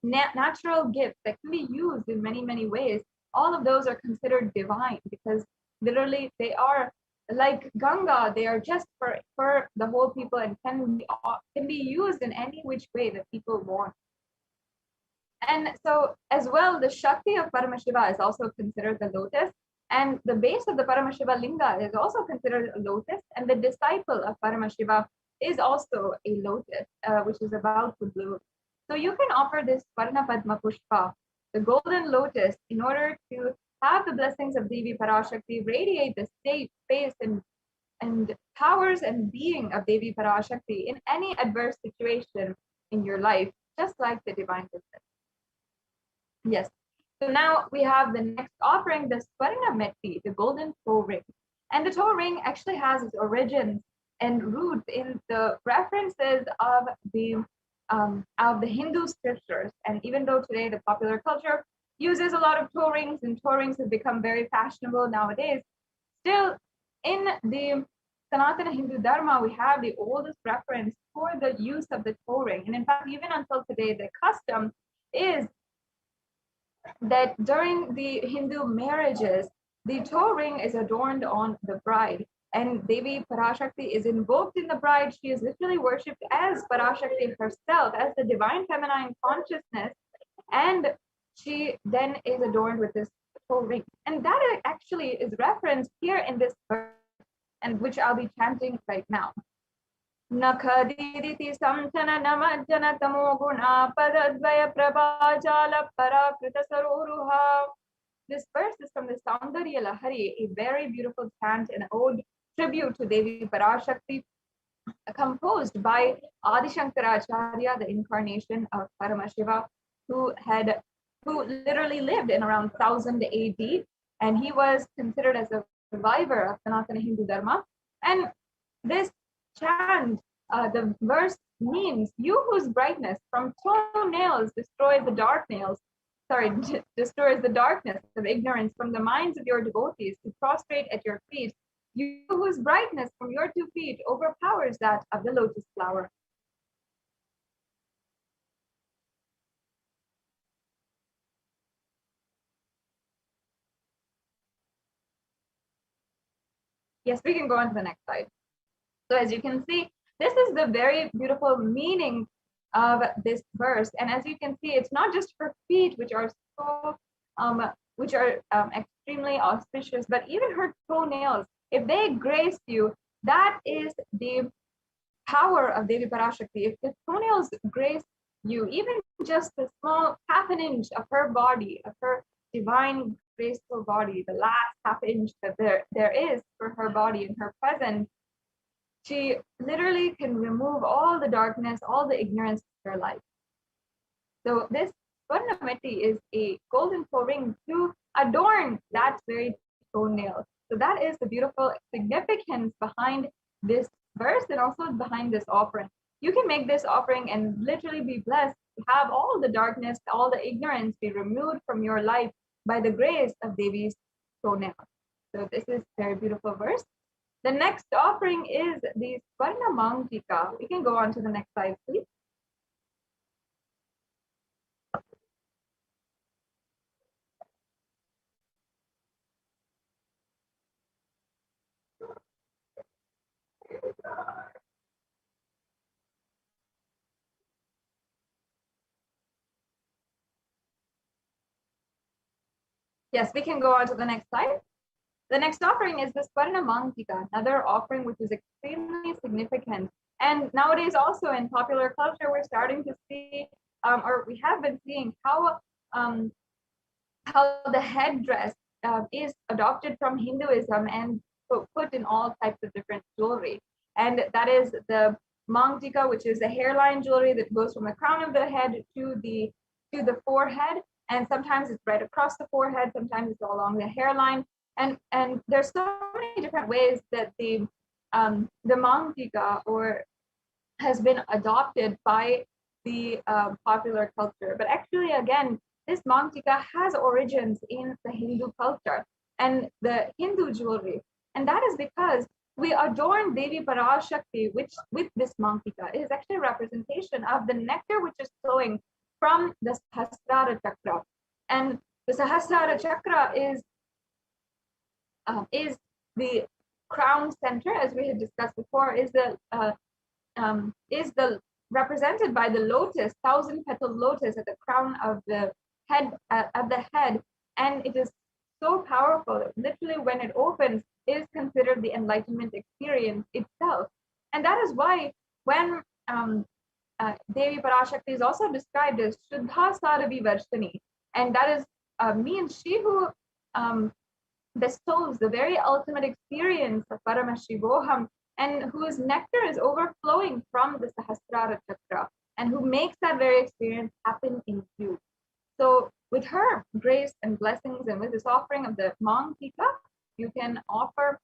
natural gifts that can be used in many, many ways, all of those are considered divine, because literally they are like Ganga. They are just for the whole people and can be used in any which way that people want. And so as well, the Shakti of Paramashiva is also considered the lotus, and the base of the Paramashiva linga is also considered a lotus, and the disciple of Paramashiva is also a lotus, which is about to bloom. So you can offer this Varna Padma Pushpa, the golden lotus, in order to have the blessings of Devi Parashakti radiate the state, space, and powers and being of Devi Parashakti in any adverse situation in your life, just like the divine business. Yes. So now we have the next offering, the Swarna Metti, the golden toe ring. And the toe ring actually has its origins and roots in the references of the Hindu scriptures. And even though today the popular culture uses a lot of toe rings, and toe rings have become very fashionable nowadays, still in the Sanatana Hindu Dharma, we have the oldest reference for the use of the toe ring. And in fact, even until today, the custom is that during the Hindu marriages, the toe ring is adorned on the bride, and Devi Parashakti is invoked in the bride. She is literally worshipped as Parashakti herself, as the divine feminine consciousness, and she then is adorned with this toe ring. And that actually is referenced here in this verse, and which I'll be chanting right now. Nakhadiditi samchana namajjana tamoguna padadvaya prabhajala parakrita saroruha. This verse is from the Saundarya Lahari, a very beautiful chant and ode tribute to Devi Parashakti, composed by Adi Shankaracharya, the incarnation of Paramashiva, who literally lived in around 1000 AD, and he was considered as a survivor of Sanatana Hindu Dharma. And this chant, the verse means, "You whose brightness from toenails destroys the darkness of ignorance from the minds of your devotees to prostrate at your feet, you whose brightness from your 2 feet overpowers that of the lotus flower." Yes, we can go on to the next slide. So as you can see, this is the very beautiful meaning of this verse. And as you can see, it's not just her feet, which are so extremely auspicious, but even her toenails, if they grace you, that is the power of Devi Parashakti. If the toenails grace you, even just a small half an inch of her body, of her divine graceful body, the last half inch that there is for her body in her presence, she literally can remove all the darkness, all the ignorance of her life. So this Swarnamati is a golden toe ring to adorn that very toenail. So that is the beautiful significance behind this verse and also behind this offering. You can make this offering and literally be blessed to have all the darkness, all the ignorance be removed from your life by the grace of Devi's toenail. So this is a very beautiful verse. The next offering is the Swarna Mangtika. We can go on to the next slide, please. Yes, we can go on to the next slide. The next offering is the Swarna Mangtika, another offering which is extremely significant. And nowadays also in popular culture, we're starting to see, or we have been seeing how the headdress is adopted from Hinduism and put in all types of different jewelry. And that is the Mangtika, which is the hairline jewelry that goes from the crown of the head to the forehead. And sometimes it's right across the forehead, sometimes it's along the hairline. And there's so many different ways that the Mangtika has been adopted by the popular culture. But actually, again, this Mangtika has origins in the Hindu culture and the Hindu jewelry. And that is because we adorn Devi Parashakti with this Mangtika. It is actually a representation of the nectar which is flowing from the Sahasrara Chakra. And the Sahasrara Chakra is the crown center, as we had discussed before, is the represented by the lotus, 1,000-petal lotus at the crown of the head, at the head, and it is so powerful that literally when it opens, it is considered the enlightenment experience itself. And that is why when Devi Parashakti is also described as Shuddha Saravi Varshani, and that is means she who bestows the very ultimate experience of Paramashivoham, and whose nectar is overflowing from the Sahasrara Chakra, and who makes that very experience happen in you. So with her grace and blessings, and with this offering of the Mangtika, you can offer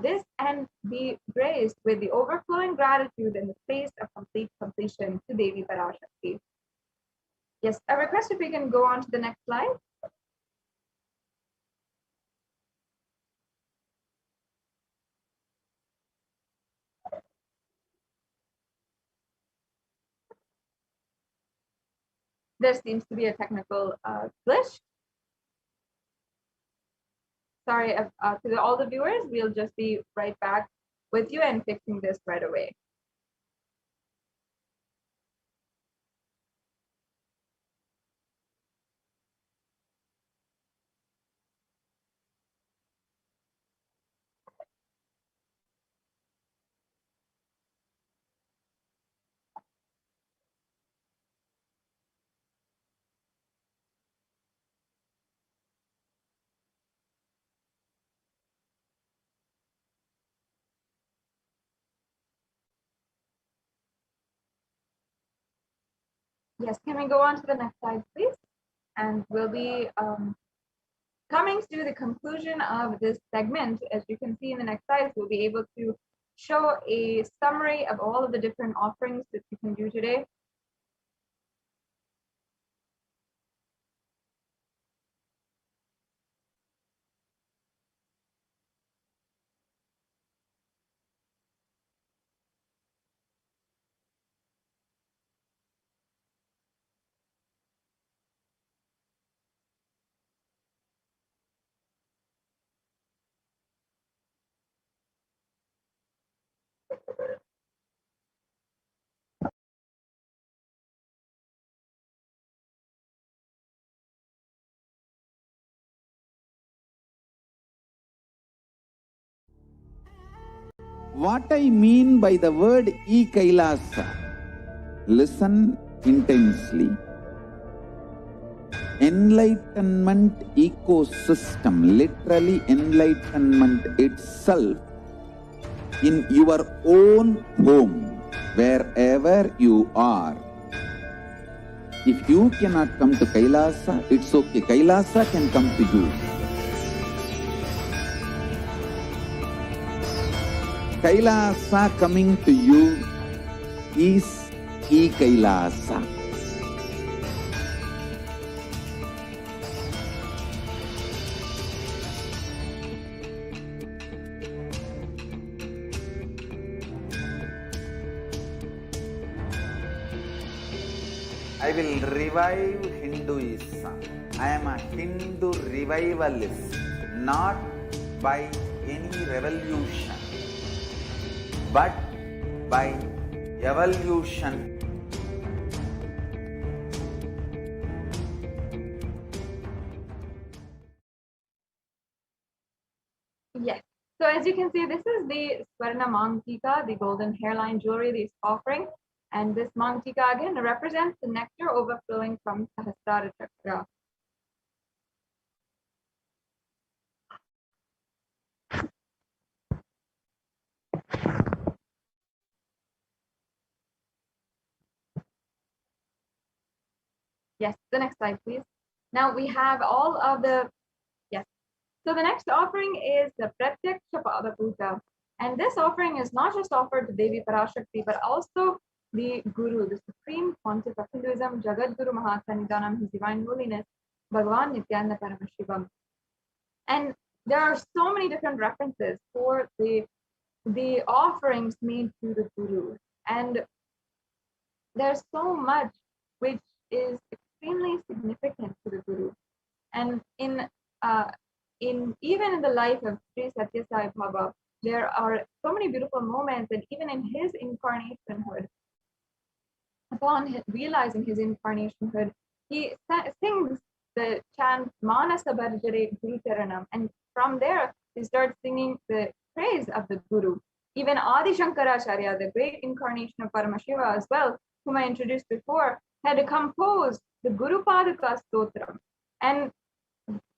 this and be graced with the overflowing gratitude and the face of complete completion to Devi Parashakti. Yes, I request if we can go on to the next slide. There seems to be a technical glitch. Sorry to all the viewers, we'll just be right back with you and fixing this right away. Yes, can we go on to the next slide, please? And we'll be coming to the conclusion of this segment. As you can see in the next slide, we'll be able to show a summary of all of the different offerings that you can do today. What I mean by the word e-Kailasa, listen intensely. Enlightenment ecosystem, literally enlightenment itself, in your own home, wherever you are. If you cannot come to Kailasa, it's okay. Kailasa can come to you. Kailasa coming to you is e-Kailasa. I will revive Hinduism. I am a Hindu revivalist, not by any revolution, but by evolution. Yes. So as you can see, this is the Swarna Mangtika, the golden hairline jewelry that is offering. And this Mangtika again represents the nectar overflowing from Sahasrara Chakra. Yes, the next slide, please. Now we have all of the, yes. So the next offering is the Pratyaksha Pada Puja. And this offering is not just offered to Devi Parashakti, but also the Guru, the Supreme Pontiff of Hinduism, Jagat Guru Mahasanidanam, His Divine Holiness, Bhagavan Nithyananda Paramashivam. And there are so many different references for the offerings made to the Guru. And there's so much which is extremely significant to the Guru. And in even in the life of Sri Satya Sai Baba, there are so many beautiful moments, and even in his incarnationhood, upon realizing his incarnationhood, he sings the chant Manasa Bharjare Guru Charanam, and from there he starts singing the praise of the Guru. Even Adi Shankaracharya, the great incarnation of Paramashiva as well, whom I introduced before, had composed the Guru Padaka Stotram, and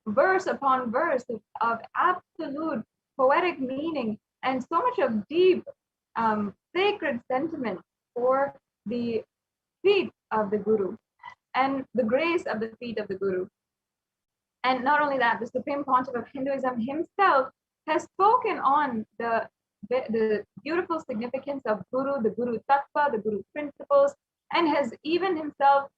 verse upon verse of absolute poetic meaning and so much of deep sacred sentiment for the feet of the Guru and the grace of the feet of the Guru. And not only that, the Supreme Pontiff of Hinduism himself has spoken on the beautiful significance of Guru, the Guru Tattva, the Guru principles, and has even himself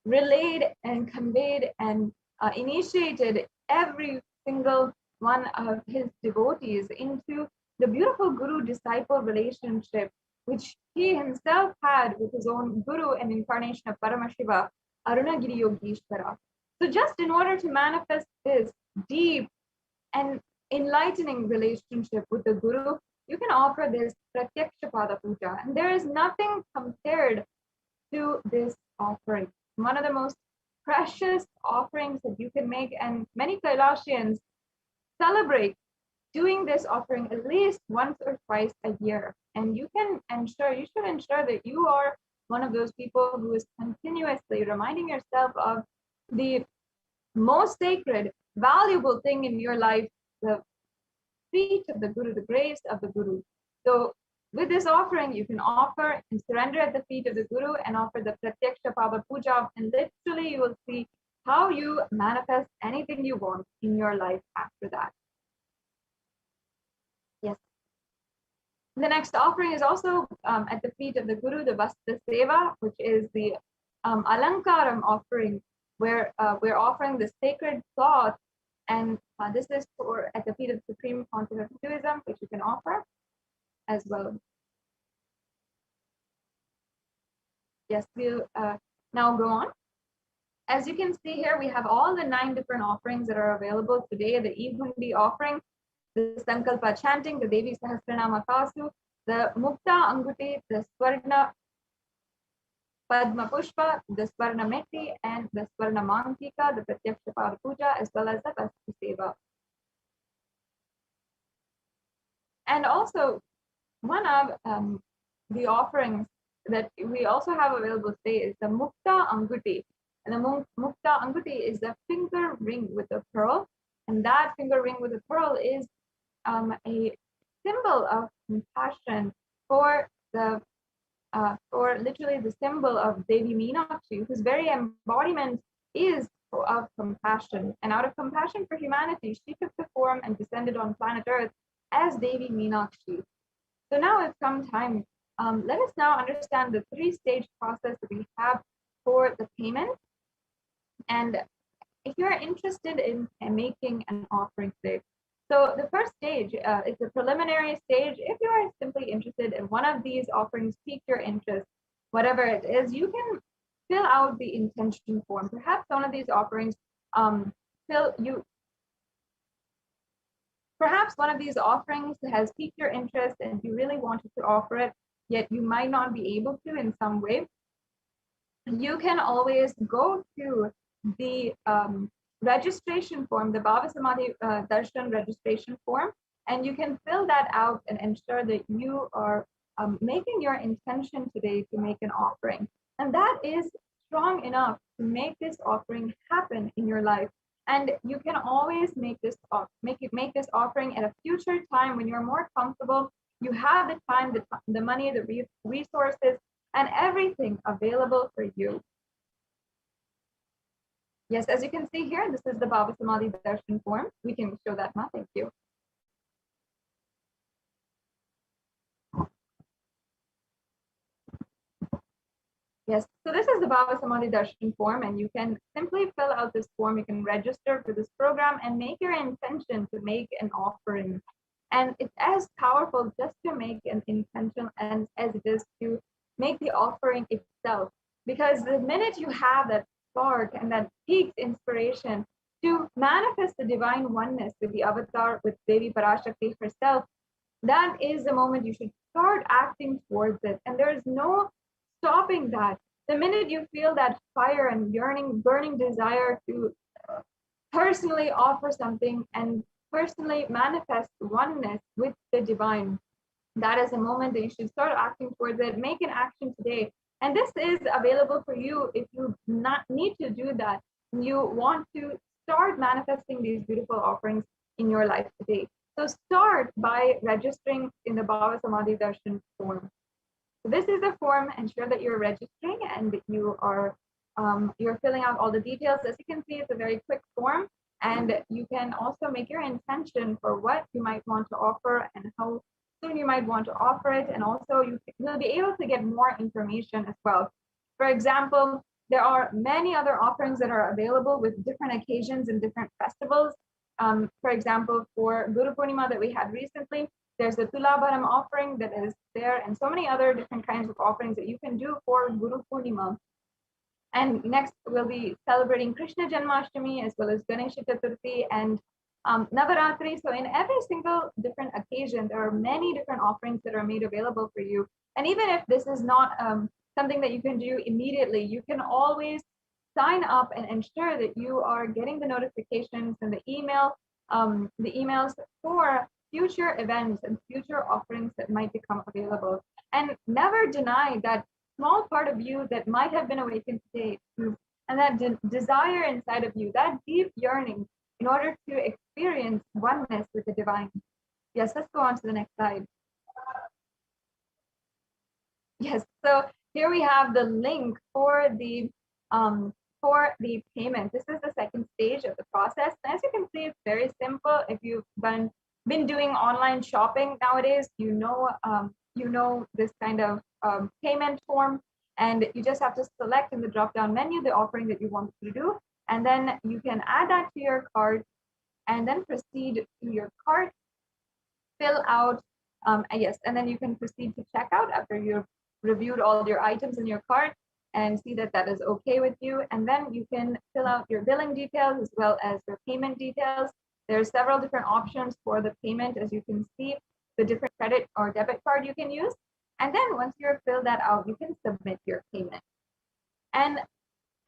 relayed and conveyed and initiated every single one of his devotees into the beautiful Guru-disciple relationship which he himself had with his own Guru and incarnation of Paramashiva, Arunagiri Yogeshwara. So just in order to manifest this deep and enlightening relationship with the Guru, you can offer this Pratyaksha Pada Puja. And there is nothing compared to this offering. One of the most precious offerings that you can make, and many Kailasians celebrate doing this offering at least once or twice a year. And you should ensure that you are one of those people who is continuously reminding yourself of the most sacred, valuable thing in your life, the feet of the Guru, the grace of the Guru. So with this offering, you can offer and surrender at the feet of the Guru and offer the Pratyaksha Pada Puja, and literally you will see how you manifest anything you want in your life after that. Yes. The next offering is also at the feet of the Guru, the Vasta Seva, which is the Alankaram offering, where we're offering the sacred cloth, and this is for at the feet of the Supreme Pontiff of Hinduism, which you can offer as well. Yes, we'll now go on. As you can see here, we have all the 9 different offerings that are available today. The E-Hundi offering, the Sankalpa chanting, the Devi Sahasranama Kasu, the Mukta Anguti, the Swarna Padma Pushpa, the Swarna Meti, and the Swarna Mangtika, the Pratyaksha Pada Puja, as well as the Vasta Seva. And also, one of the offerings that we also have available today is the Mukta Anguti. And the Mukta Anguti is the finger ring with a pearl. And that finger ring with a pearl is a symbol of compassion for literally the symbol of Devi Meenakshi, whose very embodiment is of compassion. And out of compassion for humanity, she took the form and descended on planet Earth as Devi Meenakshi. So now it's come time. Let us now understand the three-stage process that we have for the payment. And if you're interested in making an offering today, so the first stage is the preliminary stage. If you are simply interested in one of these offerings, pique your interest, whatever it is, you can fill out the intention form. Perhaps one of these offerings perhaps one of these offerings has piqued your interest and you really wanted to offer it, yet you might not be able to in some way. You can always go to the registration form, the Bhava Samadhi Darshan registration form, and you can fill that out and ensure that you are making your intention today to make an offering. And that is strong enough to make this offering happen in your life. And you can always make this offering at a future time when you're more comfortable. You have the time, the money, the resources, and everything available for you. Yes, as you can see here, this is the Bhava Samadhi Darshan form. We can show that now. Thank you. Yes, so this is the Bhava Samadhi Darshan form, and you can simply fill out this form. You can register for this program and make your intention to make an offering. And it's as powerful just to make an intention as it is to make the offering itself. Because the minute you have that spark and that peak inspiration to manifest the divine oneness with the avatar, with Devi Parashakti herself, that is the moment you should start acting towards it. And there is no stopping that. The minute you feel that fire and yearning, burning desire to personally offer something and personally manifest oneness with the divine, that is a moment that you should start acting towards it. Make an action today. And this is available for you if you not need to do that. You want to start manifesting these beautiful offerings in your life today. So start by registering in the Bhava Samadhi Darshan form. So this is the form. Ensure that you're registering and you are you're filling out all the details. As you can see, it's a very quick form, and you can also make your intention for what you might want to offer and how soon you might want to offer it, and also you will be able to get more information as well. For example, there are many other offerings that are available with different occasions and different festivals. For example, for Guru Purnima that we had recently, there's the Tulabharam offering that is there, and so many other different kinds of offerings that you can do for Guru Purnima. And next, we'll be celebrating Krishna Janmashtami as well as Ganesha Chaturthi and Navaratri. So in every single different occasion, there are many different offerings that are made available for you. And even if this is not something that you can do immediately, you can always sign up and ensure that you are getting the notifications and the emails for future events and future offerings that might become available. And never deny that small part of you that might have been awakened today, and that desire inside of you, that deep yearning in order to experience oneness with the divine. Yes, let's go on to the next slide. Yes, so here we have the link for the payment. This is the second stage of the process. As you can see, it's very simple. If you've been doing online shopping nowadays, you know this kind of payment form, and you just have to select in the drop-down menu the offering that you want to do, and then you can add that to your cart, and then proceed to your cart, fill out, yes, and then you can proceed to checkout after you've reviewed all your items in your cart and see that that is okay with you, and then you can fill out your billing details as well as your payment details. There are several different options for the payment, as you can see, the different credit or debit card you can use. And then once you've filled that out, you can submit your payment. And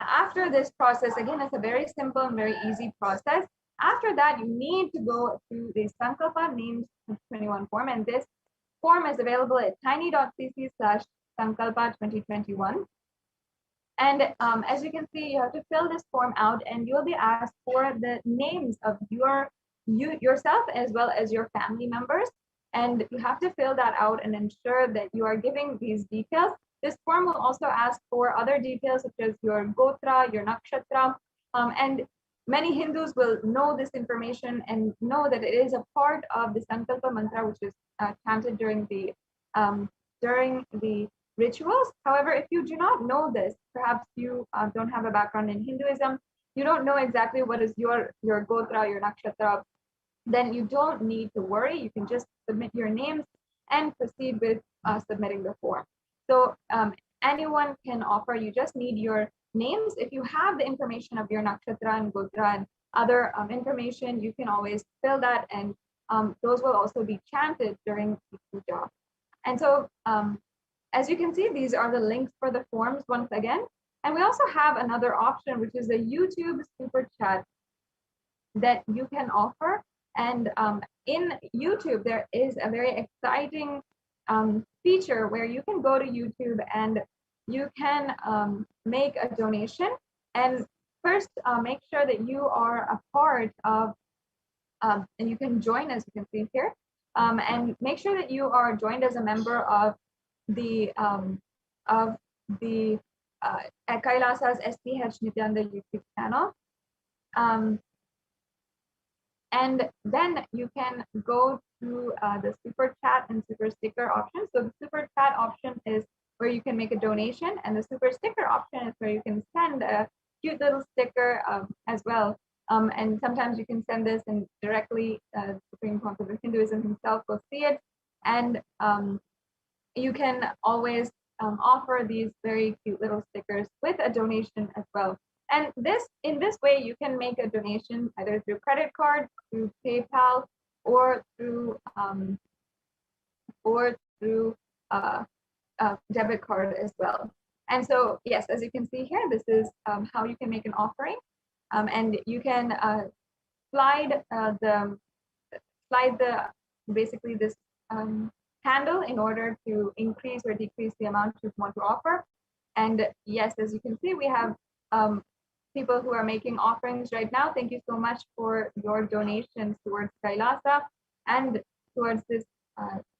after this process, again, it's a very simple and very easy process. After that, you need to go to the Sankalpa Names 21 form. And this form is available at tiny.cc/sankalpa2021. And as you can see, you have to fill this form out, and you'll be asked for the names of yourself as well as your family members. And you have to fill that out and ensure that you are giving these details. This form will also ask for other details such as your gotra, your nakshatra, and many Hindus will know this information and know that it is a part of the Sankalpa mantra, which is chanted during the rituals. However, if you do not know this, perhaps you don't have a background in Hinduism, you don't know exactly what is your gotra, your nakshatra, then you don't need to worry. You can just submit your names and proceed with submitting the form. So anyone can offer, you just need your names. If you have the information of your nakshatra and gotra and other information, you can always fill that, and those will also be chanted during the puja. And so as you can see, these are the links for the forms once again. And we also have another option, which is a YouTube super chat that you can offer. And in YouTube, there is a very exciting feature where you can go to YouTube and you can make a donation. And first, make sure that you are a part of, and you can join, as you can see here, and make sure that you are joined as a member of the Kailasa's HDH Nithyananda YouTube channel. And then you can go to the super chat and super sticker option. So the super chat option is where you can make a donation, and the super sticker option is where you can send a cute little sticker as well. And sometimes you can send this, and directly Supreme Council of Hinduism himself will see it. And you can always offer these very cute little stickers with a donation as well. And in this way, you can make a donation either through credit card, through PayPal, or through debit card as well. And so, yes, as you can see here, this is how you can make an offering, and you can slide basically this handle in order to increase or decrease the amount you want to offer. And yes, as you can see, we have people who are making offerings right now. Thank you so much for your donations towards Kailasa and towards this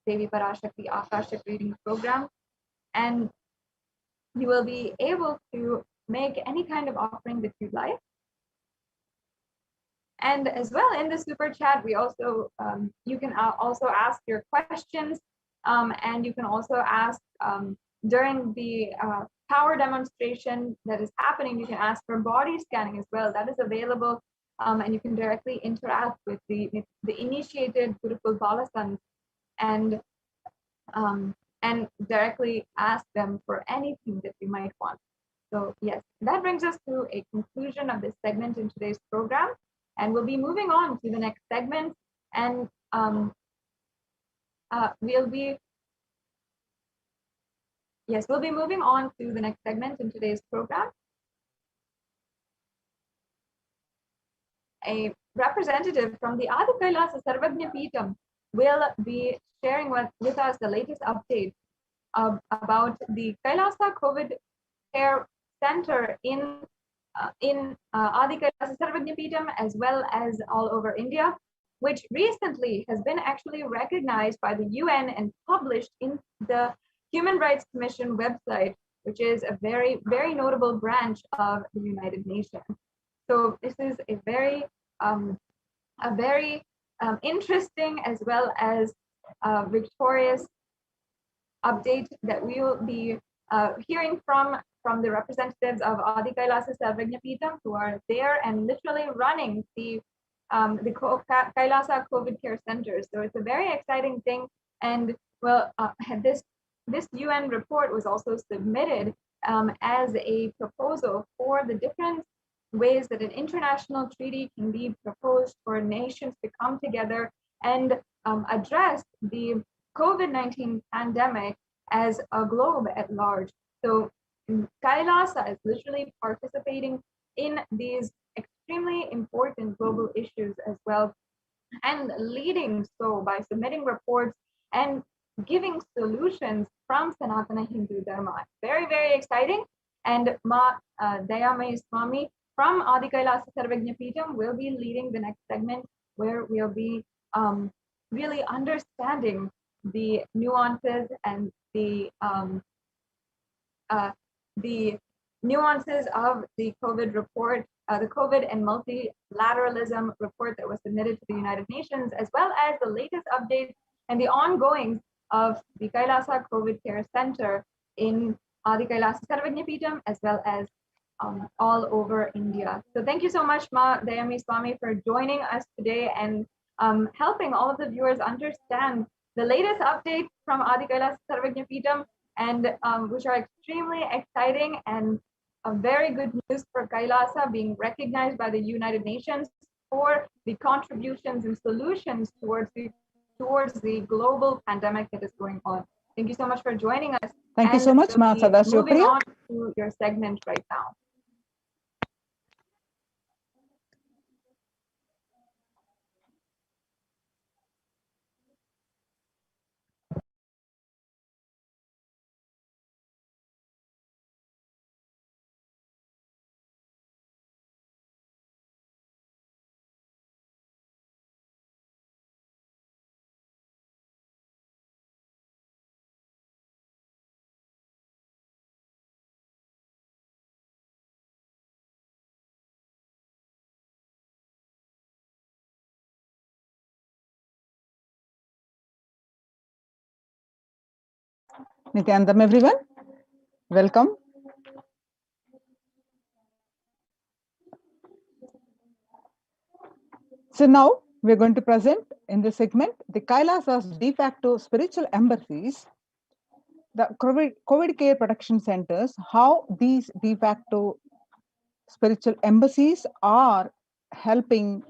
Devi Parashakti Akashic reading program. And you will be able to make any kind of offering that you'd like. And as well, in the super chat, we also you can also ask your questions, and you can also ask during the power demonstration that is happening. You can ask for body scanning as well. That is available, and you can directly interact with the initiated Gurukul Balasans and directly ask them for anything that you might want. So yes, that brings us to a conclusion of this segment in today's program. And we'll be moving on to the next segment, and we'll be moving on to the next segment in today's program. A representative from the Adi Kailasa Sarvagnya Peetham will be sharing with us the latest update about the Kailasa COVID Care Center in Adi Kailasa Sarvagnya Peetham, as well as all over India, which recently has been actually recognized by the UN and published in the Human Rights Commission website, which is a very, very notable branch of the United Nations. So this is a very interesting as well as victorious update that we will be hearing from the representatives of Adi Kailasa Sarvagnya Peetham, who are there and literally running the Kailasa COVID Care Center. So it's a very exciting thing. And well, this UN report was also submitted as a proposal for the different ways that an international treaty can be proposed for nations to come together and address the COVID-19 pandemic as a globe at large. So Kailasa is literally participating in these extremely important global issues as well, and leading so by submitting reports and giving solutions from Sanatana Hindu Dharma. Very, very exciting. And Dayamay Swami from Adi Kailasa Sarvajna Peetham will be leading the next segment where we'll be really understanding the nuances and the nuances of the COVID report, the COVID and multilateralism report that was submitted to the United Nations, as well as the latest updates and the ongoing of the Kailasa COVID Care Center in Adi Kailasa Sarvajna Peetham, as well as all over India. So thank you so much, Ma Dayami Swami, for joining us today and helping all of the viewers understand the latest updates from Adi Kailasa Sarvajna Peetham, and which are extremely exciting and a very good news for Kailasa being recognized by the United Nations for the contributions and solutions towards the global pandemic that is going on. Thank you so much for joining us. Thank you so much, Ma Sadashiva Moving Priya. on to your segment right now. Nithyanandam, everyone. Welcome. So now we're going to present in this segment the Kailasa's de facto spiritual embassies, the COVID care protection centers, how these de facto spiritual embassies are helping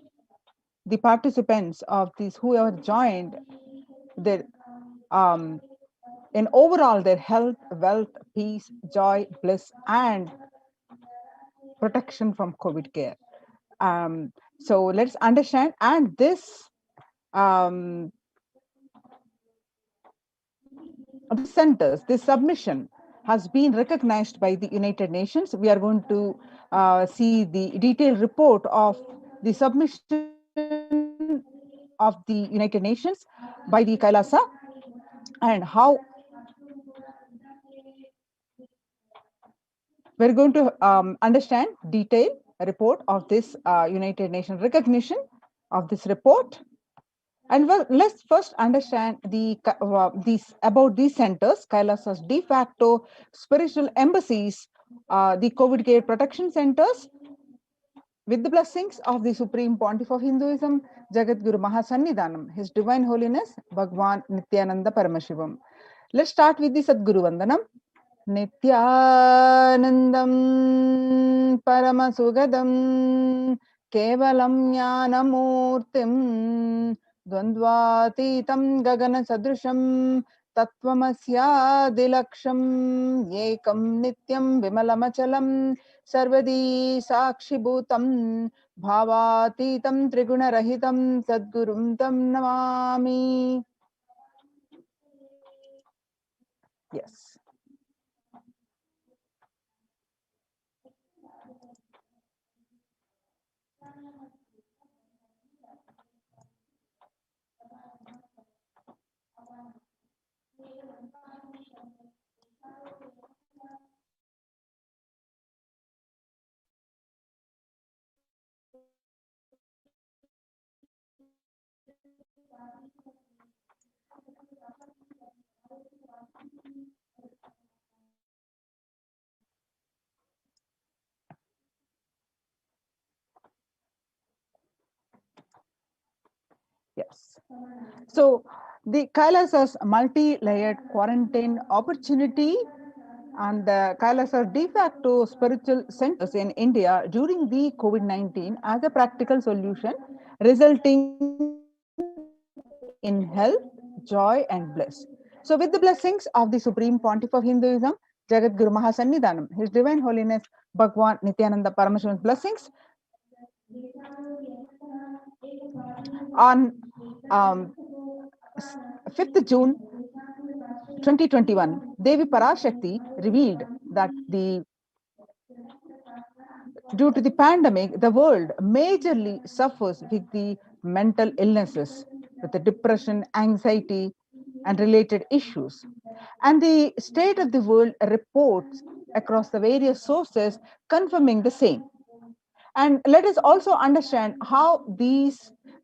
the participants of these who have joined their in overall their health, wealth, peace, joy, bliss, and protection from COVID care. So let's understand, and this centers, this submission has been recognized by the United Nations. We are going to see the detailed report of the submission of the United Nations by the Kailasa, and how we're going to understand detailed report of this United Nations recognition of this report. And well, let's first understand about these centers, Kailasa's de facto spiritual embassies, the COVID care protection centers, with the blessings of the Supreme Pontiff of Hinduism, Jagadguru Mahasannidhanam, His Divine Holiness, Bhagwan Nithyananda Paramashivam. Let's start with the Sadguru Vandanam. Nithyanandam Paramasugadam Kevalam Jnanamurtim Dvandvatitam Gagana Sadrusham Tattvamasya Ekam Nityam Vimalamachalam Sarvadi Sakshibhutam Bhavatitam Trigunarahitam Sadgurum Tam Namami. Yes. Yes. So the Kailasa's multi-layered quarantine opportunity and the Kailasa's de facto spiritual centers in India during the COVID-19 as a practical solution, resulting in health, joy, and bliss. So with the blessings of the Supreme Pontiff of Hinduism, Jagadguru Mahasannidhanam, His Divine Holiness Bhagwan Nithyananda Paramashivan's blessings, on 5th June 2021, Devi Parashakti revealed that due to the pandemic, the world majorly suffers with the mental illnesses, with the depression, anxiety, and related issues. And the state of the world reports across the various sources confirming the same. And let us also understand how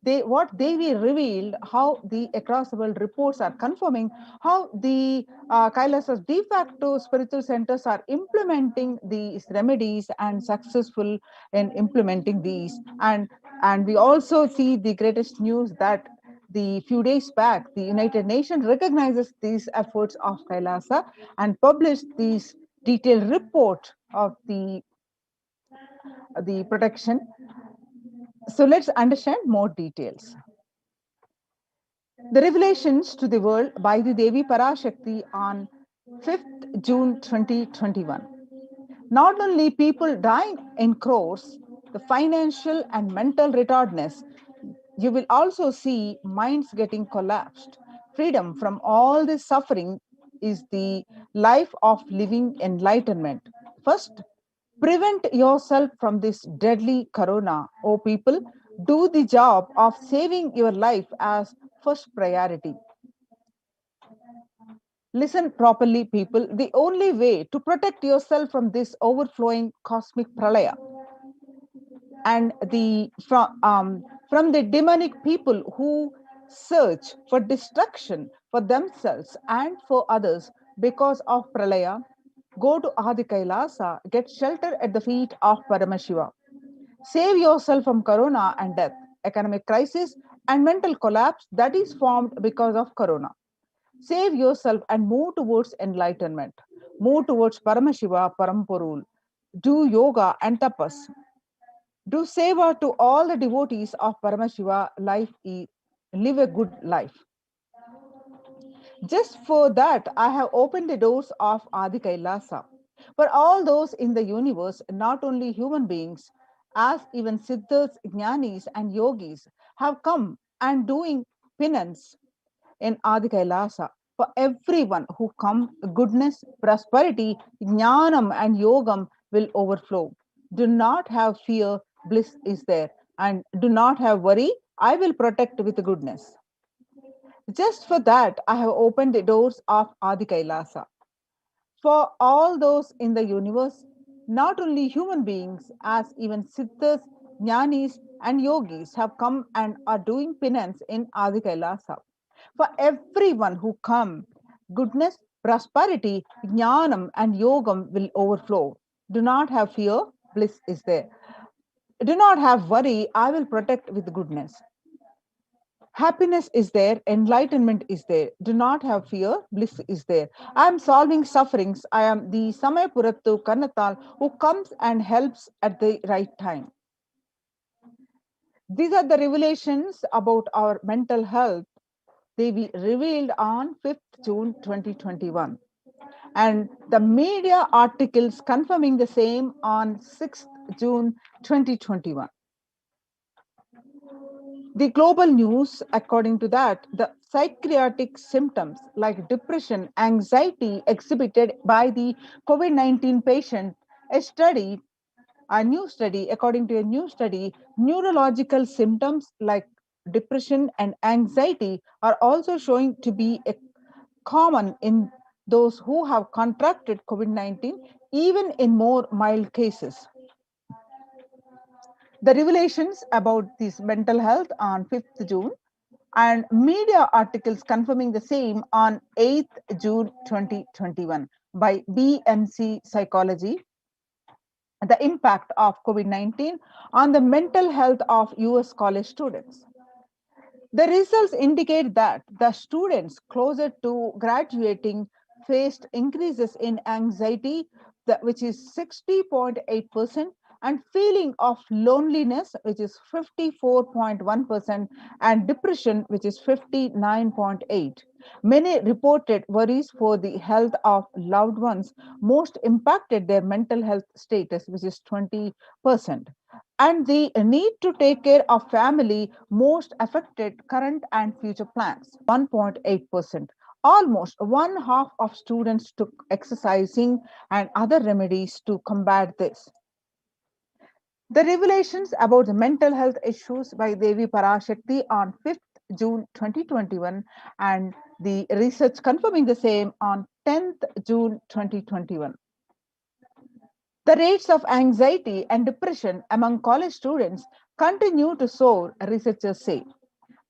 what they were revealed, how the across the world reports are confirming how the Kailasas de facto spiritual centers are implementing these remedies and successful in implementing these. And we also see the greatest news that the few days back, the United Nations recognizes these efforts of Kailasa and published these detailed report of the protection. So let's understand more details. The revelations to the world by the Devi Parashakti on 5th June 2021. Not only people dying in crores, the financial and mental retardedness, you will also see minds getting collapsed. Freedom from all this suffering is the life of living enlightenment. First, prevent yourself from this deadly corona. Oh, people, do the job of saving your life as first priority. Listen properly, people. The only way to protect yourself from this overflowing cosmic pralaya and from the demonic people who search for destruction for themselves and for others because of pralaya, go to Adi Kailasa, get shelter at the feet of Paramashiva. Save yourself from corona and death, economic crisis, and mental collapse that is formed because of corona. Save yourself and move towards enlightenment. Move towards Paramashiva, Parampurul. Do yoga and tapas. Do seva to all the devotees of Paramashiva. Live a good life. Just for that, I have opened the doors of Adi Kailasa. For all those in the universe, not only human beings, as even siddhas, jnanis, and yogis have come and doing penance in Adi Kailasa. For everyone who come, goodness, prosperity, jnanam, and yogam will overflow. Do not have fear, bliss is there. And do not have worry, I will protect with goodness. Just for that, I have opened the doors of Adi Kailasa. For all those in the universe, not only human beings, as even siddhas, jnanis, and yogis have come and are doing penance in Adi Kailasa. For everyone who come, goodness, prosperity, jnanam, and yogam will overflow. Do not have fear, bliss is there. Do not have worry, I will protect with goodness. Happiness is there, enlightenment is there. Do not have fear, bliss is there. I am solving sufferings. I am the Samayapurattu Kannatal who comes and helps at the right time. These are the revelations about our mental health. They be revealed on 5th June 2021. And the media articles confirming the same on 6th June 2021. The global news, according to that, the psychiatric symptoms like depression, anxiety exhibited by the COVID-19 patient, according to a new study, neurological symptoms like depression and anxiety are also showing to be common in those who have contracted COVID-19, even in more mild cases. The revelations about this mental health on 5th June and media articles confirming the same on 8th June 2021 by BMC Psychology, the impact of COVID-19 on the mental health of US college students. The results indicate that the students closer to graduating faced increases in anxiety, which is 60.8%, and feeling of loneliness, which is 54.1%, and depression, which is 59.8%. Many reported worries for the health of loved ones most impacted their mental health status, which is 20%. And the need to take care of family most affected current and future plans, 1.8%. Almost one half of students took exercising and other remedies to combat this. The revelations about the mental health issues by Devi Parashakti on 5th June 2021 and the research confirming the same on 10th June 2021. The rates of anxiety and depression among college students continue to soar, researchers say.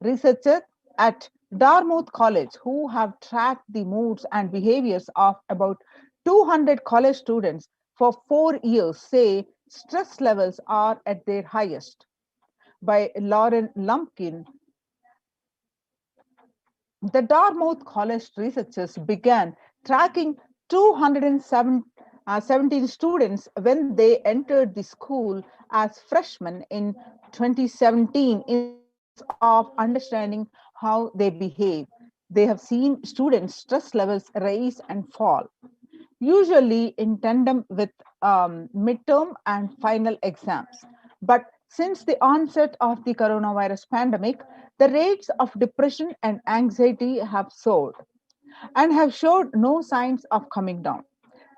Researchers at Dartmouth College, who have tracked the moods and behaviors of about 200 college students for 4 years, say stress levels are at their highest. By Lauren Lumpkin, the Dartmouth College researchers began tracking 217 students when they entered the school as freshmen in 2017 in the hopes of understanding how they behave. They have seen students' stress levels rise and fall, usually in tandem with midterm and final exams. But since the onset of the coronavirus pandemic, the rates of depression and anxiety have soared and have showed no signs of coming down.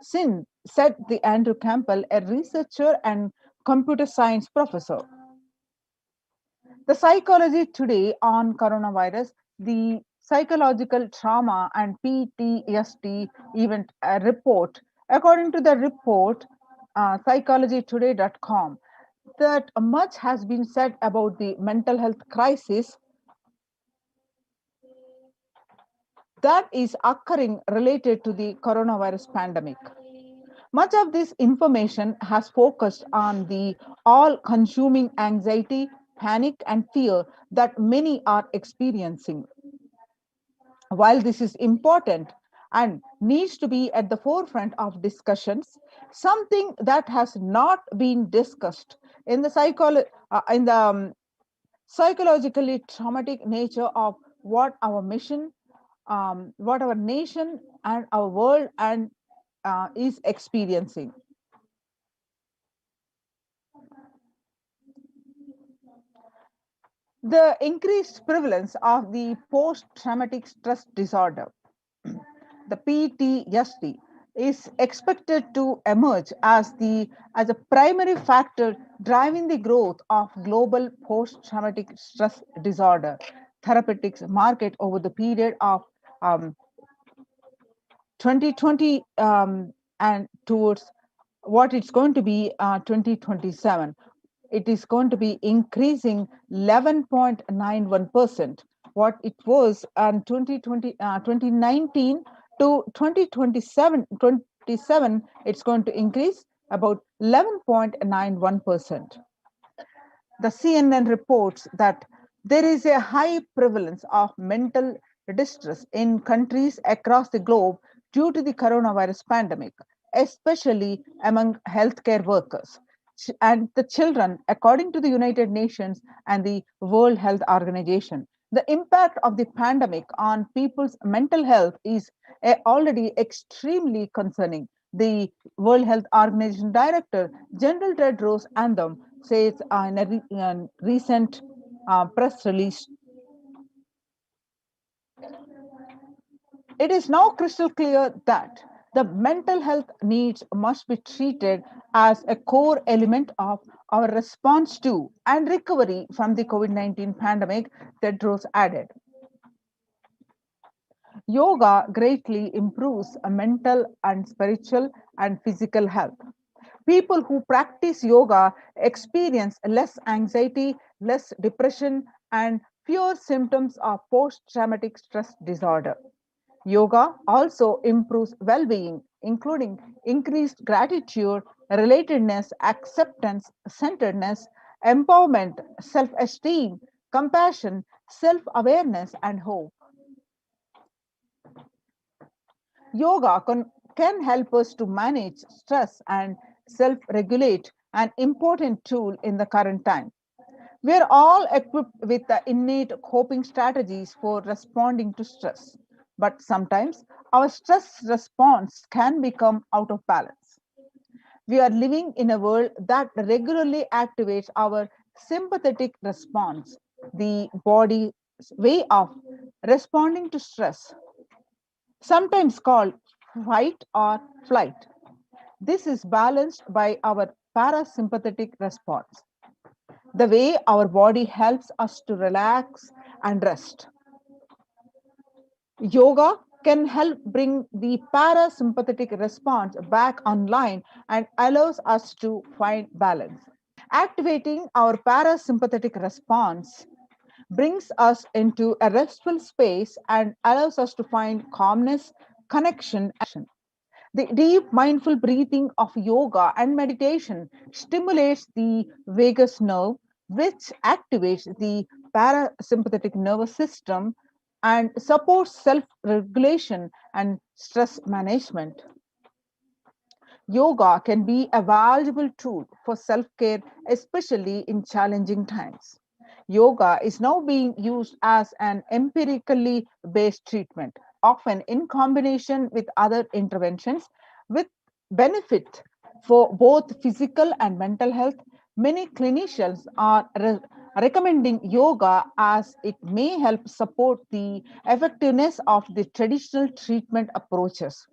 Since, said the Andrew Campbell, a researcher and computer science professor. The psychology today on coronavirus, the psychological trauma and PTSD event report. According to the report, psychologytoday.com, that much has been said about the mental health crisis that is occurring related to the coronavirus pandemic. Much of this information has focused on the all consuming anxiety, panic, and fear that many are experiencing. While this is important and needs to be at the forefront of discussions, something that has not been discussed in the psychologically traumatic nature of what our mission, what our nation and our world and is experiencing. The increased prevalence of the post-traumatic stress disorder, the PTSD, is expected to emerge as a primary factor driving the growth of global post-traumatic stress disorder therapeutics market over the period of um, 2020 and towards what it's going to be 2027. It is going to be increasing 11.91%. What it was on 2019 to 2027, it's going to increase about 11.91%. The CNN reports that there is a high prevalence of mental distress in countries across the globe due to the coronavirus pandemic, especially among healthcare workers and the children, according to the United Nations and the World Health Organization. The impact of the pandemic on people's mental health is already extremely concerning. The World Health Organization Director, General Tedros Adhanom, says in a recent press release. It is now crystal clear that the mental health needs must be treated as a core element of our response to and recovery from the COVID-19 pandemic, Tedros added. Yoga greatly improves mental and spiritual and physical health. People who practice yoga experience less anxiety, less depression, and fewer symptoms of post traumatic stress disorder. Yoga also improves well being, including increased gratitude, relatedness, acceptance, centeredness, empowerment, self esteem, compassion, self awareness, and hope. Yoga can help us to manage stress and self regulate, an important tool in the current time. We are all equipped with the innate coping strategies for responding to stress, but sometimes our stress response can become out of balance. We are living in a world that regularly activates our sympathetic response, the body's way of responding to stress. sometimes called fight or flight. This is balanced by our parasympathetic response, the way our body helps us to relax and rest. Yoga can help bring the parasympathetic response back online and allows us to find balance. Activating our parasympathetic response brings us into a restful space and allows us to find calmness, connection, and action. The deep mindful breathing of yoga and meditation stimulates the vagus nerve, which activates the parasympathetic nervous system and supports self regulation and stress management. Yoga can be a valuable tool for self care, especially in challenging times. Yoga is now being used as an empirically based treatment, often in combination with other interventions, with benefit for both physical and mental health. Many clinicians are recommending yoga as it may help support the effectiveness of the traditional treatment approaches.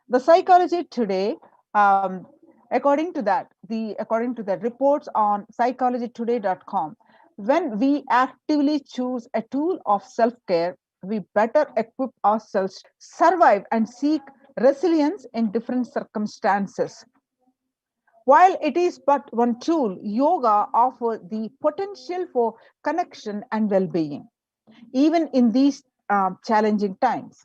The psychology today, um, according to the reports on psychologytoday.com, when we actively choose a tool of self-care, we better equip ourselves to survive and seek resilience in different circumstances. While it is but one tool, yoga offers the potential for connection and well-being, even in these challenging times.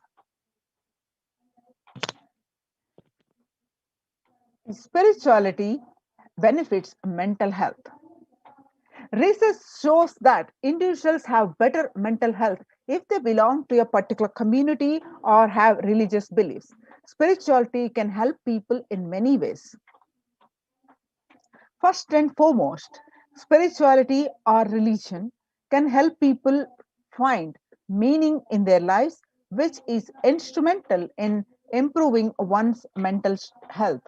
Spirituality benefits mental health. Research shows that individuals have better mental health if they belong to a particular community or have religious beliefs. Spirituality can help people in many ways. First and foremost, spirituality or religion can help people find meaning in their lives, which is instrumental in improving one's mental health.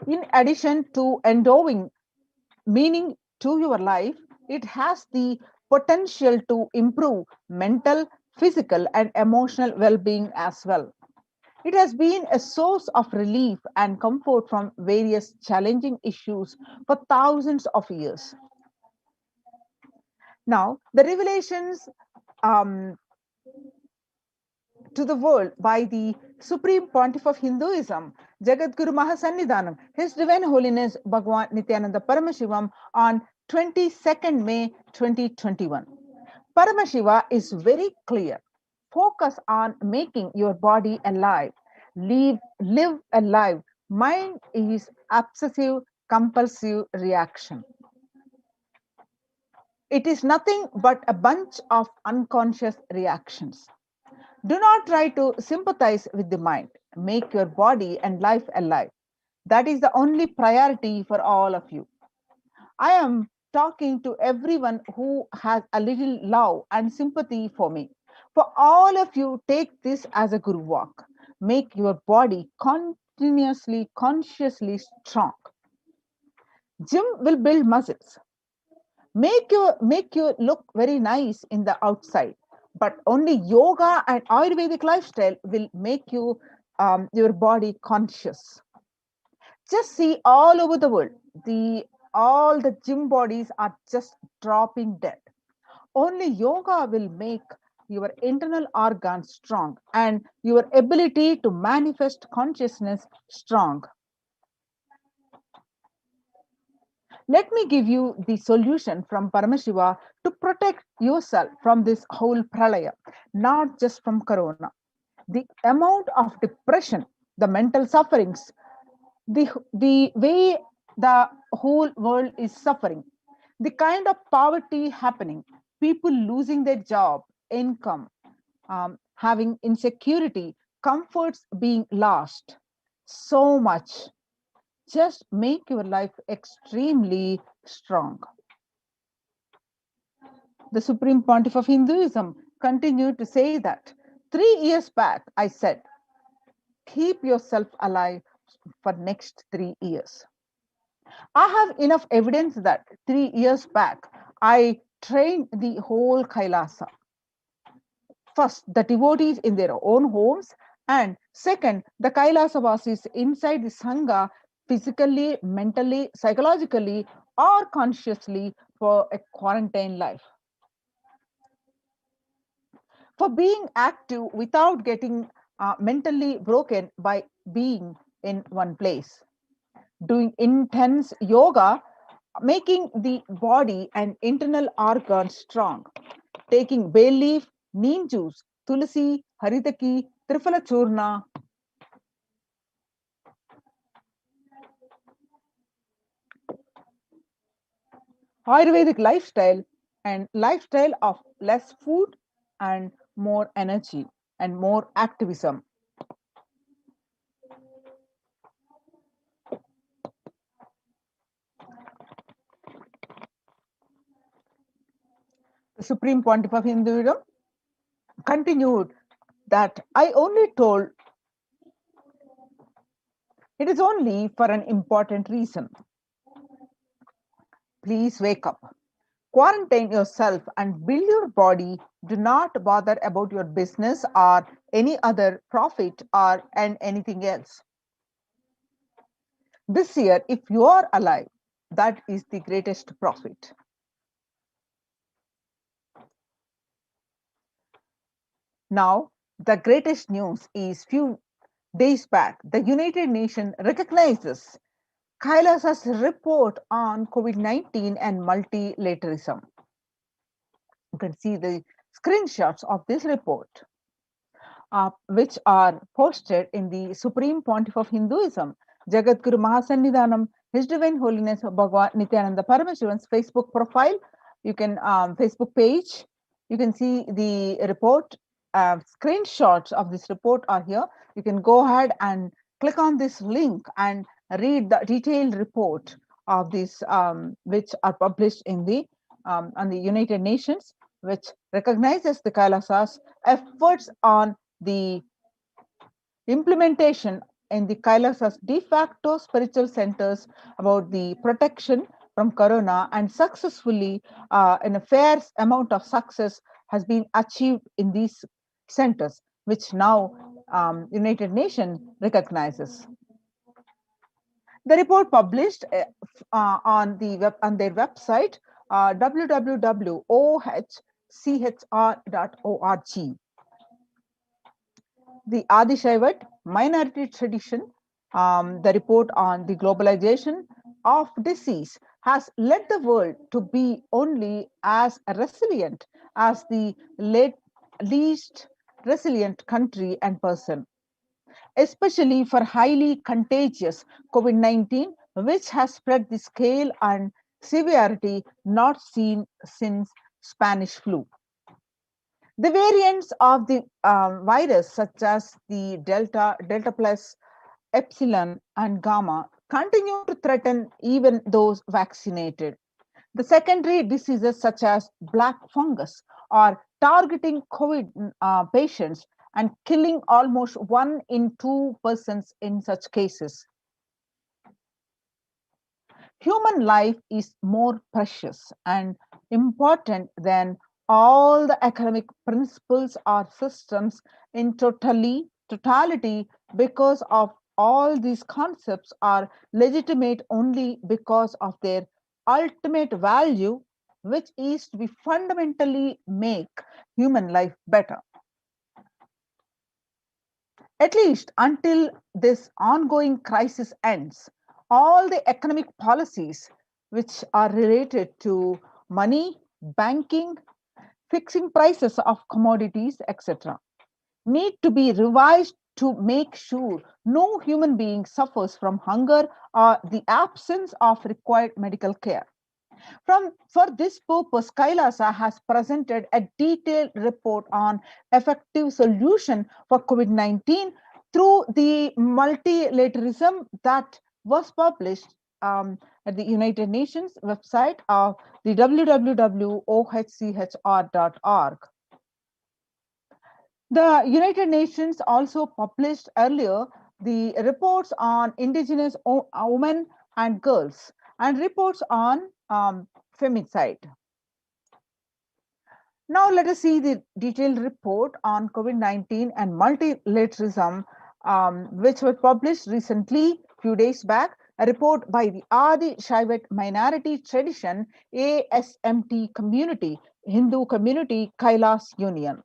In addition to endowing meaning to your life, it has the potential to improve mental, physical, and emotional well being as well. It has been a source of relief and comfort from various challenging issues for thousands of years. Now, the revelations um, to the world by the Supreme Pontiff of Hinduism, Jagadguru Mahasannidhanam, His Divine Holiness Bhagwan Nithyananda Paramashivam, on 22nd May 2021. Paramashiva is very clear. Focus on making your body alive. Live alive. Mind is obsessive compulsive reaction. It is nothing but a bunch of unconscious reactions. Do not try to sympathize with the mind. Make your body and life alive. That is the only priority for all of you. I am talking to everyone who has a little love and sympathy for me. For all of you, take this as a guru walk. Make your body continuously, consciously strong. Gym will build muscles. Make you look very nice in the outside, but only yoga and Ayurvedic lifestyle will make you your body conscious. Just see all over the world, all the gym bodies are just dropping dead. Only yoga will make your internal organs strong and your ability to manifest consciousness strong. Let me give you the solution from Paramashiva to protect yourself from this whole pralaya, not just from corona. The amount of depression, the mental sufferings, the way the whole world is suffering, the kind of poverty happening, people losing their job, income, having insecurity, comforts being lost, so much. Just make your life extremely strong. The Supreme Pontiff of Hinduism continued to say that 3 years back, I said, keep yourself alive for next 3 years. I have enough evidence that 3 years back, I trained the whole Kailasa. First, the devotees in their own homes, and second, the Kailasavasis inside the Sangha, physically, mentally, psychologically, or consciously for a quarantine life. For being active without getting mentally broken by being in one place. Doing intense yoga, making the body and internal organs strong. Taking bay leaf, neem juice, tulsi, haritaki, triphala churna. Ayurvedic lifestyle and lifestyle of less food and more energy and more activism. The Supreme Pontiff of Hinduism continued that I only told it is only for an important reason. Please wake up. Quarantine yourself and build your body. Do not bother about your business or any other profit or and anything else. This year, if you are alive, that is the greatest profit. Now, the greatest news is few days back, the United Nations recognizes Kailasa's report on COVID-19 and multilateralism. You can see the screenshots of this report, which are posted in the Supreme Pontiff of Hinduism, Jagadguru Mahasannidhanam, His Divine Holiness Bhagavan Nithyananda Paramashivan's Facebook profile. You can Facebook page. You can see the report. Screenshots of this report are here. You can go ahead and click on this link and read the detailed report of this, which are published in the on the United Nations, which recognizes the Kailasa's efforts on the implementation in the Kailasa's de facto spiritual centers about the protection from corona, and successfully in a fair amount of success has been achieved in these centers, which now United Nations recognizes. The report published on their website www.ohchr.org. The Adi Shaivat minority tradition, the report on the globalization of disease has led the world to be only as resilient as the least resilient country and person, especially for highly contagious COVID-19, which has spread the scale and severity not seen since Spanish flu. The variants of the virus, such as the Delta plus, Epsilon, and Gamma, continue to threaten even those vaccinated. The secondary diseases, such as black fungus, are targeting COVID patients and killing almost 1 in 2 persons in such cases. Human life is more precious and important than all the academic principles or systems in totality, because of all these concepts are legitimate only because of their ultimate value, which is to be fundamentally make human life better. At least until this ongoing crisis ends, all the economic policies which are related to money, banking, fixing prices of commodities, etc., need to be revised to make sure no human being suffers from hunger or the absence of required medical care. For this purpose, Kailasa has presented a detailed report on effective solution for COVID-19 through the multilateralism that was published at the United Nations website of the www.ohchr.org. The United Nations also published earlier the reports on indigenous women and girls and reports on femicide. Now let us see the detailed report on COVID-19 and multilateralism, which was published recently, few days back, a report by the Adi Shaivat Minority Tradition ASMT community, Hindu community, Kailas Union.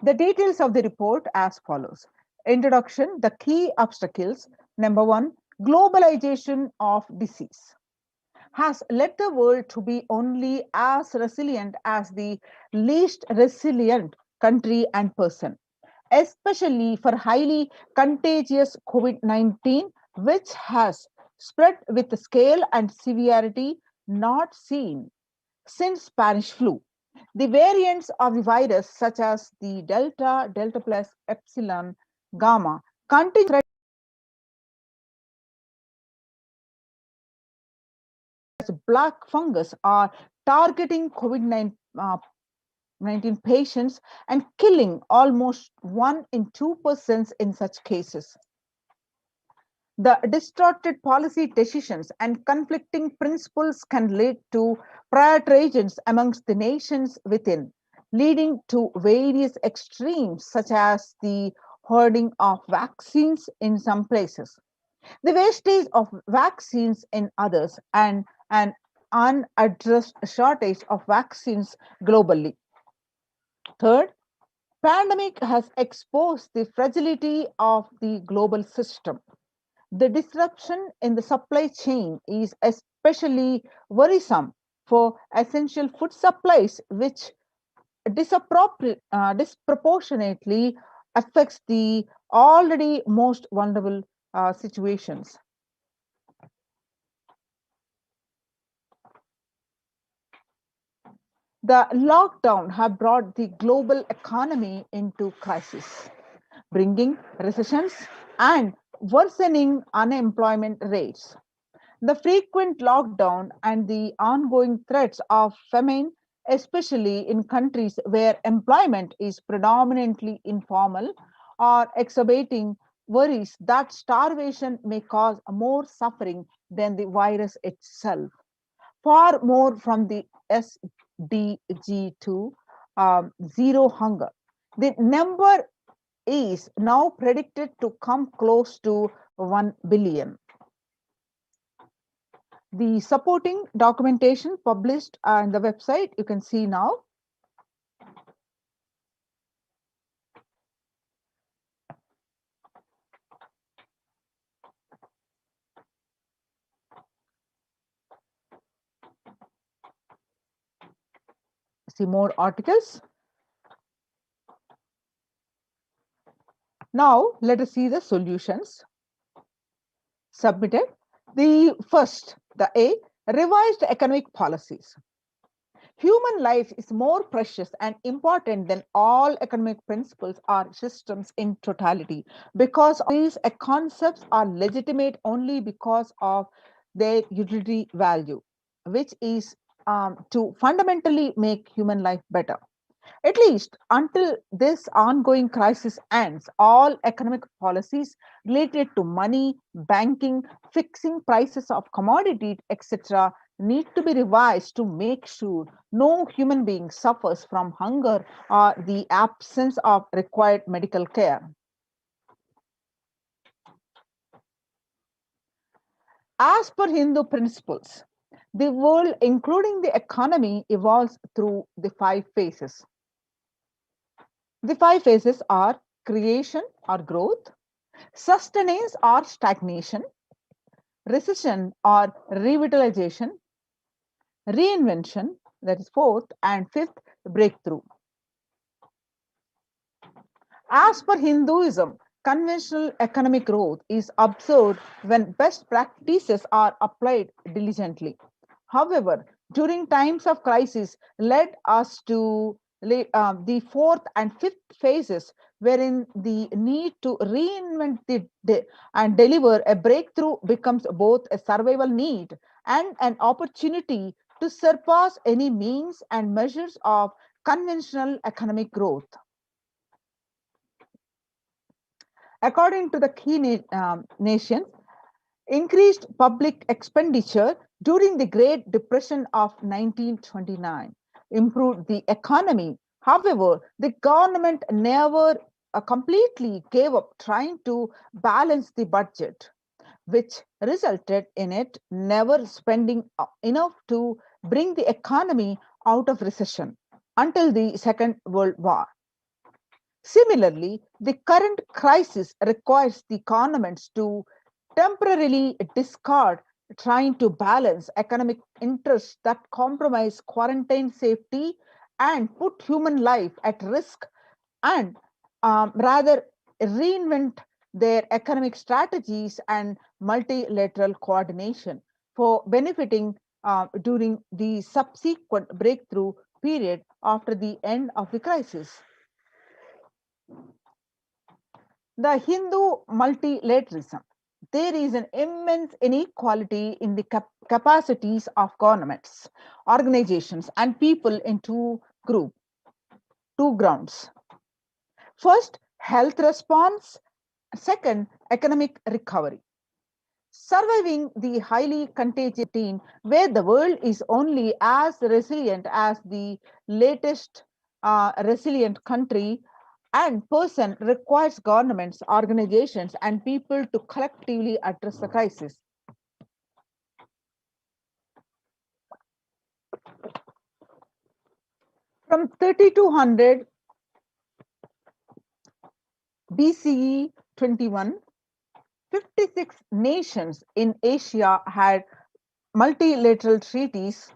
The details of the report as follows. Introduction, the key obstacles. Number one, globalization of disease has led the world to be only as resilient as the least resilient country and person, especially for highly contagious COVID-19, which has spread with a scale and severity not seen since Spanish flu. The variants of the virus, such as the Delta, Delta plus, Epsilon, Gamma, continue as black fungus are targeting COVID-19 patients and killing almost 1 in 2 persons in such cases. The distorted policy decisions and conflicting principles can lead to priorities amongst the nations within, leading to various extremes, such as the hoarding of vaccines in some places, the wastage of vaccines in others, and an unaddressed shortage of vaccines globally. Third, pandemic has exposed the fragility of the global system. The disruption in the supply chain is especially worrisome for essential food supplies, which disproportionately affects the already most vulnerable situations. The lockdown have brought the global economy into crisis, bringing recessions and worsening unemployment rates. The frequent lockdown and the ongoing threats of famine, especially in countries where employment is predominantly informal, are exacerbating worries that starvation may cause more suffering than the virus itself. Far more from the SDG2, zero hunger. The number is now predicted to come close to 1 billion. The supporting documentation published on the website, you can see now. See more articles. Now let us see the solutions submitted. The first, the A, revised economic policies. Human life is more precious and important than all economic principles or systems in totality, because these concepts are legitimate only because of their utility value, which is to fundamentally make human life better. At least until this ongoing crisis ends, all economic policies related to money, banking, fixing prices of commodities, etc., need to be revised to make sure no human being suffers from hunger or the absence of required medical care. As per Hindu principles, the world, including the economy, evolves through the 5 phases. The 5 phases are creation or growth, sustenance or stagnation, recession or revitalization, reinvention, that is 4th, and 5th, breakthrough. As per Hinduism, conventional economic growth is observed when best practices are applied diligently. However, during times of crisis led us to the 4th and 5th phases, wherein the need to reinvent and deliver a breakthrough becomes both a survival need and an opportunity to surpass any means and measures of conventional economic growth. According to the key nations, increased public expenditure during the Great Depression of 1929, improved the economy. However, the government never completely gave up trying to balance the budget, which resulted in it never spending enough to bring the economy out of recession until the Second World War. Similarly, the current crisis requires the governments to temporarily discard trying to balance economic interests that compromise quarantine safety and put human life at risk, and rather reinvent their economic strategies and multilateral coordination for benefiting during the subsequent breakthrough period after the end of the crisis. The Hindu multilateralism. There is an immense inequality in the capacities of governments, organizations, and people in two grounds. First, health response. Second, economic recovery. Surviving the highly contagious teen, where the world is only as resilient as the latest resilient country and person, requires governments, organizations, and people to collectively address the crisis. From 3200 BCE 21, 56 nations in Asia had multilateral treaties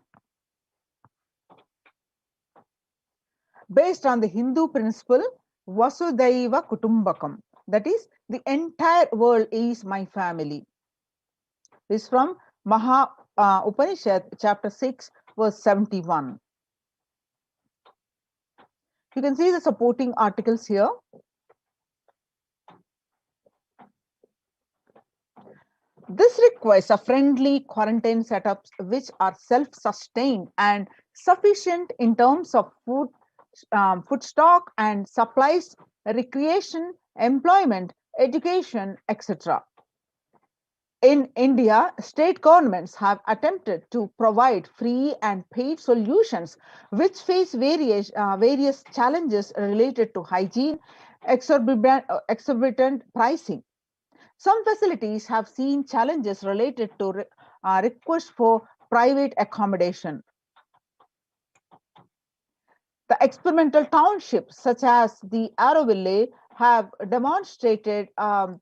based on the Hindu principle Vasudhaiva Kutumbakam. That is, the entire world is my family. This is from Maha Upanishad, chapter 6, verse 71. You can see the supporting articles here. This requires a friendly quarantine setups which are self-sustained and sufficient in terms of food stock and supplies, recreation, employment, education, etc. In India, state governments have attempted to provide free and paid solutions which face various challenges related to hygiene, exorbitant pricing. Some facilities have seen challenges related to requests for private accommodation. The experimental townships, such as the Auroville, have demonstrated a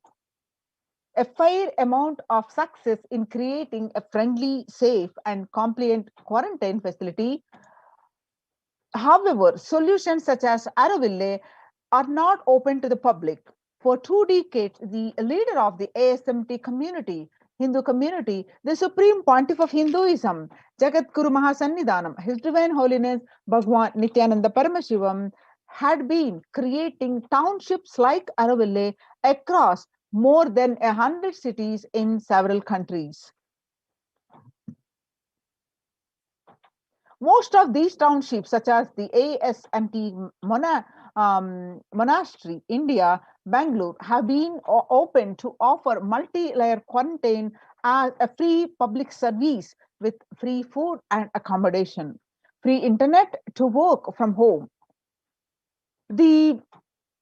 fair amount of success in creating a friendly, safe, and compliant quarantine facility. However, solutions such as Auroville are not open to the public. For 2 decades, the leader of the ASMT community, Hindu community, the Supreme Pontiff of Hinduism, Jagat Guru Mahasannidhanam, His Divine Holiness Bhagwan Nithyananda Paramashivam, had been creating townships like Auroville across more than 100 cities in several countries. Most of these townships, such as the ASMT Monastery, India, Bangalore, have been open to offer multi-layer quarantine as a free public service with free food and accommodation, free internet to work from home. The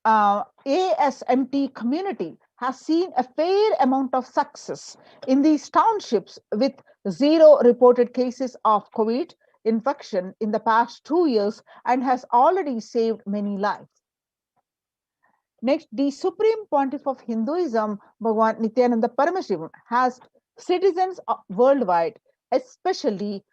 ASMT community has seen a fair amount of success in these townships with 0 reported cases of COVID infection in the past 2 years and has already saved many lives. Next, the Supreme Pontiff of Hinduism, Bhagwan Nithyananda Paramashivam, has citizens worldwide, especially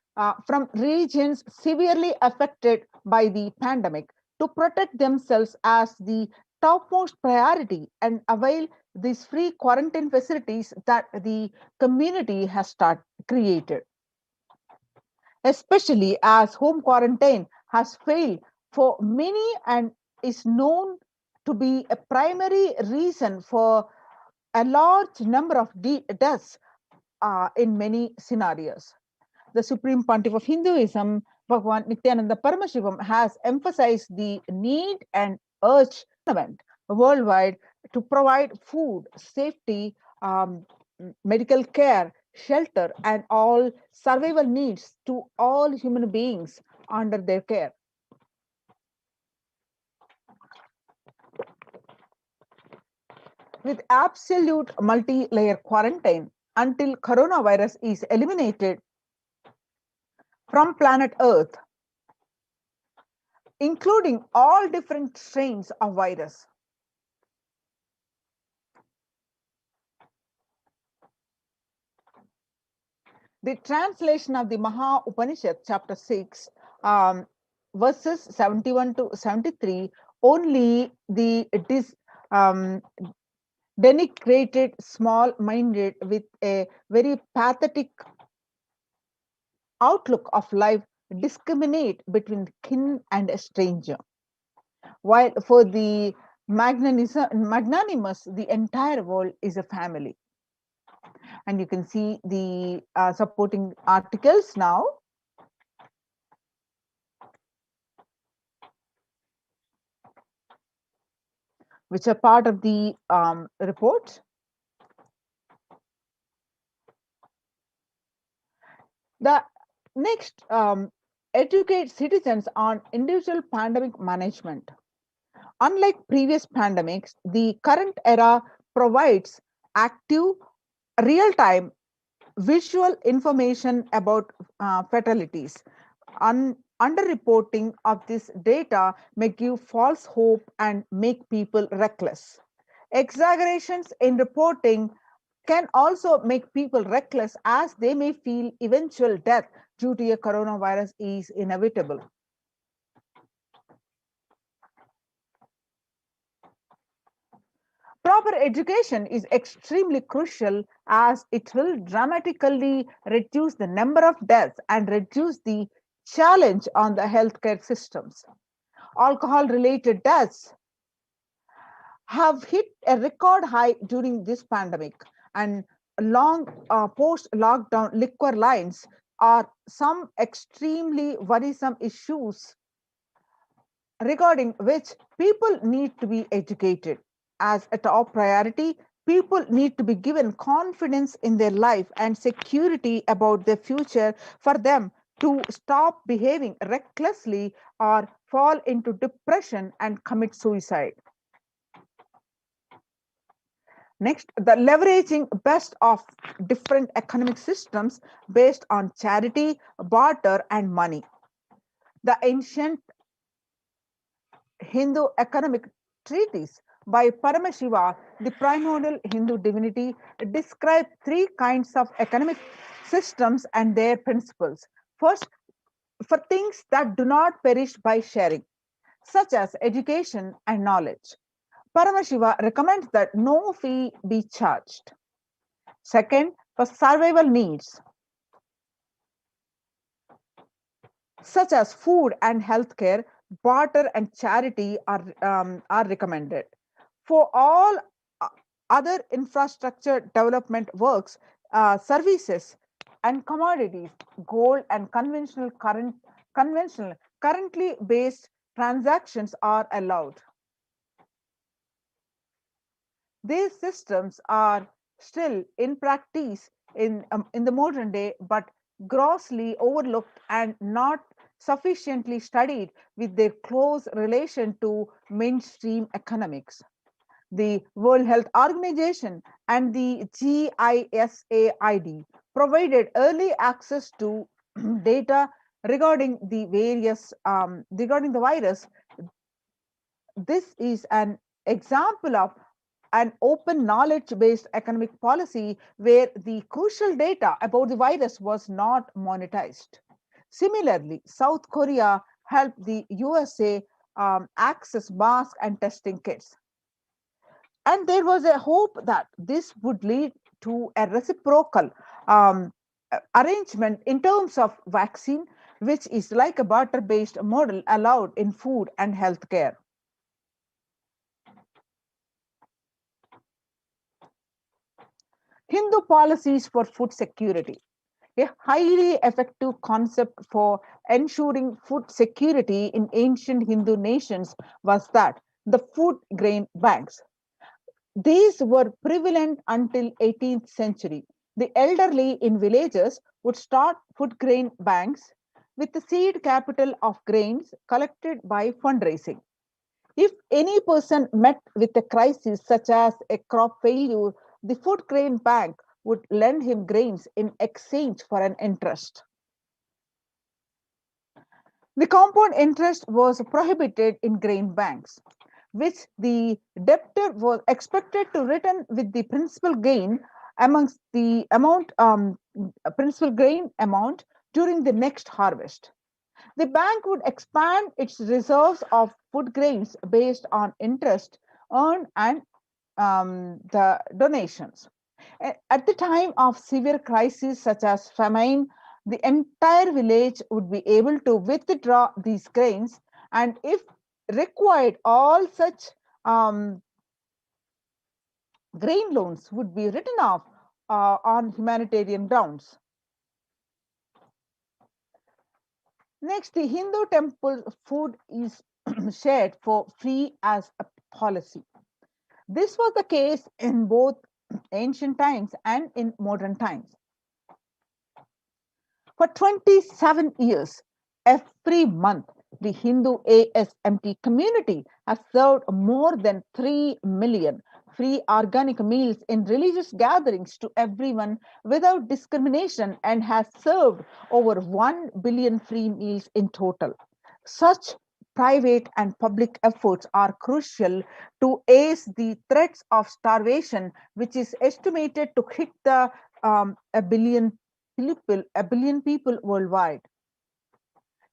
from regions severely affected by the pandemic, to protect themselves as the topmost priority and avail these free quarantine facilities that the community has created. Especially as home quarantine has failed for many and is known to be a primary reason for a large number of deaths in many scenarios. The Supreme Pontiff of Hinduism, Bhagwan Nithyananda Paramashivam, has emphasized the need and urged government worldwide to provide food, safety, medical care, shelter, and all survival needs to all human beings under their care. With absolute multi-layer quarantine until coronavirus is eliminated from planet Earth, including all different strains of virus. The translation of the Maha Upanishad, chapter 6, verses 71 to 73, only the denigrated, small-minded, with a very pathetic outlook of life, discriminate between kin and a stranger. While for the magnanimous, the entire world is a family. And you can see the supporting articles now. Which are part of the report. The next, educate citizens on individual pandemic management. Unlike previous pandemics, the current era provides active, real-time visual information about fatalities. Underreporting of this data may give false hope and make people reckless. Exaggerations in reporting can also make people reckless, as they may feel eventual death due to a coronavirus is inevitable. Proper education is extremely crucial, as it will dramatically reduce the number of deaths and reduce the challenge on the healthcare systems. Alcohol-related deaths have hit a record high during this pandemic, and long post-lockdown liquor lines are some extremely worrisome issues regarding which people need to be educated. As a top priority, people need to be given confidence in their life and security about their future for them to stop behaving recklessly or fall into depression and commit suicide. Next, the leveraging best of different economic systems based on charity, barter, and money. The ancient Hindu economic treatise by Paramashiva, the primordial Hindu divinity, describe three kinds of economic systems and their principles. First, for things that do not perish by sharing, such as education and knowledge, Paramashiva recommends that no fee be charged. Second, for survival needs, such as food and healthcare, barter and charity are recommended. For all other infrastructure development works, services, and commodities, gold and conventional currently based transactions are allowed. These systems are still in practice in the modern day, but grossly overlooked and not sufficiently studied with their close relation to mainstream economics. The World Health Organization and the GISAID provided early access to data regarding the regarding the virus. This is an example of an open knowledge-based economic policy where the crucial data about the virus was not monetized. Similarly, South Korea helped the USA access masks and testing kits. And there was a hope that this would lead to a reciprocal arrangement in terms of vaccine, which is like a barter-based model allowed in food and healthcare. Hindu policies for food security. A highly effective concept for ensuring food security in ancient Hindu nations was that the food grain banks. These were prevalent until 18th century. The elderly in villages would start food grain banks with the seed capital of grains collected by fundraising. If any person met with a crisis such as a crop failure, the food grain bank would lend him grains in exchange for an interest. The compound interest was prohibited in grain banks, which the debtor was expected to return with the principal gain amongst the amount principal gain amount during the next harvest. The bank would expand its reserves of food grains based on interest earned and the donations. At the time of severe crises such as famine, the entire village would be able to withdraw these grains, and if required, all such grain loans would be written off on humanitarian grounds. Next, the Hindu temple food is shared for free as a policy. This was the case in both ancient times and in modern times. For 27 years, every month, the Hindu ASMT community has served more than 3 million free organic meals in religious gatherings to everyone without discrimination and has served over 1 billion free meals in total. Such private and public efforts are crucial to ease the threats of starvation, which is estimated to hit the a billion people worldwide.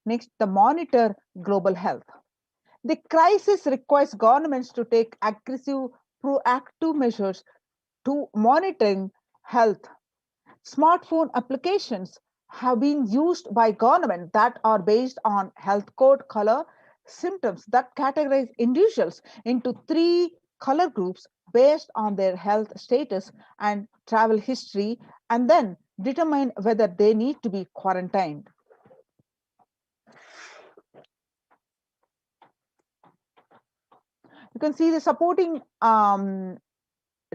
Next, the monitor global health. The crisis requires governments to take aggressive, proactive measures to monitoring health. Smartphone applications have been used by government that are based on health code color symptoms that categorize individuals into 3 color groups based on their health status and travel history, and then determine whether they need to be quarantined. You can see the supporting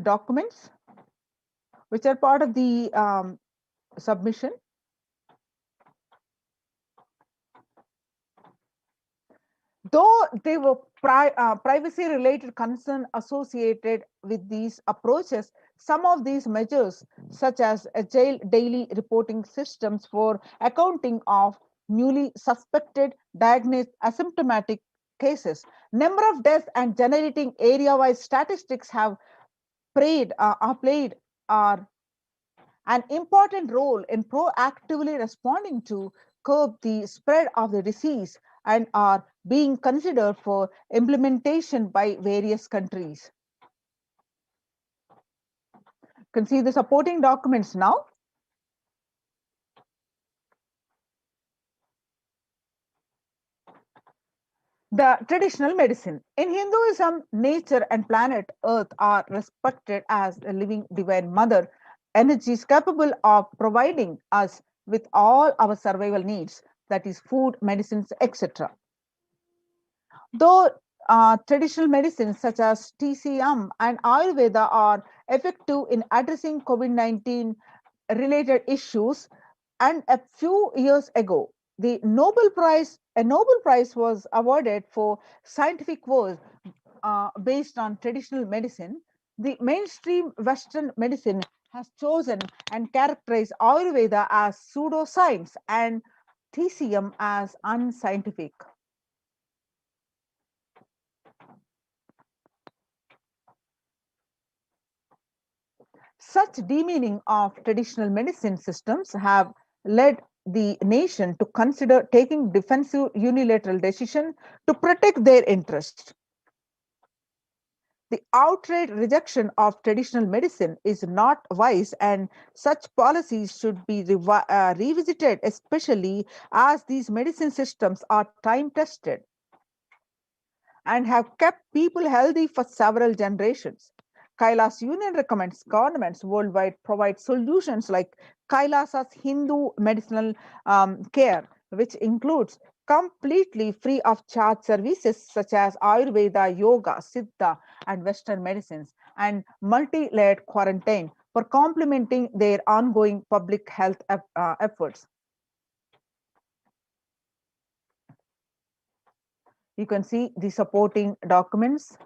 documents which are part of the submission. Though there were privacy related concerns associated with these approaches, some of these measures, such as agile daily reporting systems for accounting of newly suspected, diagnosed asymptomatic cases, number of deaths, and generating area wise statistics have played are an important role in proactively responding to curb the spread of the disease and are being considered for implementation by various countries. You can see the supporting documents now. The traditional medicine. In Hinduism, nature and planet Earth are respected as a living divine mother, energies capable of providing us with all our survival needs, that is, food, medicines, etc. Though traditional medicines such as TCM and Ayurveda are effective in addressing COVID-19 related issues, and a few years ago, a Nobel Prize was awarded for scientific work based on traditional medicine. The mainstream Western medicine has chosen and characterized Ayurveda as pseudoscience and TCM as unscientific. Such demeaning of traditional medicine systems have led the nation to consider taking defensive unilateral decision to protect their interests. The outright rejection of traditional medicine is not wise, and such policies should be revisited, especially as these medicine systems are time tested and have kept people healthy for several generations. Kailas Union recommends governments worldwide provide solutions like Kailasa's Hindu medicinal care, which includes completely free of charge services such as Ayurveda, Yoga, Siddha, and Western medicines, and multi-layered quarantine for complementing their ongoing public health efforts. You can see the supporting documents.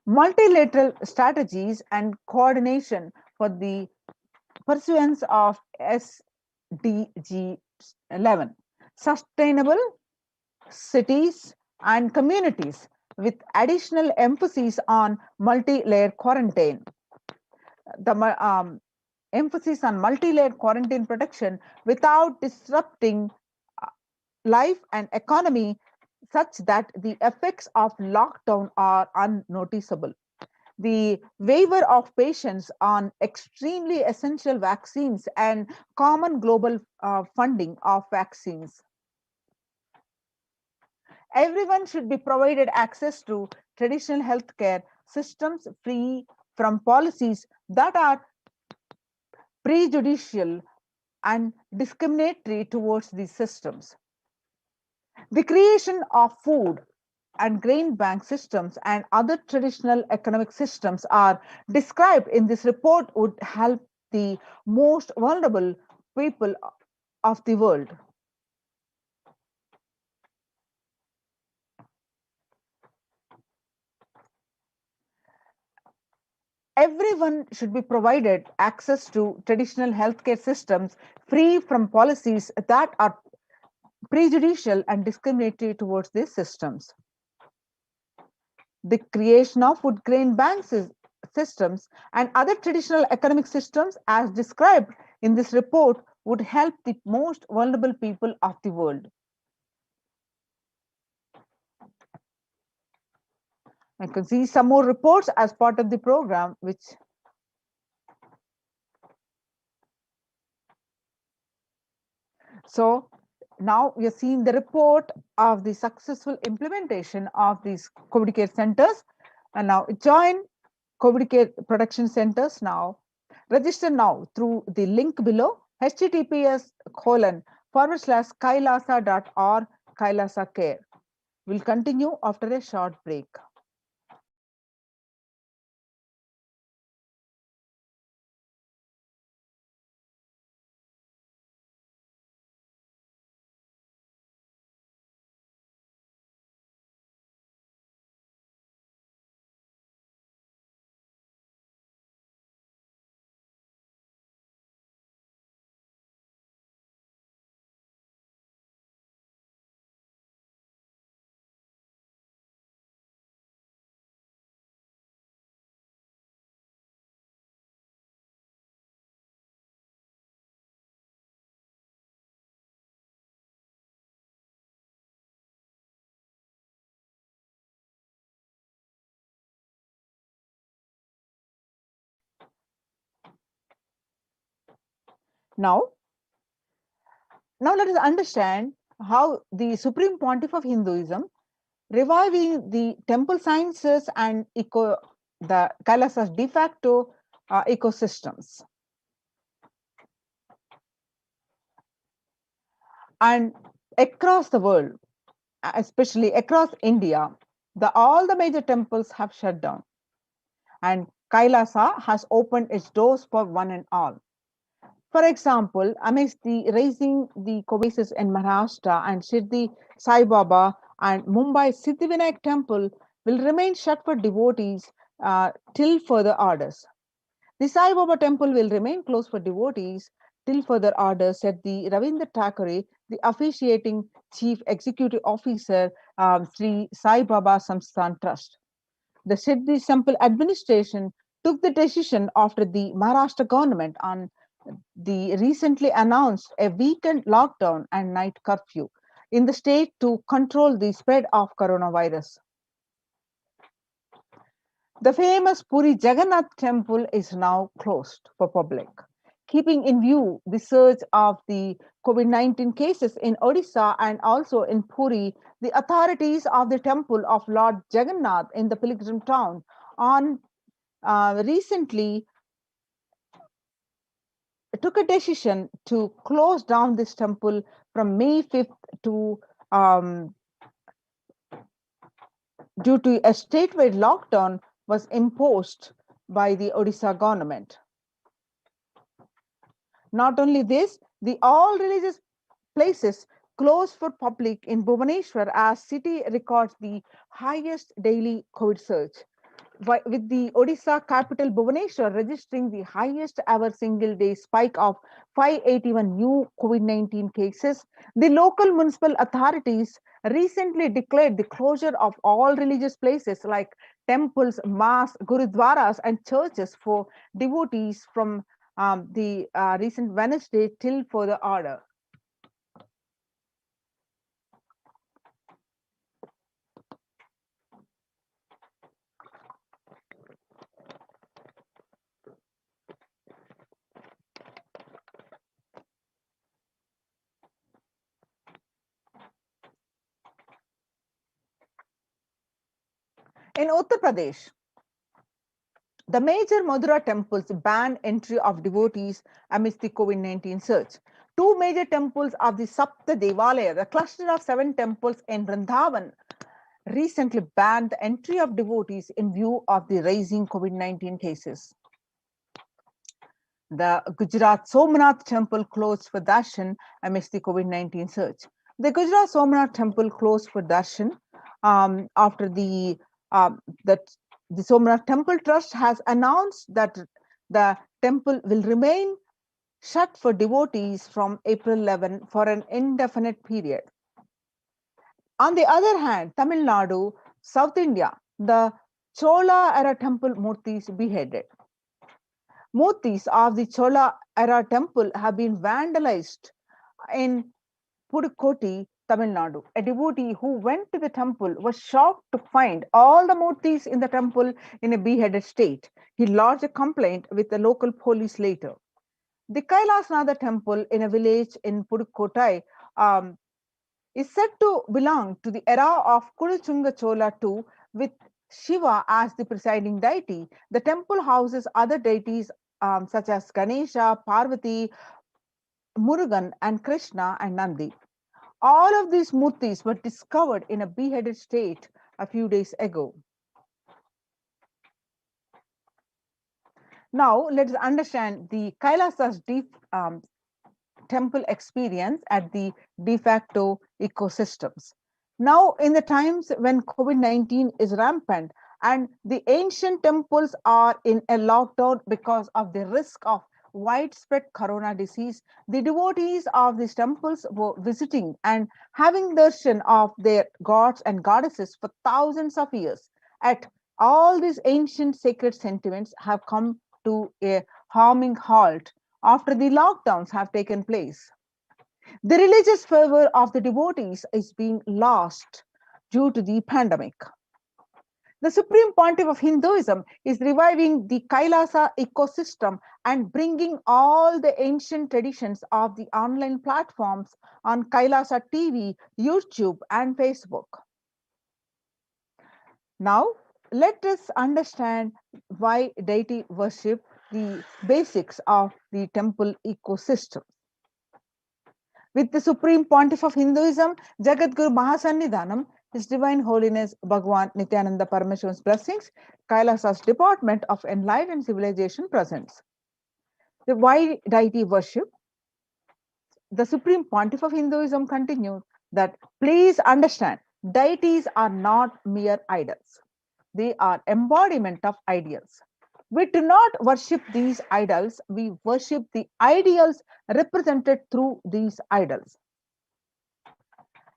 Multilateral strategies and coordination for the pursuance of SDG 11, sustainable cities and communities, with additional emphasis on multi-layer quarantine. The emphasis on multi-layer quarantine protection without disrupting life and economy such that the effects of lockdown are unnoticeable. The waiver of patients on extremely essential vaccines and common global funding of vaccines. Everyone should be provided access to traditional healthcare systems free from policies that are prejudicial and discriminatory towards these systems. The creation of food and grain bank systems and other traditional economic systems are described in this report would help the most vulnerable people of the world. Everyone should be provided access to traditional healthcare systems free from policies that are prejudicial and discriminatory towards these systems. The creation of food grain bank systems and other traditional economic systems as described in this report would help the most vulnerable people of the world. I can see some more reports as part of the program, which so now we are seeing the report of the successful implementation of these COVID care centers. And now join COVID care production centers now. Register now through the link below, https://kailasa.org Kailasa Care. We'll continue after a short break. Now let us understand how the Supreme Pontiff of Hinduism, reviving the temple sciences and the Kailasa's de facto ecosystems. And across the world, especially across India, all the major temples have shut down. And Kailasa has opened its doors for one and all. For example, amidst the raising the cases in Maharashtra and Shirdi Sai Baba and Mumbai Siddhivinayak temple will remain shut for devotees till further orders. The Sai Baba temple will remain closed for devotees till further orders, said the Ravindra Thakore, the officiating chief executive officer, Sri Sai Baba Samsthan Trust. The Siddhi Temple administration took the decision after the Maharashtra government on the recently announced a weekend lockdown and night curfew in the state to control the spread of coronavirus. The famous Puri Jagannath temple is now closed for public, keeping in view the surge of the COVID-19 cases in Odisha and also in Puri. The authorities of the temple of Lord Jagannath in the pilgrim town on recently took a decision to close down this temple from May 5th to due to a statewide lockdown was imposed by the Odisha government. Not only this, the all religious places closed for public in Bhubaneswar as city records the highest daily COVID surge, with the Odisha capital Bhubaneswar registering the highest ever single day spike of 581 new COVID-19 cases. The local municipal authorities recently declared the closure of all religious places like temples, mosques, gurudwaras, and churches for devotees from the recent Wednesday till further order. In Uttar Pradesh, the major Madura temples banned entry of devotees amidst the COVID-19 surge. Two major temples of the Sapta Devalaya, the cluster of 7 temples in Vrindavan, recently banned the entry of devotees in view of the rising COVID-19 cases. The Gujarat Somnath temple closed for darshan amidst the COVID-19 surge. The Gujarat Somnath temple closed for darshan after the Somnath Temple Trust has announced that the temple will remain shut for devotees from April 11 for an indefinite period. On the other hand, Tamil Nadu, South India, the Chola era temple murtis beheaded. Murtis of the Chola era temple have been vandalized in Pudukkottai, Tamil Nadu. A devotee who went to the temple was shocked to find all the murtis in the temple in a beheaded state. He lodged a complaint with the local police later. The Kailasnatha temple in a village in Pudukkottai is said to belong to the era of Kuluchunga Chola II, with Shiva as the presiding deity. The temple houses other deities such as Ganesha, Parvati, Murugan, and Krishna and Nandi. All of these murtis were discovered in a beheaded state a few days ago. Now, let's understand the Kailasa's temple experience at the de facto ecosystems. Now, in the times when COVID-19 is rampant and the ancient temples are in a lockdown because of the risk of widespread corona disease, the devotees of these temples were visiting and having darshan of their gods and goddesses for thousands of years. At all these ancient sacred sentiments have come to a harming halt after the lockdowns have taken place. The religious fervor of the devotees is being lost due to the pandemic. The Supreme Pontiff of Hinduism is reviving the Kailasa ecosystem and bringing all the ancient traditions of the online platforms on Kailasa TV, YouTube, and Facebook. Now, let us understand why deity worship, the basics of the temple ecosystem. With the Supreme Pontiff of Hinduism, Jagadguru Mahasannidhanam, His Divine Holiness Bhagwan Nithyananda Paramashivan's blessings, Kailasa's Department of Enlightened Civilization presents. The why deity worship? The Supreme Pontiff of Hinduism continued that please understand, deities are not mere idols. They are embodiment of ideals. We do not worship these idols, we worship the ideals represented through these idols.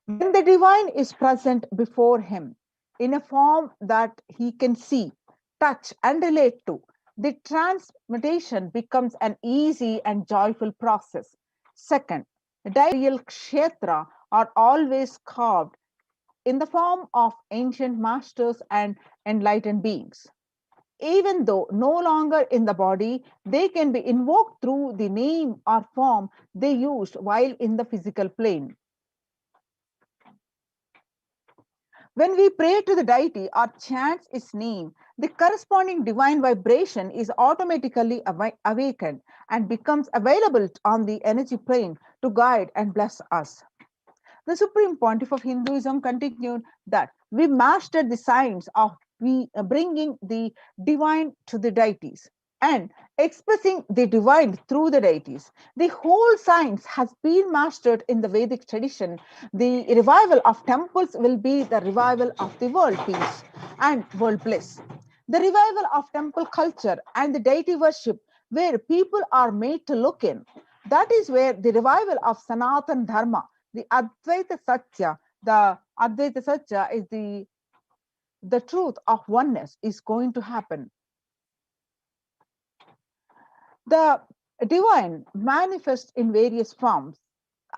When the divine is present before him in a form that he can see, touch, and relate to, the transmutation becomes an easy and joyful process. Second, ideal kshetra are always carved in the form of ancient masters and enlightened beings. Even though no longer in the body, they can be invoked through the name or form they used while in the physical plane. When we pray to the deity or chant its name, the corresponding divine vibration is automatically awakened and becomes available on the energy plane to guide and bless us. The Supreme Pontiff of Hinduism continued that we mastered the science of bringing the divine to the deities and expressing the divine through the deities. The whole science has been mastered in the Vedic tradition. The revival of temples will be the revival of the world peace and world bliss. The revival of temple culture and the deity worship, where people are made to look in. That is where the revival of Sanatan Dharma, the Advaita Satya is the truth of oneness, is going to happen. The divine manifests in various forms,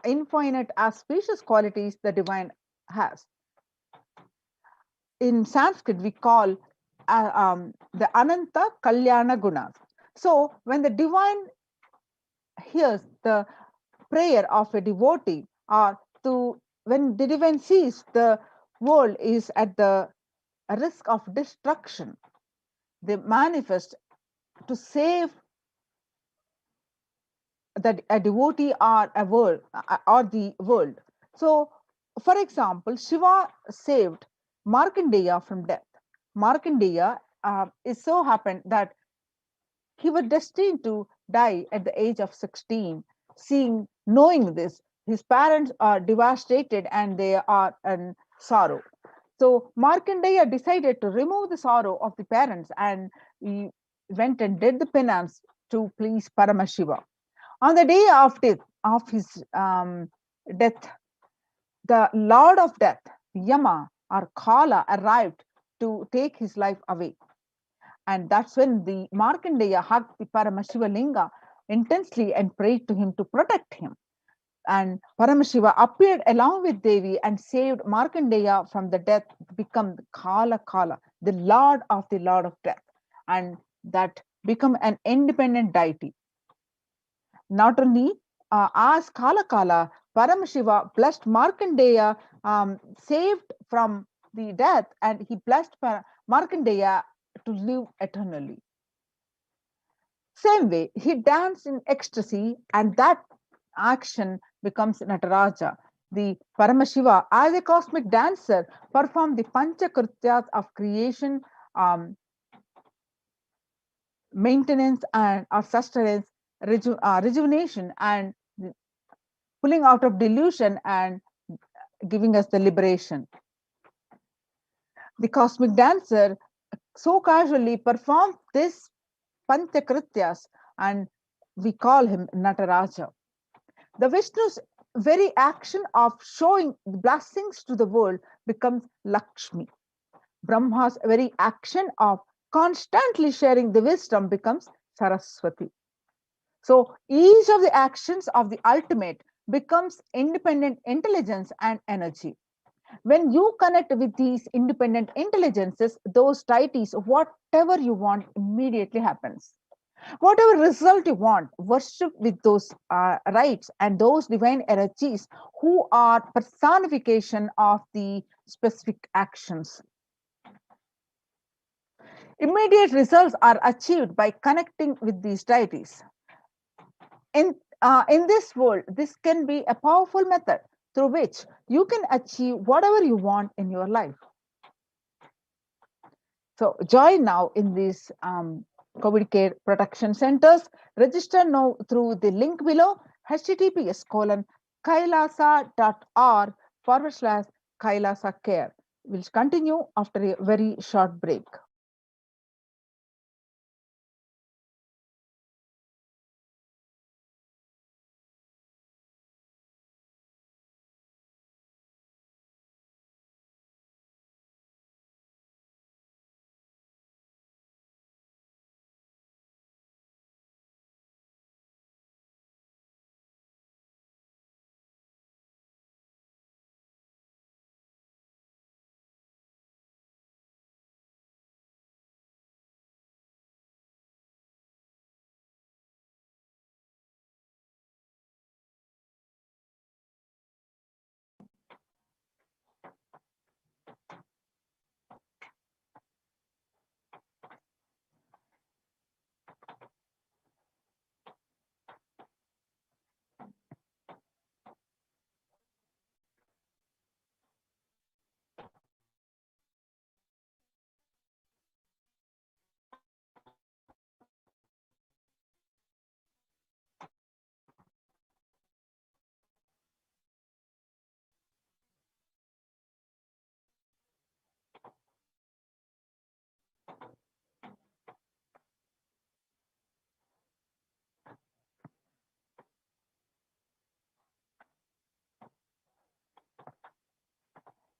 infinite as species qualities the divine has. In Sanskrit, we call the Ananta Kalyana Gunas. So, when the divine hears the prayer of a devotee, or when the divine sees the world is at the risk of destruction, they manifest to save that a devotee or a world or the world. So, for example, Shiva saved Markandeya from death. Markandeya is so happened that he was destined to die at the age of 16. Knowing this, his parents are devastated and they are in sorrow. So Markandeya decided to remove the sorrow of the parents, and he went and did the penance to please Paramashiva. On the day of his death, the Lord of Death, Yama or Kala, arrived to take his life away. And that's when the Markandeya hugged the Paramashiva Linga intensely and prayed to him to protect him. And Paramashiva appeared along with Devi and saved Markandeya from the death, become the Kala, the Lord of Death, and that become an independent deity. Not only as Kala, Paramashiva blessed Markandeya, saved from the death, and he blessed Markandeya to live eternally. Same way, he danced in ecstasy, and that action becomes Nataraja. The Paramashiva, as a cosmic dancer, performed the Panchakrityas of creation, maintenance, and or sustenance, rejuvenation, and pulling out of delusion and giving us the liberation. The cosmic dancer so casually performed this Panchakrityas, and we call him Nataraja. The Vishnu's very action of showing blessings to the world becomes Lakshmi. Brahma's very action of constantly sharing the wisdom becomes Saraswati. So each of the actions of the ultimate becomes independent intelligence and energy. When you connect with these independent intelligences, those deities, whatever you want immediately happens. Whatever result you want, worship with those rights and those divine energies who are personification of the specific actions. Immediate results are achieved by connecting with these deities. In this world, this can be a powerful method through which you can achieve whatever you want in your life. So join now in these COVID care protection centers. Register now through the link below, https://kailasa.org/Kailasa care. We'll continue after a very short break.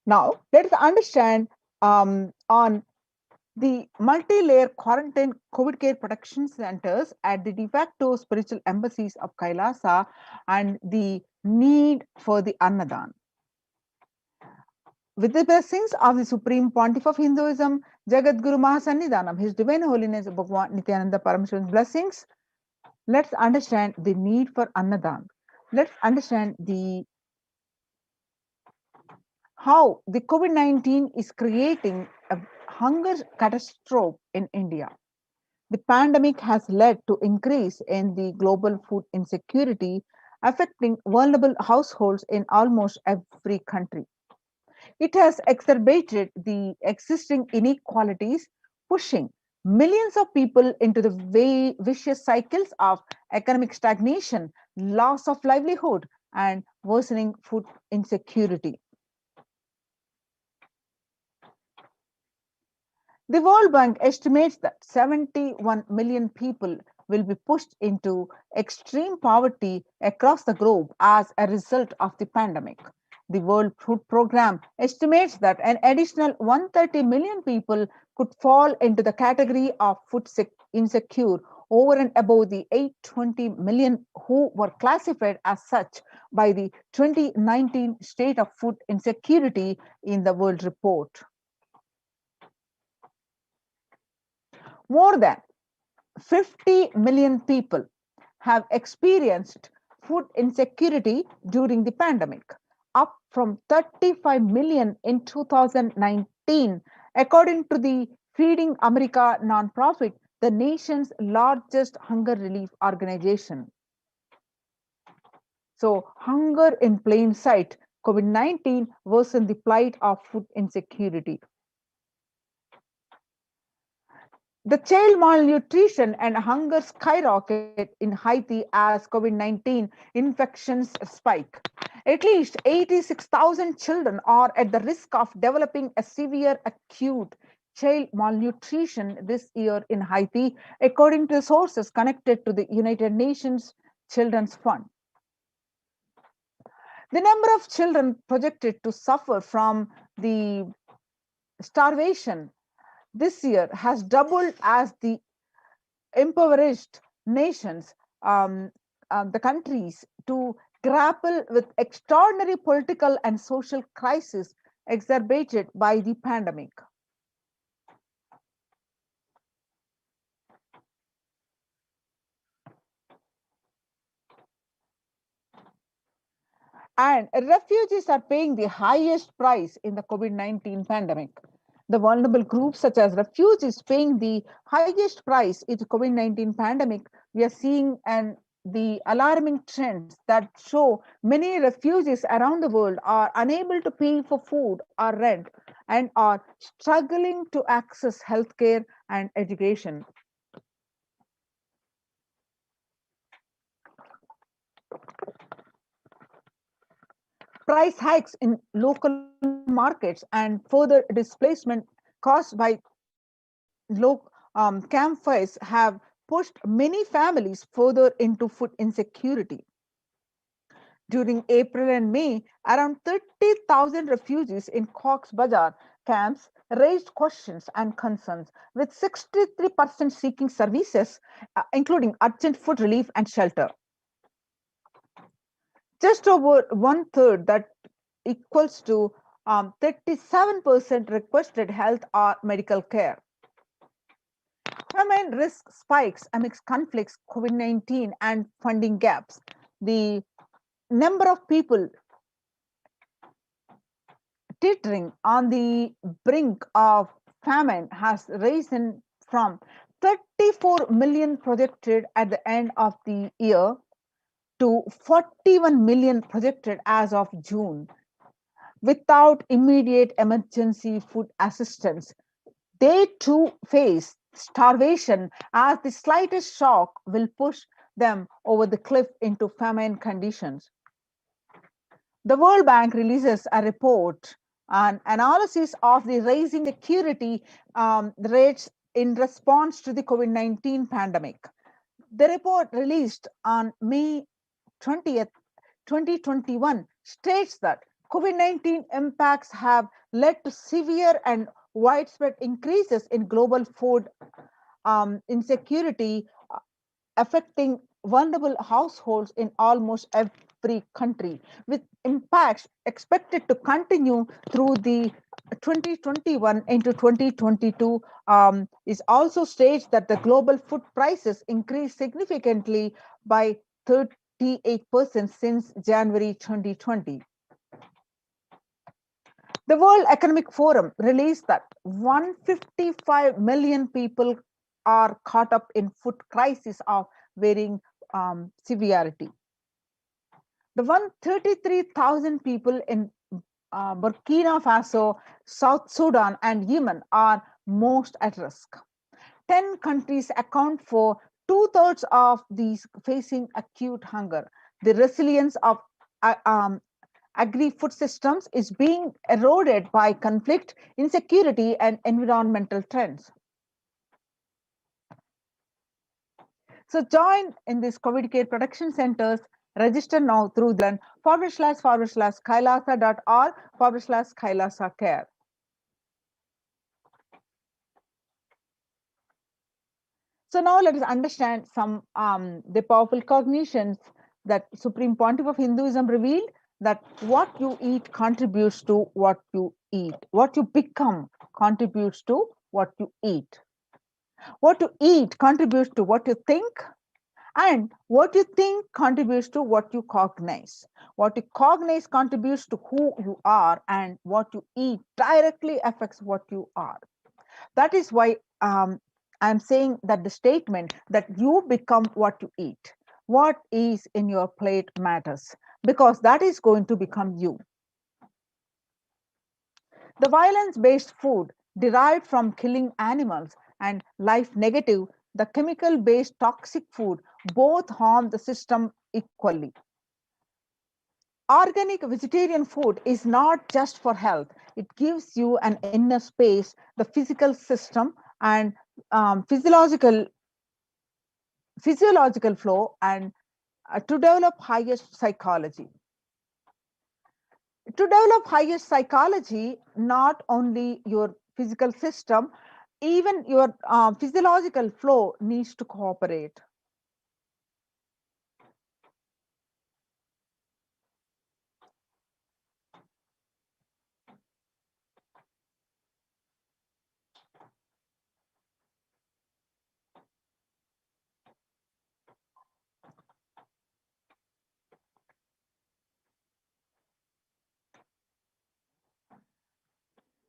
Now, let us understand on the multi-layer quarantine COVID care protection centers at the de facto spiritual embassies of Kailasa and the need for the Annadan. With the blessings of the Supreme Pontiff of Hinduism, Jagat Guru Mahasannidhanam, His Divine Holiness Bhagwan Nithyananda Paramashivam blessings, let's understand the need for Annadan. Let's understand how the COVID-19 is creating a hunger catastrophe in India. The pandemic has led to increase in the global food insecurity, affecting vulnerable households in almost every country. It has exacerbated the existing inequalities, pushing millions of people into the vicious cycles of economic stagnation, loss of livelihood, and worsening food insecurity. The World Bank estimates that 71 million people will be pushed into extreme poverty across the globe as a result of the pandemic. The World Food Programme estimates that an additional 130 million people could fall into the category of food insecure over and above the 820 million who were classified as such by the 2019 State of Food Insecurity in the World Report. More than 50 million people have experienced food insecurity during the pandemic, up from 35 million in 2019, according to the Feeding America nonprofit, the nation's largest hunger relief organization. So, hunger in plain sight, COVID-19 worsened the plight of food insecurity. The child malnutrition and hunger skyrocket in Haiti as COVID-19 infections spike. At least 86,000 children are at the risk of developing a severe acute child malnutrition this year in Haiti, according to sources connected to the United Nations Children's Fund. The number of children projected to suffer from the starvation this year has doubled as the impoverished nations, the countries, to grapple with extraordinary political and social crisis exacerbated by the pandemic. And refugees are paying the highest price in the COVID-19 pandemic. The vulnerable groups, such as refugees, paying the highest price in the COVID-19 pandemic. We are seeing the alarming trends that show many refugees around the world are unable to pay for food or rent and are struggling to access healthcare and education. Price hikes in local markets and further displacement caused by low campfires have pushed many families further into food insecurity. During April and May, around 30,000 refugees in Cox's Bazar camps raised questions and concerns, with 63% seeking services, including urgent food relief and shelter. Just over one third, that equals to 37% requested health or medical care. Famine risk spikes amidst conflicts, COVID-19, and funding gaps. The number of people teetering on the brink of famine has risen from 34 million projected at the end of the year to 41 million projected as of June. Without immediate emergency food assistance, they too face starvation, as the slightest shock will push them over the cliff into famine conditions. The World Bank releases a report, an analysis of the rising security rates in response to the COVID-19 pandemic. The report, released on May 20th, 2021, states that COVID-19 impacts have led to severe and widespread increases in global food insecurity, affecting vulnerable households in almost every country, with impacts expected to continue through the 2021 into 2022. Is also states that the global food prices increased significantly by 38% since January 2020. The World Economic Forum released that 155 million people are caught up in food crisis of varying severity. The 133,000 people in Burkina Faso, South Sudan, and Yemen are most at risk. 10 countries account for two-thirds of these facing acute hunger. The resilience of agri-food systems is being eroded by conflict, insecurity, and environmental trends. So join in these COVID care production centers. Register now through the //kailasa.org/kailasa care. So now let us understand some the powerful cognitions that Supreme Pontiff of Hinduism revealed, that what you eat contributes to what you eat. What you become contributes to what you eat. What you eat contributes to what you think, and what you think contributes to what you cognize. What you cognize contributes to who you are, and what you eat directly affects what you are. That is why I'm saying that the statement that you become what you eat, what is in your plate matters, because that is going to become you. The violence-based food derived from killing animals and life negative, the chemical-based toxic food, both harm the system equally. Organic vegetarian food is not just for health. It gives you an inner space, the physical system, and physiological flow, and to develop highest psychology. To develop highest psychology, not only your physical system, even your physiological flow needs to cooperate.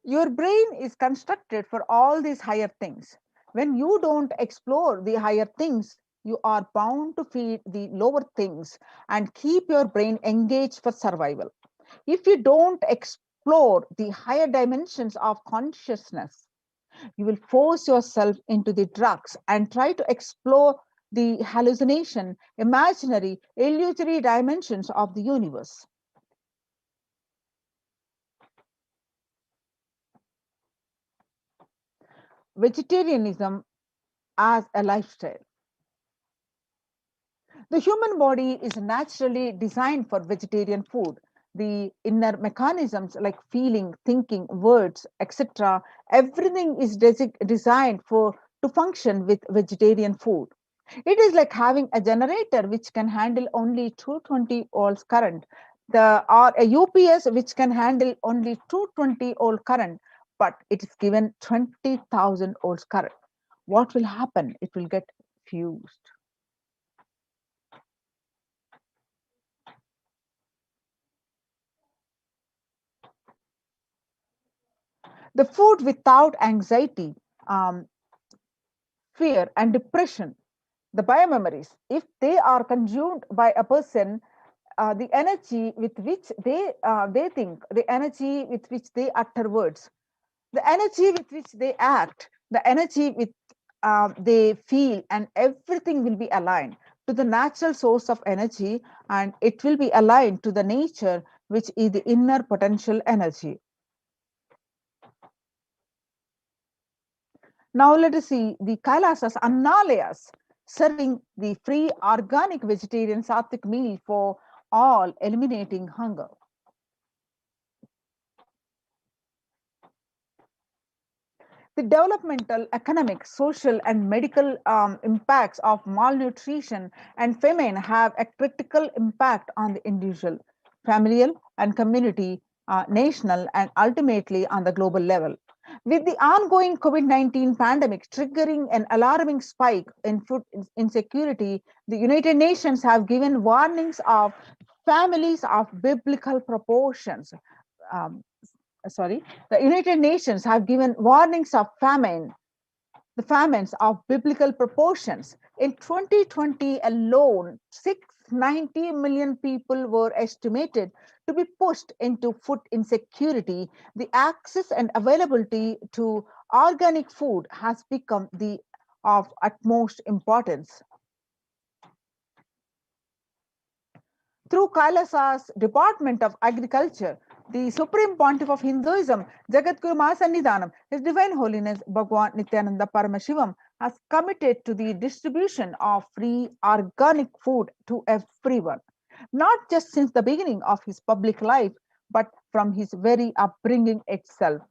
Your brain is constructed for all these higher things. When you don't explore the higher things, you are bound to feed the lower things and keep your brain engaged for survival. If you don't explore the higher dimensions of consciousness, you will force yourself into the drugs and try to explore the hallucination, imaginary, illusory dimensions of the universe. Vegetarianism as a lifestyle. The human body is naturally designed for vegetarian food. The inner mechanisms like feeling, thinking, words, etc., everything is designed to function with vegetarian food. It is like having a generator which can handle only 220 volts current, or a UPS which can handle only 220 volt current, but it is given 20,000 volts current. What will happen? It will get fused. The food without anxiety, fear, and depression, the biomemories, if they are consumed by a person, the energy with which they think, the energy with which they utter words, the energy with which they act, the energy with they feel, and everything will be aligned to the natural source of energy, and it will be aligned to the nature, which is the inner potential energy. Now let us see the Kailasas, Annalayas, serving the free organic vegetarian sattvic meal for all, eliminating hunger. The developmental, economic, social, and medical impacts of malnutrition and famine have a critical impact on the individual, familial, and community, national, and ultimately on the global level. With the ongoing COVID-19 pandemic triggering an alarming spike in food insecurity, the United Nations have given warnings of families of biblical proportions. Um, the United Nations have given warnings of the famines of biblical proportions. In 2020 alone, 690 million people were estimated to be pushed into food insecurity. The access and availability to organic food has become of utmost importance. Through Kailasa's Department of Agriculture, the Supreme Pontiff of Hinduism, Jagadguru Mahasannidhanam, His Divine Holiness Bhagwan Nithyananda Paramashivam, has committed to the distribution of free organic food to everyone, not just since the beginning of his public life, but from his very upbringing itself.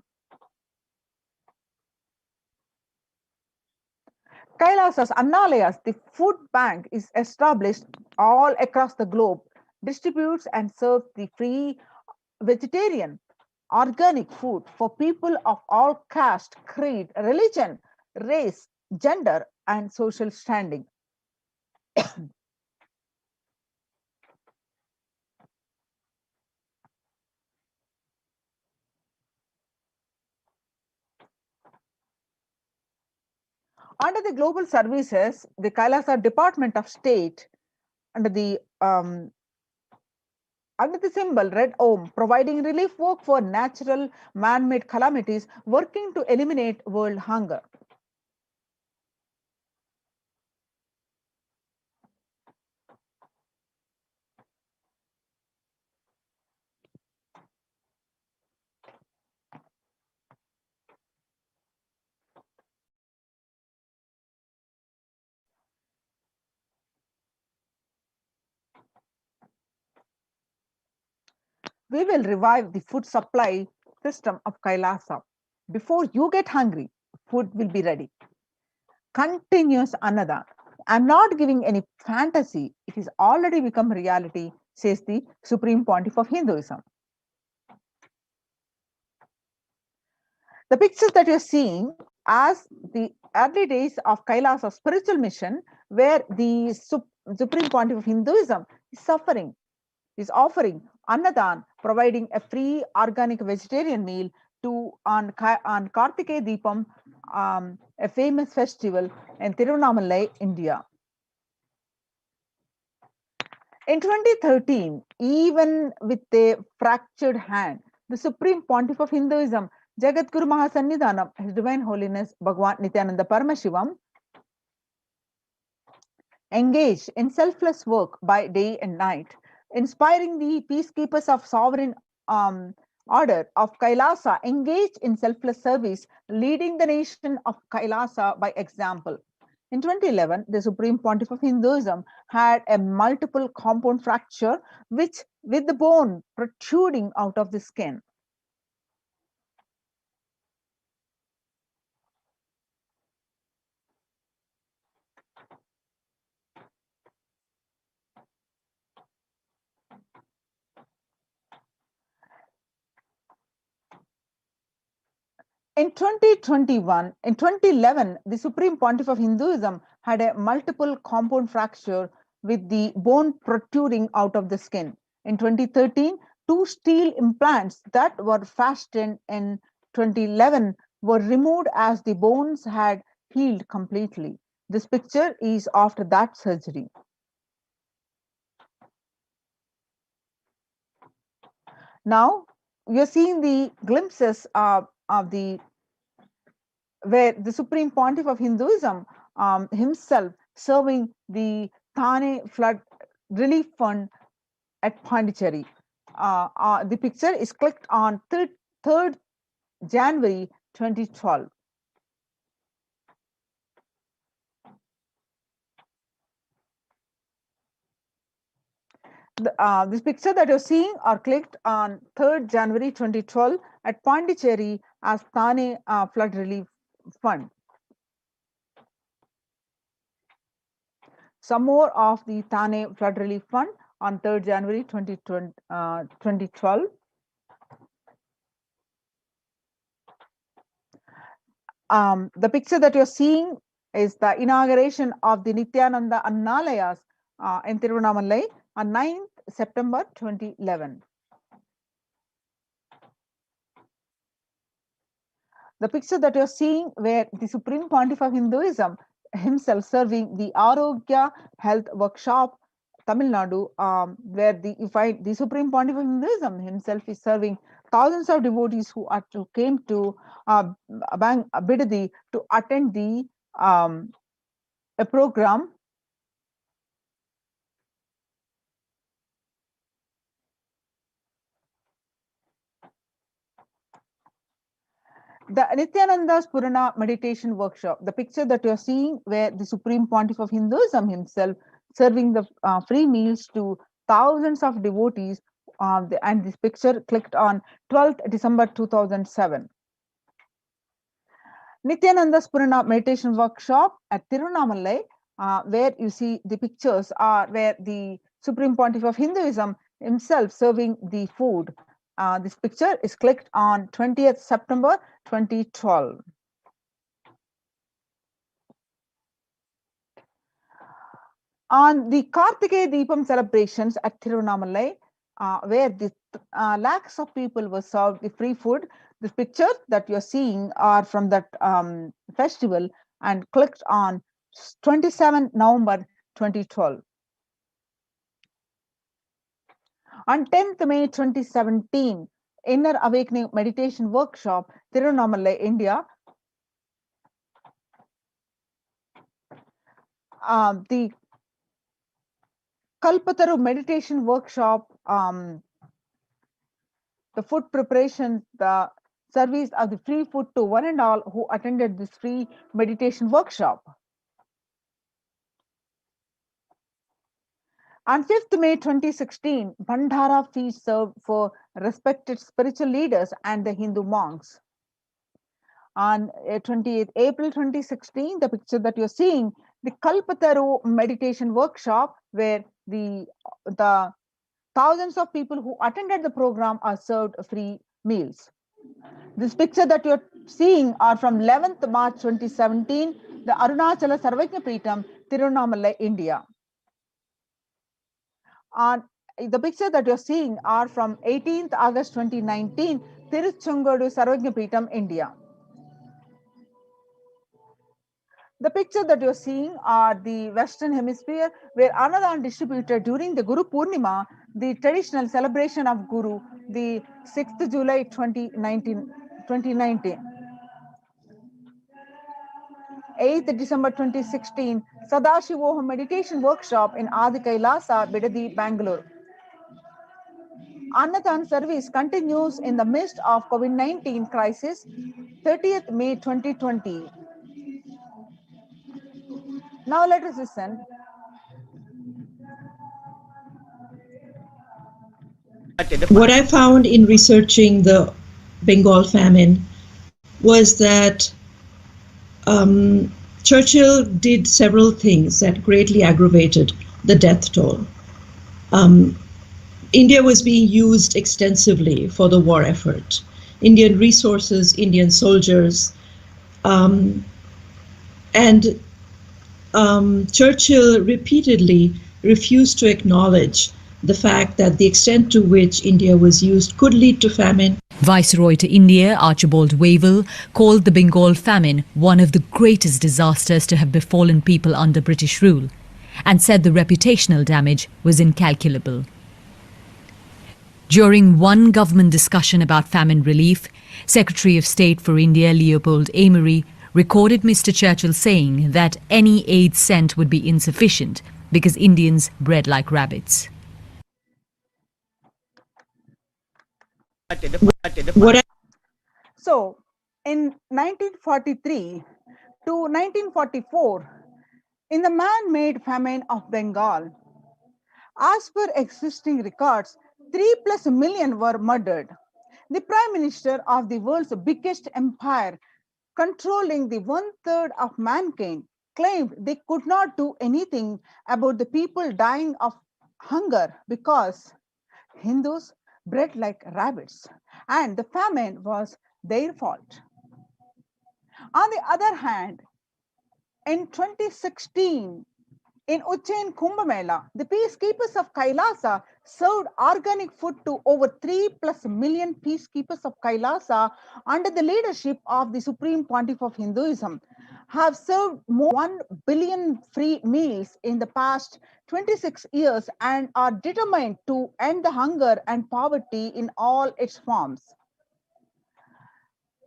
Kailasa's Annalayas, the food bank, is established all across the globe, distributes and serves the free vegetarian organic food for people of all caste, creed, religion, race, gender, and social standing. Under the global services, the Kailasa Department of State, under the symbol Red Om, providing relief work for natural man-made calamities, working to eliminate world hunger. We will revive the food supply system of Kailasa. Before you get hungry, food will be ready. Continuous Anada. I'm not giving any fantasy. It has already become reality, says the Supreme Pontiff of Hinduism. The pictures that you're seeing as the early days of Kailasa's spiritual mission, where the Supreme Pontiff of Hinduism is offering Annadan, providing a free organic vegetarian meal on Kartikeya Deepam, a famous festival in Tiruvannamalai, India. In 2013, even with a fractured hand, the Supreme Pontiff of Hinduism, Jagadguru Mahasannidhanam, His Divine Holiness Bhagwan Nithyananda Paramashivam, engaged in selfless work by day and night, inspiring the peacekeepers of sovereign order of Kailasa, engaged in selfless service, leading the nation of Kailasa by example. In 2011, the Supreme Pontiff of Hinduism had a multiple compound fracture with the bone protruding out of the skin. In 2011, the Supreme Pontiff of Hinduism had a multiple compound fracture with the bone protruding out of the skin. In 2013, two steel implants that were fastened in 2011 were removed as the bones had healed completely. This picture is after that surgery. Now, we are seeing the glimpses of where the Supreme Pontiff of Hinduism himself serving the Thane Flood Relief Fund at Pondicherry. The picture is clicked on 3rd January 2012. This picture that you're seeing are clicked on 3rd January 2012 at Pondicherry as Thane Flood Relief Fund. Some more of the Thane Flood Relief Fund on 3rd January 2012. The picture that you're seeing is the inauguration of the Nithyananda Annalayas in Tiruvannamalai on 9th September 2011. The picture that you're seeing where the Supreme Pontiff of Hinduism himself serving the Arogya Health Workshop, Tamil Nadu, where you find the Supreme Pontiff of Hinduism himself is serving thousands of devotees who came to Bidadi to attend the a program. The Nithyananda's Purana meditation workshop, the picture that you're seeing where the Supreme Pontiff of Hinduism himself serving the free meals to thousands of devotees, and this picture clicked on 12th December 2007. Nithyananda's Purana meditation workshop at Tiruvannamalai, where you see the pictures are where the Supreme Pontiff of Hinduism himself serving the food. This picture is clicked on 20th September 2012. On the Kartikeya Deepam celebrations at Tiruvannamalai, where the lakhs of people were served the free food, the pictures that you're seeing are from that festival and clicked on 27 November 2012. On 10th May 2017, Inner Awakening Meditation Workshop, Tiruvannamalai, India. The Kalpataru Meditation Workshop, the food preparation, the service of the free food to one and all who attended this free meditation workshop. On 5th May 2016, Bhandara feast served for respected spiritual leaders and the Hindu monks. On 28th April 2016, the picture that you're seeing, the Kalpataru meditation workshop, where the thousands of people who attended the program are served free meals. This picture that you're seeing are from 11th March 2017, the Arunachala Sarvajna Peetam, Tiruvannamalai, India. The picture that you're seeing are from 18th August 2019, Tiruchungodu Sarvajna Peetam, India. The picture that you're seeing are the Western Hemisphere, where Annadan distributed during the Guru Purnima, the traditional celebration of Guru, the 6th July 2019. 8th December 2016, Sadashivoham meditation workshop in Adi Kailasa, Bidadi, Bangalore. Annadan service continues in the midst of COVID-19 crisis, 30th May 2020. Now let us listen. What I found in researching the Bengal famine was that Churchill did several things that greatly aggravated the death toll. India was being used extensively for the war effort. Indian resources, Indian soldiers, and Churchill repeatedly refused to acknowledge the fact that the extent to which India was used could lead to famine. Viceroy to India, Archibald Wavell, called the Bengal famine one of the greatest disasters to have befallen people under British rule, and said the reputational damage was incalculable. During one government discussion about famine relief, Secretary of State for India Leopold Amery recorded Mr. Churchill saying that any aid sent would be insufficient because Indians bred like rabbits. So, in 1943 to 1944, in the man-made famine of Bengal, as per existing records, 3+ million were murdered. The Prime Minister of the world's biggest empire controlling the 1/3 of mankind, claimed they could not do anything about the people dying of hunger because Hindus bred like rabbits and the famine was their fault. On the other hand, in 2016, in Ujjain Kumbh Mela, the peacekeepers of Kailasa served organic food to over 3+ million peacekeepers of Kailasa under the leadership of the Supreme Pontiff of Hinduism, have served more than 1 billion free meals in the past 26 years and are determined to end the hunger and poverty in all its forms.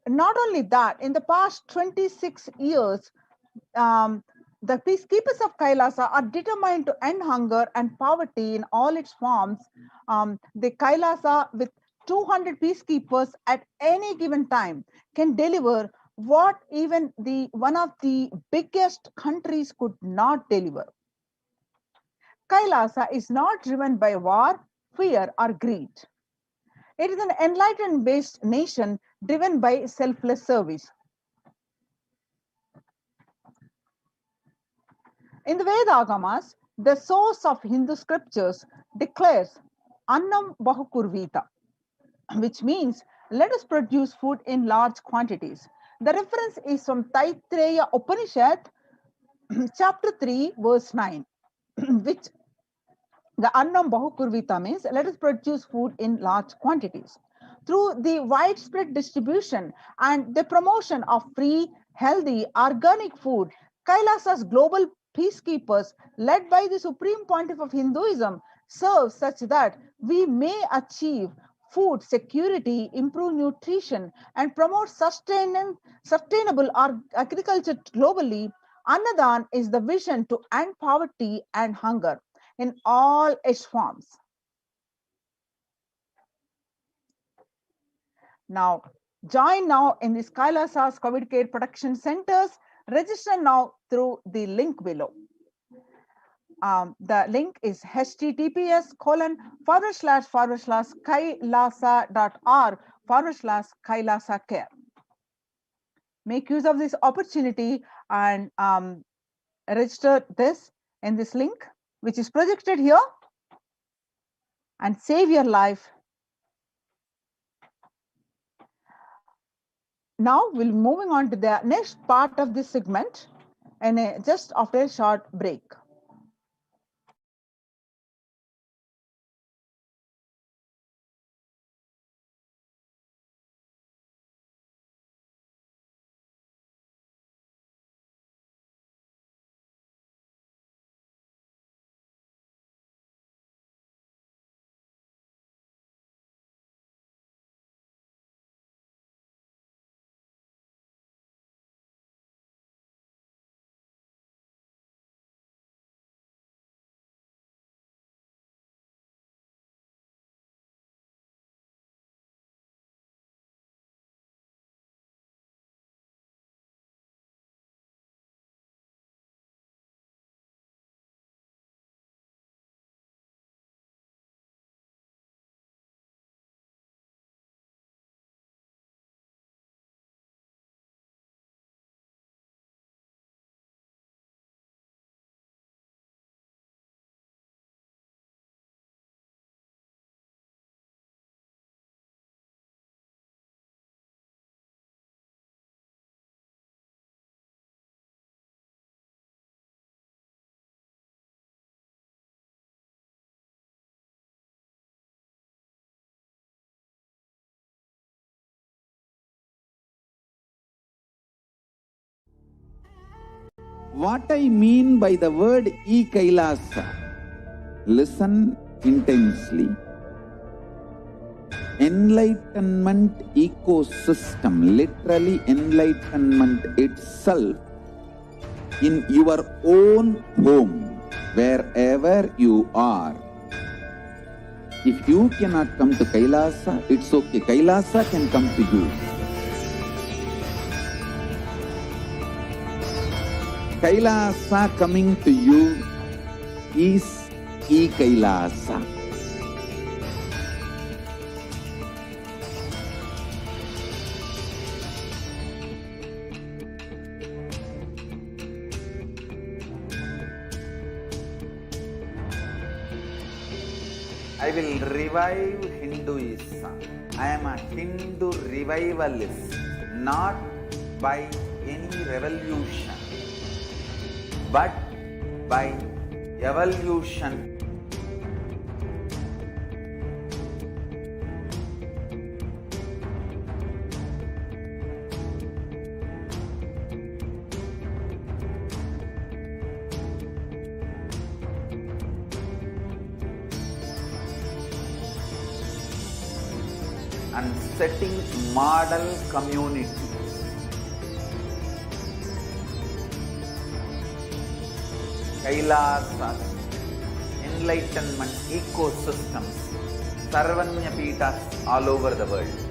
Not only that, in the past 26 years, the peacekeepers of Kailasa are determined to end hunger and poverty in all its forms. The Kailasa, with 200 peacekeepers at any given time, can deliver what even one of the biggest countries could not deliver. Kailasa is not driven by war, fear, or greed. It is an enlightenment-based nation driven by selfless service. In the Veda Agamas, the source of Hindu scriptures declares Annam Bahukurvita, which means let us produce food in large quantities. The reference is from Taittiriya Upanishad, chapter 3, verse 9, which the Annam Bahukurvita means let us produce food in large quantities. Through the widespread distribution and the promotion of free, healthy, organic food, Kailasa's global peacekeepers, led by the Supreme Pontiff of Hinduism, serve such that we may achieve food security, improve nutrition, and promote sustainable agriculture globally. Annadan is the vision to end poverty and hunger in all its forms. Now, join now in the Kailasa's COVID care protection centers. Register now through the link below. The link is https://kailasa.org/Kailasa care. Make use of this opportunity and register this in this link, which is projected here, and save your life. Now we'll be moving on to the next part of this segment and just after a short break. What I mean by the word e-Kailasa, listen intensely. Enlightenment ecosystem, literally enlightenment itself, in your own home, wherever you are. If you cannot come to Kailasa, it's okay. Kailasa can come to you. Kailasa coming to you is e-Kailasa. I will revive Hinduism. I am a Hindu revivalist, not by any revolution, but by evolution. And setting model communities. Kailasas, enlightenment ecosystems, Sarvanya Peethas all over the world.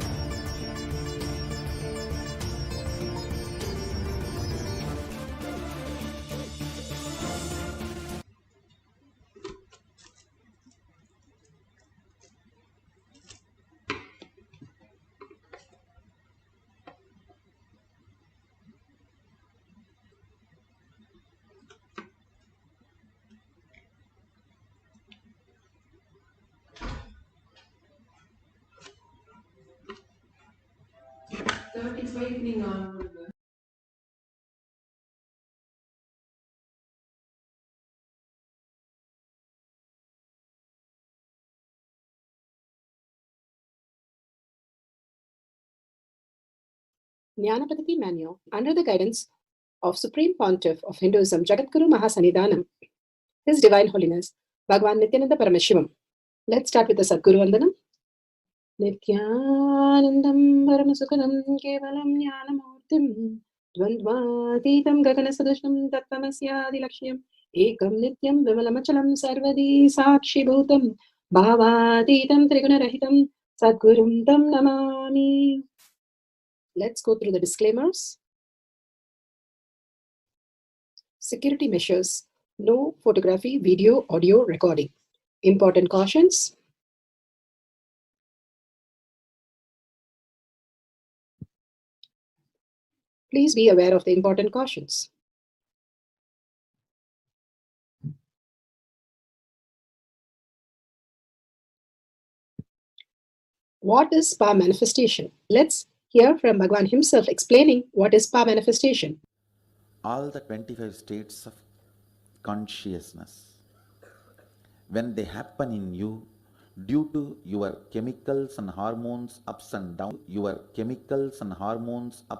Jnanapati Manual, under the guidance of Supreme Pontiff of Hinduism, Jagadguru Mahasannidhanam, His Divine Holiness, Bhagwan Nithyananda Paramashivam. Let's start with the Sadguru Vandanam. Nithyanandam Paramasukhanam Kevalam Jnanamurtim Dvandvatitam Gaganasadusham Tattvamasya Lakshmam Ekam Nityam Vimalamachalam Sarvadi Sakshi Bhutam Bhavatitam Trigunarahitam Sadgurum Tam Namami. Let's go through the disclaimers. Security measures. No photography, video, audio recording. Important cautions. Please be aware of the important cautions. What is power manifestation? Let's hear from Bhagwan himself explaining what is power manifestation. All the 25 states of consciousness, when they happen in you, due to your chemicals and hormones ups and down, your chemicals and hormones up